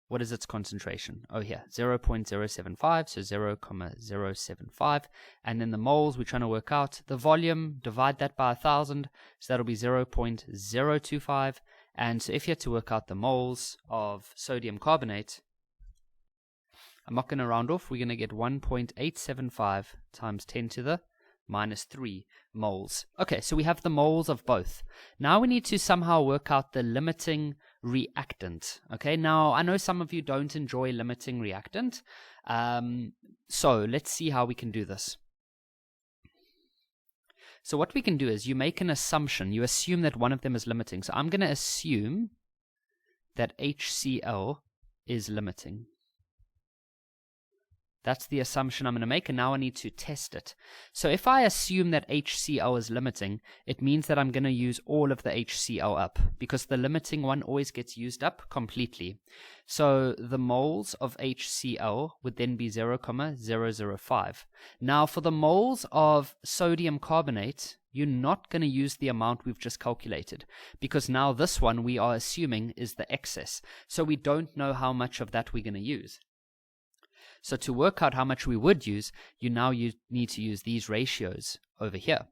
what is its concentration? Oh, here, 0.075, so 0,075. And then the moles, we're trying to work out the volume, divide that by 1,000, so that'll be 0.025. And so if you had to work out the moles of sodium carbonate, I'm not going to round off, we're going to get 1.875 times 10 to the minus 3 moles. Okay, so we have the moles of both. Now we need to somehow work out the limiting reactant. Okay, now I know some of you don't enjoy limiting reactant, so let's see how we can do this. So what we can do is you make an assumption. You assume that one of them is limiting. So I'm going to assume that HCl is limiting. That's the assumption I'm going to make, and now I need to test it. So if I assume that HCl is limiting, it means that I'm going to use all of the HCl up, because the limiting one always gets used up completely. So the moles of HCl would then be 0,005. Now for the moles of sodium carbonate, you're not going to use the amount we've just calculated, because now this one we are assuming is the excess. So we don't know how much of that we're going to use. So to work out how much we would use, you need to use these ratios over here.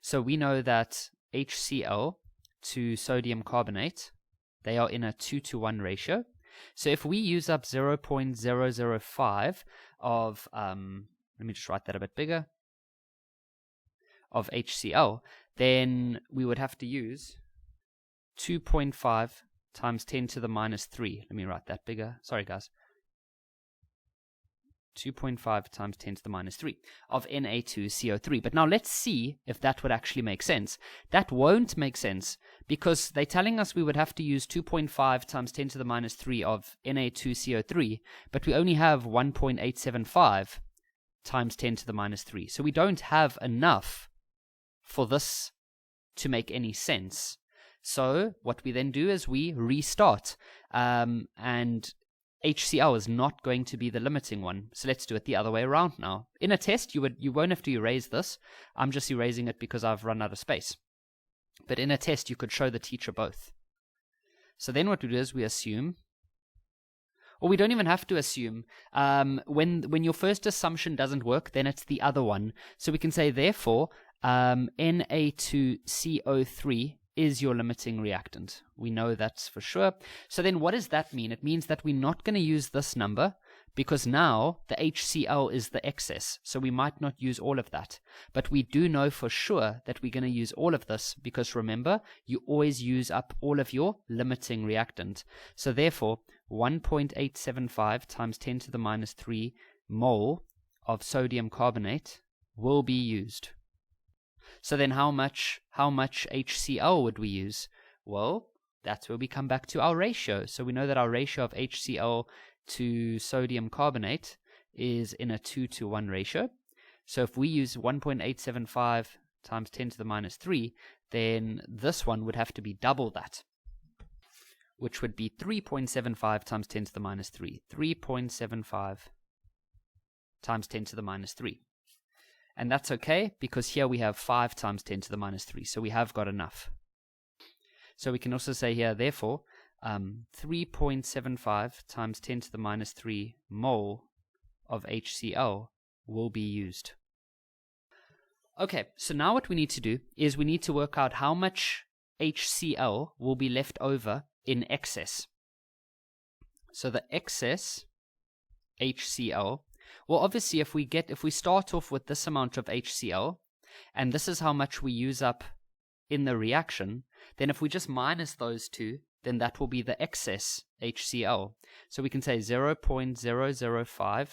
So we know that HCl to sodium carbonate, they are in a 2:1 ratio. So if we use up 0.005 of, let me just write that a bit bigger, of HCl, then we would have to use 2.5 times 10 to the minus 3. Let me write that bigger. Sorry, guys. 2.5 times 10 to the minus 3 of Na2CO3. But now let's see if that would actually make sense. That won't make sense, because they're telling us we would have to use 2.5 times 10 to the minus 3 of Na2CO3, but we only have 1.875 times 10 to the minus 3. So we don't have enough for this to make any sense. So what we then do is we restart, and HCl is not going to be the limiting one. So let's do it the other way around now. In a test, you won't have to erase this. I'm just erasing it because I've run out of space. But in a test, you could show the teacher both. So then what we do is we assume, or we don't even have to assume. When your first assumption doesn't work, then it's the other one. So we can say, therefore, Na2CO3 is your limiting reactant. We know that's for sure. So then what does that mean? It means that we're not going to use this number, because now the HCl is the excess. So we might not use all of that. But we do know for sure that we're going to use all of this, because remember, you always use up all of your limiting reactant. So therefore, 1.875 times 10 to the minus 3 mole of sodium carbonate will be used. So then how much HCl would we use? Well, that's where we come back to our ratio. So we know that our ratio of HCl to sodium carbonate is in a 2-to-1 ratio. So if we use 1.875 times 10 to the minus 3, then this one would have to be double that, which would be 3.75 times 10 to the minus 3. 3.75 times 10 to the minus 3. And that's okay, because here we have 5 times 10 to the minus 3, so we have got enough. So we can also say here, therefore, 3.75 times 10 to the minus 3 mole of HCl will be used. Okay, so now what we need to do is we need to work out how much HCl will be left over in excess. So the excess HCl, well, obviously if we start off with this amount of HCl, and this is how much we use up in the reaction, then if we just minus those two, then that will be the excess HCl. So we can say 0.005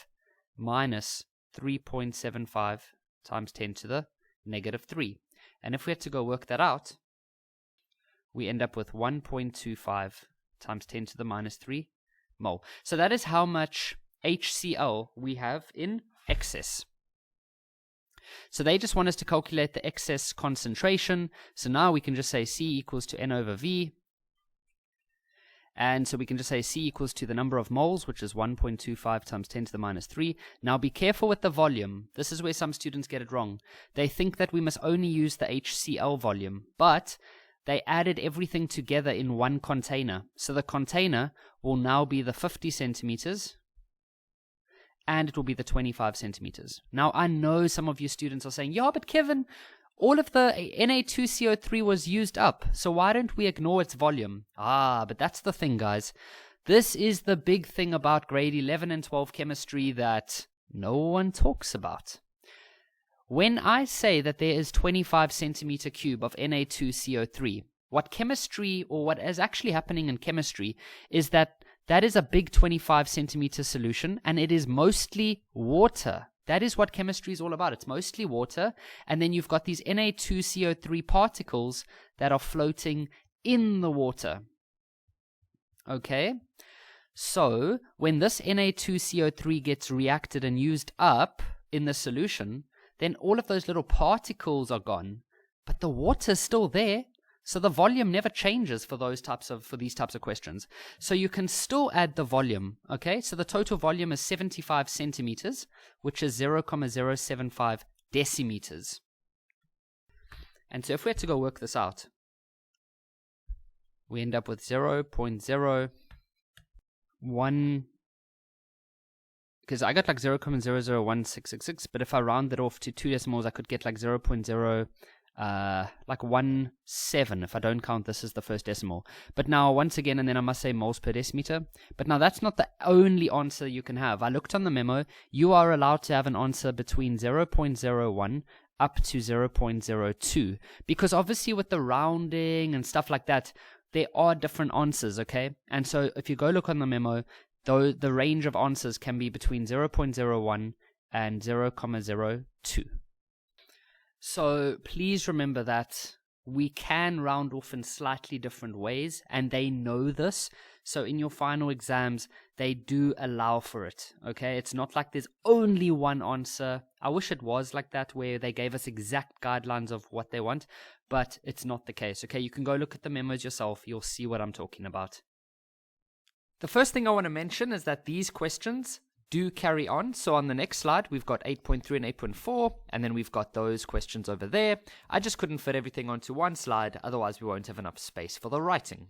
minus 3.75 times 10 to the negative 3. And if we had to go work that out, we end up with 1.25 times 10 to the minus 3 mole. So that is how much HCl we have in excess. So they just want us to calculate the excess concentration. So now we can just say C equals to N over V. And so we can just say C equals to the number of moles, which is 1.25 times 10 to the minus 3. Now be careful with the volume. This is where some students get it wrong. They think that we must only use the HCl volume, but they added everything together in one container. So the container will now be the 50 centimeters, and it will be the 25 centimeters. Now I know some of you students are saying, yeah, but Kevin, all of the Na2CO3 was used up, so why don't we ignore its volume? But that's the thing, guys. This is the big thing about grade 11 and 12 chemistry that no one talks about. When I say that there is 25 centimeter cube of Na2CO3, what chemistry, or what is actually happening in chemistry, is that is a big 25 centimeter solution, and it is mostly water. That is what chemistry is all about. It's mostly water, and then you've got these Na2CO3 particles that are floating in the water. Okay? So, when this Na2CO3 gets reacted and used up in the solution, then all of those little particles are gone, but the water's still there. So the volume never changes for these types of questions. So you can still add the volume, okay? So the total volume is 75 centimeters, which is 0.075 decimeters. And so if we had to go work this out, we end up with 0.01, because I got like 0.001666, but if I round it off to 2 decimals, I could get like 0.0 like 1.7 if I don't count this as the first decimal. But now once again, and then I must say moles per decimeter. But now that's not the only answer you can have. I looked on the memo. You are allowed to have an answer between 0.01 up to 0.02, because obviously with the rounding and stuff like that, there are different answers, okay? And so if you go look on the memo, though the range of answers can be between 0.01 and 0.02. So please remember that we can round off in slightly different ways, and they know this. So in your final exams, they do allow for it, okay? It's not like there's only one answer. I wish it was like that, where they gave us exact guidelines of what they want, but it's not the case, okay? You can go look at the memos yourself. You'll see what I'm talking about. The first thing I want to mention is that these questions do carry on. So on the next slide, we've got 8.3 and 8.4, and then we've got those questions over there. I just couldn't fit everything onto one slide, otherwise we won't have enough space for the writing.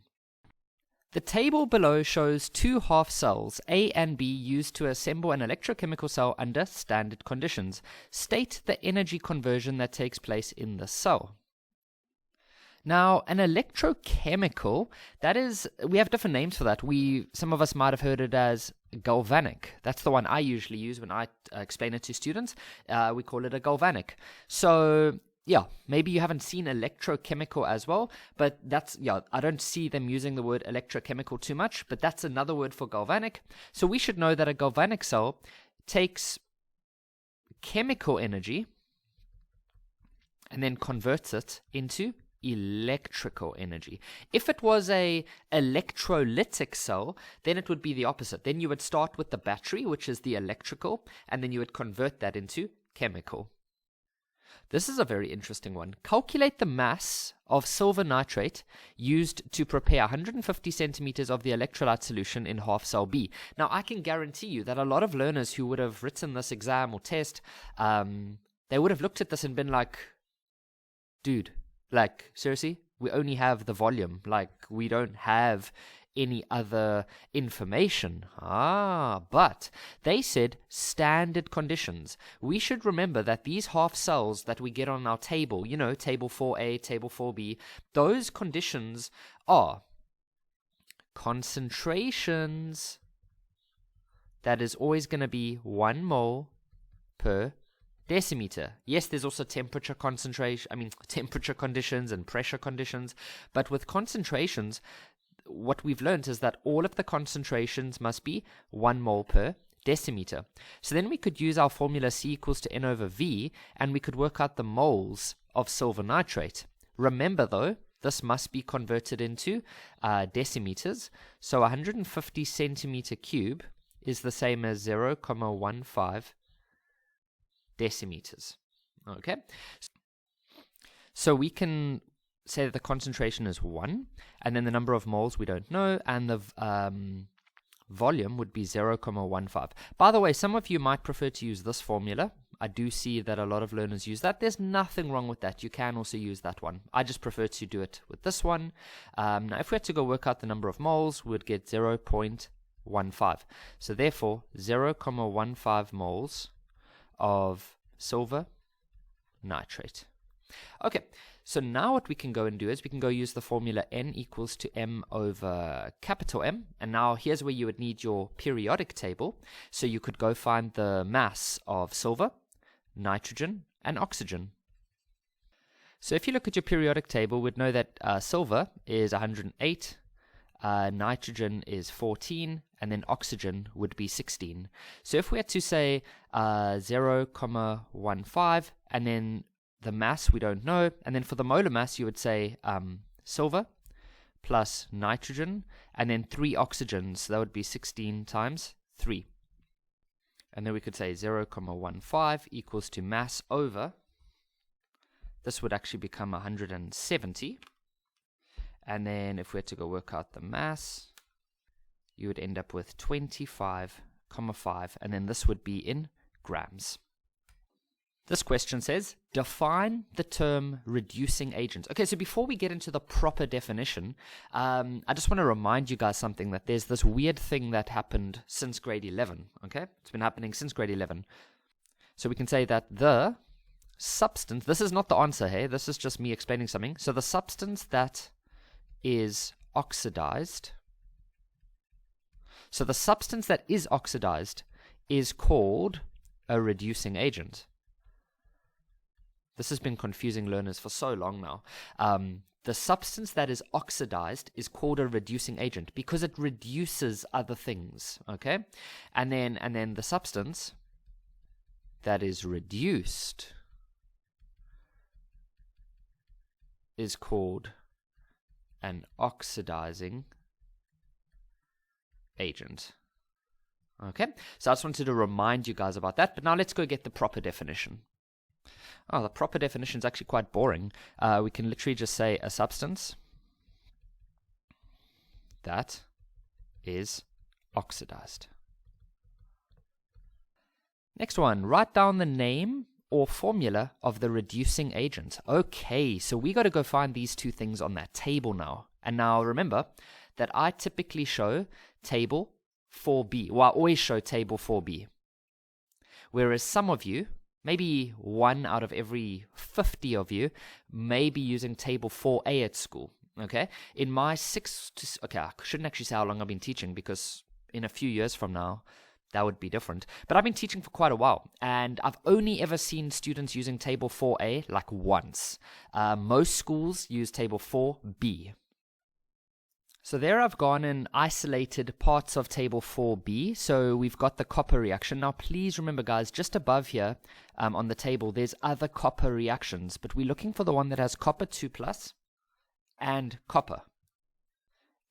The table below shows two half cells, A and B, used to assemble an electrochemical cell under standard conditions. State the energy conversion that takes place in the cell. Now, an electrochemical, that is, we have different names for that. Some of us might have heard it as galvanic. That's the one I usually use when I explain it to students. We call it a galvanic. So, yeah, maybe you haven't seen electrochemical as well, but I don't see them using the word electrochemical too much, but that's another word for galvanic. So we should know that a galvanic cell takes chemical energy and then converts it into electrical energy. If it was a electrolytic cell, then it would be the opposite. Then you would start with the battery, which is the electrical, and then you would convert that into chemical. This is a very interesting one. Calculate the mass of silver nitrate used to prepare 150 centimeters of the electrolyte solution in half cell B. Now, I can guarantee you that a lot of learners who would have written this exam or test, they would have looked at this and been like, dude, like, seriously? We only have the volume. Like, we don't have any other information. But they said standard conditions. We should remember that these half cells that we get on our table, you know, table 4A, table 4B, those conditions are concentrations. That is always going to be 1 mole per decimeter. Yes, there's also temperature conditions and pressure conditions, but with concentrations, what we've learned is that all of the concentrations must be 1 mole per decimeter. So then we could use our formula C equals to N over V, and we could work out the moles of silver nitrate. Remember though, this must be converted into decimeters. So 150 centimeter cube is the same as 0.15 decimeters. Okay? So we can say that the concentration is 1, and then the number of moles we don't know, and the volume would be 0.15. By the way, some of you might prefer to use this formula. I do see that a lot of learners use that. There's nothing wrong with that. You can also use that one. I just prefer to do it with this one. Now, if we had to go work out the number of moles, we'd get 0.15. So therefore, 0.15 moles of silver nitrate. Okay, so now what we can go and do is we can go use the formula N equals to M over capital M. And now here's where you would need your periodic table. So you could go find the mass of silver, nitrogen, and oxygen. So if you look at your periodic table, we'd know that silver is 108, nitrogen is 14, and then oxygen would be 16. So if we had to say 0.15, and then the mass we don't know, and then for the molar mass you would say silver plus nitrogen, and then 3 oxygens, so that would be 16 times 3. And then we could say 0.15 equals to mass over, this would actually become 170. And then if we had to go work out the mass, you would end up with 25.5, and then this would be in grams. This question says, define the term reducing agent. Okay, so before we get into the proper definition, I just want to remind you guys something, that there's this weird thing that happened since grade 11, okay? It's been happening since grade 11. So we can say that the substance, this is not the answer, hey? This is just me explaining something. So the substance that is oxidized, so the substance that is oxidized is called a reducing agent. This has been confusing learners for so long now. The substance that is oxidized is called a reducing agent because it reduces other things, okay? And then the substance that is reduced is called an oxidizing agent. Okay, so I just wanted to remind you guys about that, but now let's go get the proper definition. Oh, the proper definition is actually quite boring. We can literally just say a substance that is oxidized. Next one, write down the name or formula of the reducing agent. Okay, so we got to go find these two things on that table now. And now remember that I typically show table 4B. Well, I always show table 4B. Whereas some of you, maybe 1 out of every 50 of you, may be using table 4A at school. Okay? In my I shouldn't actually say how long I've been teaching, because in a few years from now, that would be different. But I've been teaching for quite a while, and I've only ever seen students using table 4A like once. Most schools use table 4B. So there I've gone and isolated parts of table 4B. So we've got the copper reaction. Now please remember guys, just above here on the table, there's other copper reactions, but we're looking for the one that has copper 2+, and copper.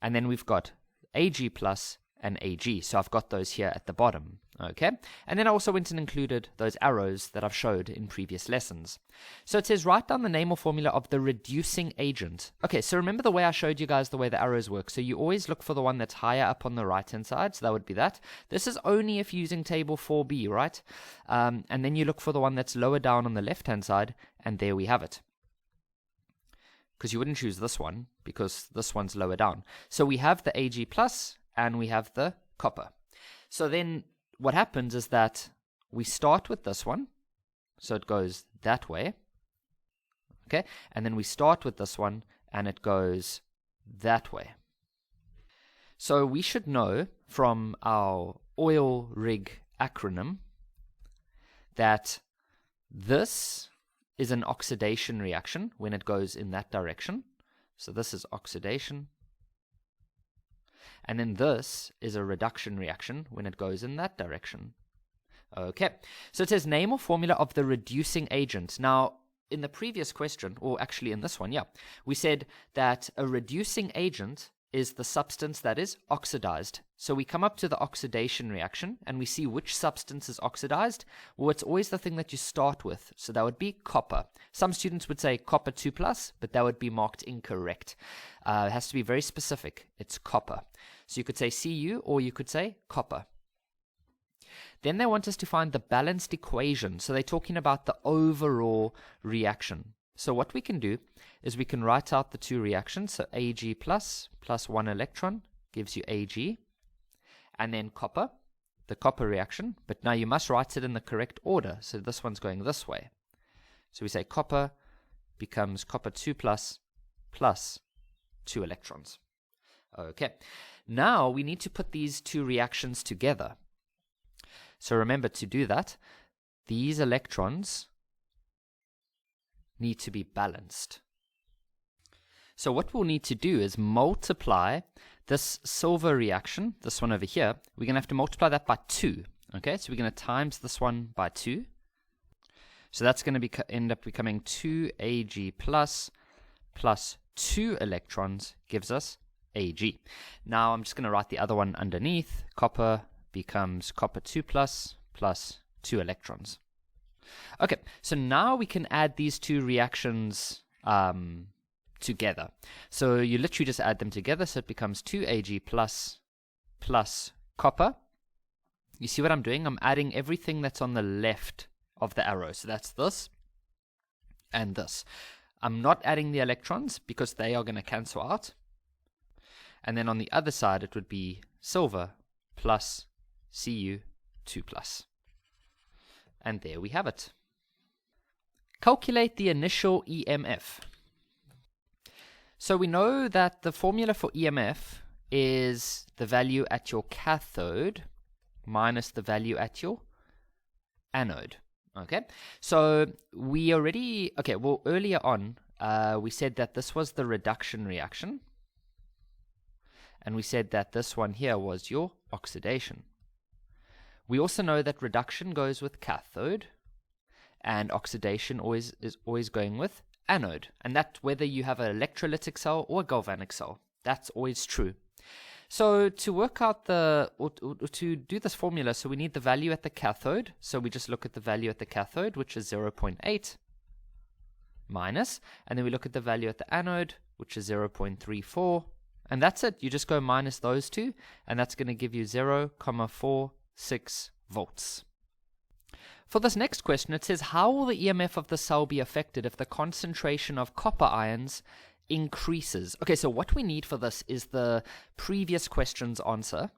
And then we've got Ag plus and Ag. So I've got those here at the bottom. Okay. And then I also went and included those arrows that I've showed in previous lessons. So it says write down the name or formula of the reducing agent. Okay, so remember the way I showed you guys the way the arrows work. So you always look for the one that's higher up on the right hand side. So that would be that. This is only if using table 4b, right? And then you look for the one that's lower down on the left hand side, and there we have it. Because you wouldn't choose this one because this one's lower down. So we have the Ag plus and we have the copper. So then what happens is that we start with this one. So it goes that way. Okay. And then we start with this one and it goes that way. So we should know from our oil rig acronym that this is an oxidation reaction when it goes in that direction. So this is oxidation. And then this is a reduction reaction when it goes in that direction. Okay, so it says name or formula of the reducing agent. Now, in the previous question, or actually in this one, yeah, we said that a reducing agent is the substance that is oxidized. So we come up to the oxidation reaction and we see which substance is oxidized. Well, it's always the thing that you start with. So that would be copper. Some students would say copper 2+, but that would be marked incorrect. It has to be very specific. It's copper. So you could say Cu or you could say copper. Then they want us to find the balanced equation. So they're talking about the overall reaction. So what we can do is we can write out the two reactions. So Ag plus 1 electron gives you Ag. And then copper, the copper reaction. But now you must write it in the correct order. So this one's going this way. So we say copper becomes copper 2+ plus 2 electrons. Okay. Now we need to put these two reactions together. So remember, to do that, these electrons need to be balanced. So what we'll need to do is multiply this silver reaction, this one over here. We're going to have to multiply that by 2. Okay, so we're going to times this one by 2. So that's going to end up becoming 2Ag plus 2 electrons gives us Ag. Now I'm just going to write the other one underneath. Copper becomes copper 2+ plus 2 electrons. Okay, so now we can add these two reactions together. So you literally just add them together, so it becomes 2Ag plus copper. You see what I'm doing? I'm adding everything that's on the left of the arrow. So that's this and this. I'm not adding the electrons because they are going to cancel out. And then on the other side, it would be silver plus Cu 2+. And there we have it. Calculate the initial EMF. So we know that the formula for EMF is the value at your cathode minus the value at your anode. Okay, so we already, earlier on, we said that this was the reduction reaction. And we said that this one here was your oxidation. We also know that reduction goes with cathode and oxidation is always going with anode. And that whether you have an electrolytic cell or a galvanic cell, that's always true. So to work out to do this formula, so we need the value at the cathode. So we just look at the value at the cathode, which is 0.8 minus, and then we look at the value at the anode, which is 0.34. And that's it. You just go minus those two, and that's going to give you 0.46 volts. For this next question, it says, how will the EMF of the cell be affected if the concentration of copper ions increases? Okay, so what we need for this is the previous question's answer,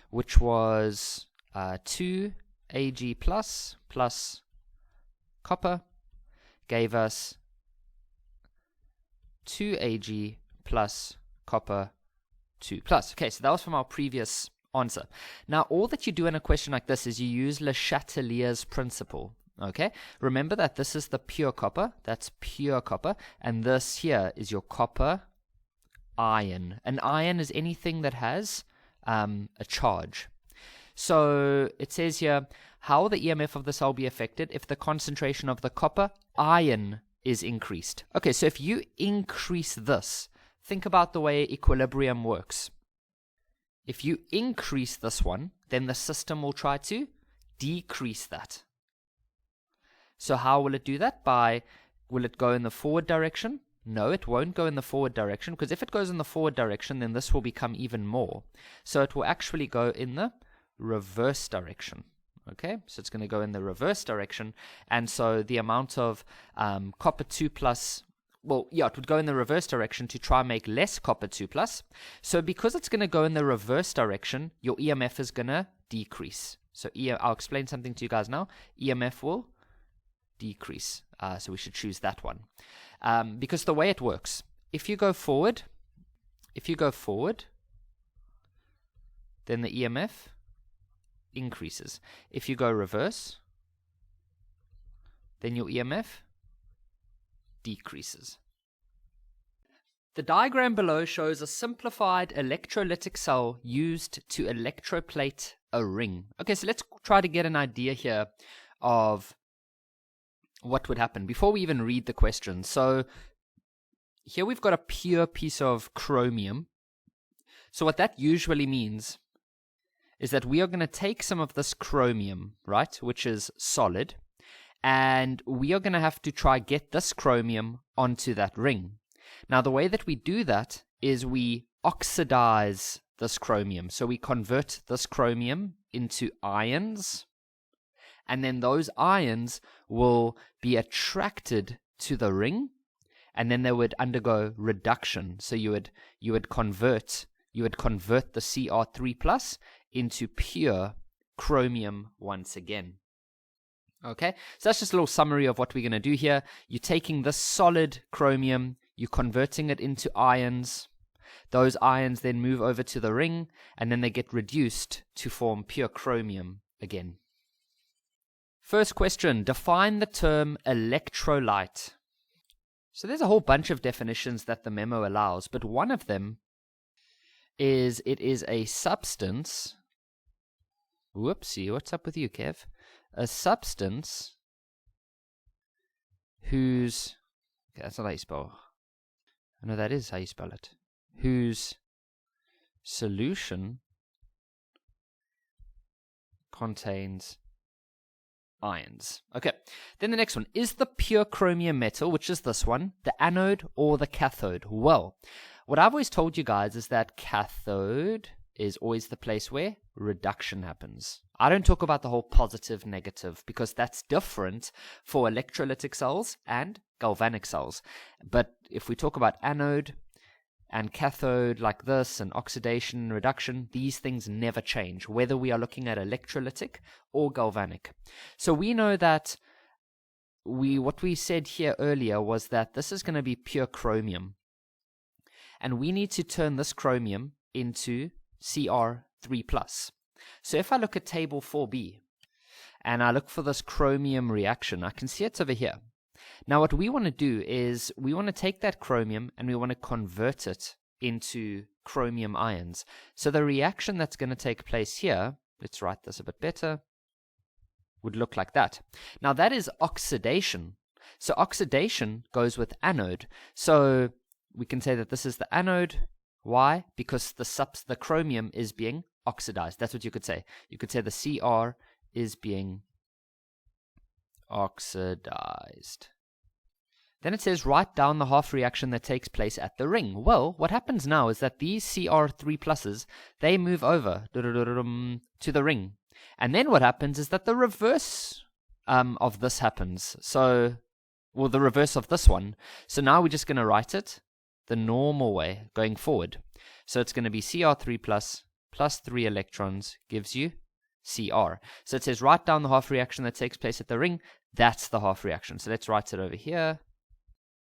which was 2Ag plus copper gave us 2Ag plus copper 2+. Okay, so that was from our previous answer. Now, all that you do in a question like this is you use Le Chatelier's principle. Okay, remember that this is the pure copper, that's pure copper, and this here is your copper ion. An ion is anything that has a charge. So it says here, how will the EMF of the cell be affected if the concentration of the copper ion is increased. Okay, so if you increase this, think about the way equilibrium works. If you increase this one, then the system will try to decrease that. So how will it do that? Will it go in the forward direction? No, it won't go in the forward direction, because if it goes in the forward direction, then this will become even more. So it will actually go in the reverse direction. Okay, so it's going to go in the reverse direction, and so the amount of copper 2 plus, well, yeah, it would go in the reverse direction to try and make less copper 2 plus. So because it's going to go in the reverse direction, your EMF is going to decrease. So I'll explain something to you guys now. EMF will decrease. So we should choose that one. Because the way it works, if you go forward, then the EMF increases. If you go reverse, then your EMF decreases. The diagram below shows a simplified electrolytic cell used to electroplate a ring. Okay, so let's try to get an idea here of what would happen before we even read the question. So here we've got a pure piece of chromium. So what that usually means is that we are going to take some of this chromium, right, which is solid, and we are going to have to try get this chromium onto that ring. Now the way that we do that is we oxidize this chromium. So we convert this chromium into ions, and then those ions will be attracted to the ring, and then they would undergo reduction. So you would convert the Cr3 plus into pure chromium once again. Okay, so that's just a little summary of what we're going to do here. You're taking this solid chromium, you're converting it into ions. Those ions then move over to the ring, and then they get reduced to form pure chromium again. First question, define the term electrolyte. So there's a whole bunch of definitions that the memo allows, but one of them is it is a substance. Whoopsie, what's up with you, Kev? A substance whose, okay, that's not how you spell. I know that is how you spell it. Whose solution contains ions. Okay, then the next one, is the pure chromium metal, which is this one, the anode or the cathode? Well, what I've always told you guys is that cathode is always the place where reduction happens. I don't talk about the whole positive, negative, because that's different for electrolytic cells and galvanic cells. But if we talk about anode and cathode like this, and oxidation, reduction, these things never change, whether we are looking at electrolytic or galvanic. So we know that what we said here earlier was that this is going to be pure chromium. And we need to turn this chromium into Cr3+. So if I look at table 4b, and I look for this chromium reaction, I can see it's over here. Now what we want to do is we want to take that chromium and we want to convert it into chromium ions. So the reaction that's going to take place here, let's write this a bit better, would look like that. Now that is oxidation. So oxidation goes with anode. So we can say that this is the anode. Why? Because the chromium is being oxidized. That's what you could say. You could say the Cr is being oxidized. Then it says write down the half reaction that takes place at the ring. Well, what happens now is that these Cr3 pluses, they move over to the ring. And then what happens is that the reverse of this happens. So, well, the reverse of this one. So now we're just going to write it the normal way going forward. So it's going to be Cr3 plus 3 electrons gives you Cr. So it says write down the half reaction that takes place at the ring. That's the half reaction. So let's write it over here.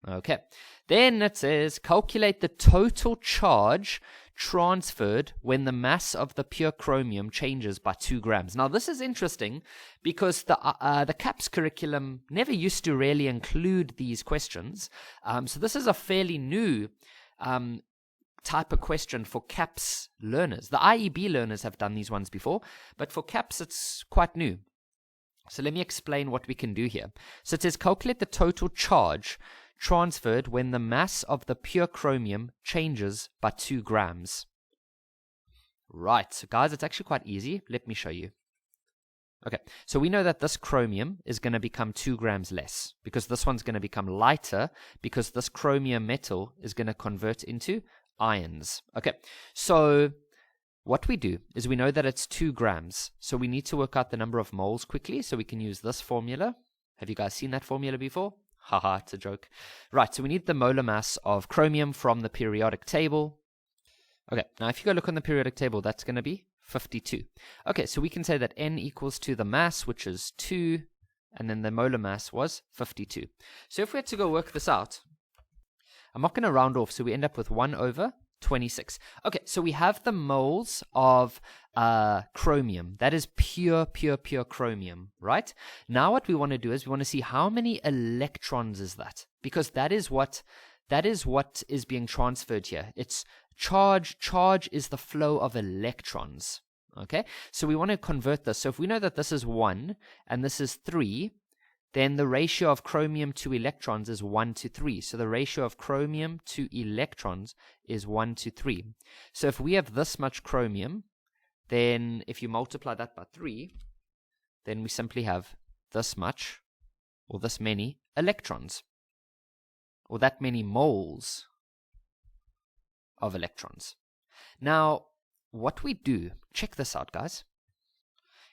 Okay. Then it says calculate the total charge transferred when the mass of the pure chromium changes by 2 grams. Now this is interesting because the CAPS curriculum never used to really include these questions. So this is a fairly new type of question for CAPS learners. The IEB learners have done these ones before, but for CAPS it's quite new. So let me explain what we can do here. So it says calculate the total charge transferred when the mass of the pure chromium changes by 2 grams. Right, so guys, it's actually quite easy. Let me show you. Okay, so we know that this chromium is going to become 2 grams less because this one's going to become lighter because this chromium metal is going to convert into ions. Okay, so what we do is we know that it's 2 grams, so we need to work out the number of moles quickly, so we can use this formula. Have you guys seen that formula before? Haha, it's a joke. Right, so we need the molar mass of chromium from the periodic table. Okay, now if you go look on the periodic table, that's going to be 52. Okay, so we can say that N equals to the mass, which is 2, and then the molar mass was 52. So if we had to go work this out, I'm not going to round off, so we end up with 1 over 26. Okay, so we have the moles of chromium. That is pure chromium, right? Now what we want to do is we want to see how many electrons is that, because that is what is being transferred here. It's charge. Charge is the flow of electrons. Okay, so we want to convert this. So if we know that this is 1 and this is 3, then the ratio of chromium to electrons is 1 to 3. So the ratio of chromium to electrons is 1 to 3. So if we have this much chromium, then if you multiply that by 3, then we simply have this much, or this many electrons, or that many moles of electrons. Now, what we do, check this out, guys.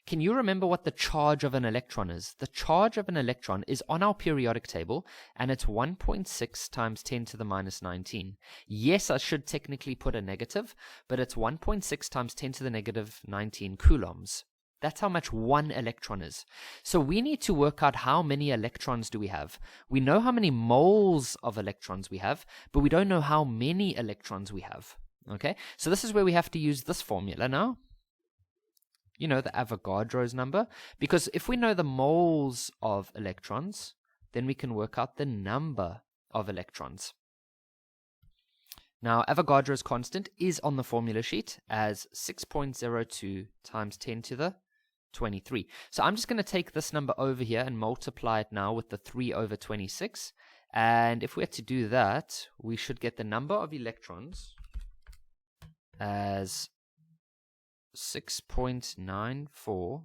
Can you remember what the charge of an electron is? The charge of an electron is on our periodic table, and it's 1.6 times 10 to the minus 19. Yes, I should technically put a negative, but it's 1.6 times 10 to the negative 19 coulombs. That's how much one electron is. So we need to work out how many electrons do we have. We know how many moles of electrons we have, but we don't know how many electrons we have. Okay, so this is where we have to use this formula now. You know, the Avogadro's number. Because if we know the moles of electrons, then we can work out the number of electrons. Now, Avogadro's constant is on the formula sheet as 6.02 times 10 to the 23. So I'm just going to take this number over here and multiply it now with the 3 over 26. And if we had to do that, we should get the number of electrons as 6.9461.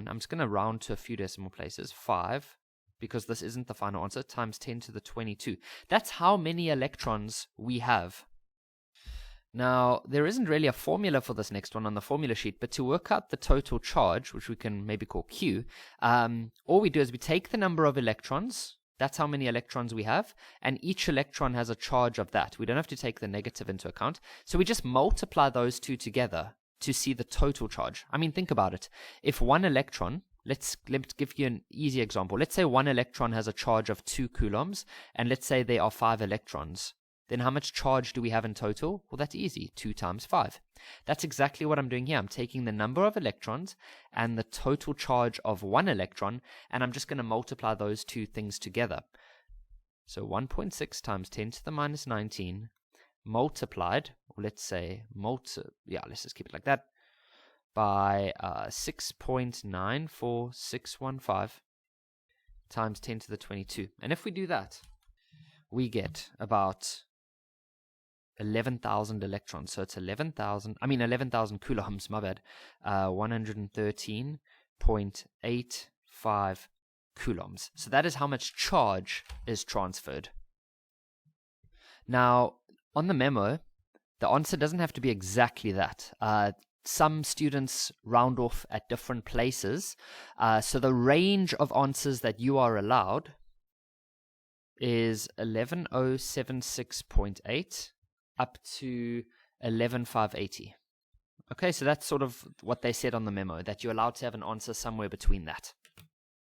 I'm just going to round to a few decimal places. 5, because this isn't the final answer, times 10 to the 22. That's how many electrons we have. Now, there isn't really a formula for this next one on the formula sheet, but to work out the total charge, which we can maybe call Q, all we do is we take the number of electrons. That's how many electrons we have, and each electron has a charge of that. We don't have to take the negative into account. So we just multiply those two together to see the total charge. I mean, think about it. If one electron, let's give you an easy example. Let's say one electron has a charge of 2 coulombs, and let's say there are 5 electrons. Then how much charge do we have in total? Well, that's easy. 2 times 5. That's exactly what I'm doing here. I'm taking the number of electrons and the total charge of one electron, and I'm just going to multiply those two things together. So 1.6 times 10 to the minus 19 multiplied, or let's say, let's just keep it like that, by 6.94615 times 10 to the 22. And if we do that, we get about 11,000 electrons. So it's 11,000 coulombs, my bad. 113.85 coulombs. So that is how much charge is transferred. Now, on the memo, the answer doesn't have to be exactly that. Some students round off at different places. So the range of answers that you are allowed is 11076.8 up to 11580. Okay, so that's sort of what they said on the memo, that you're allowed to have an answer somewhere between that.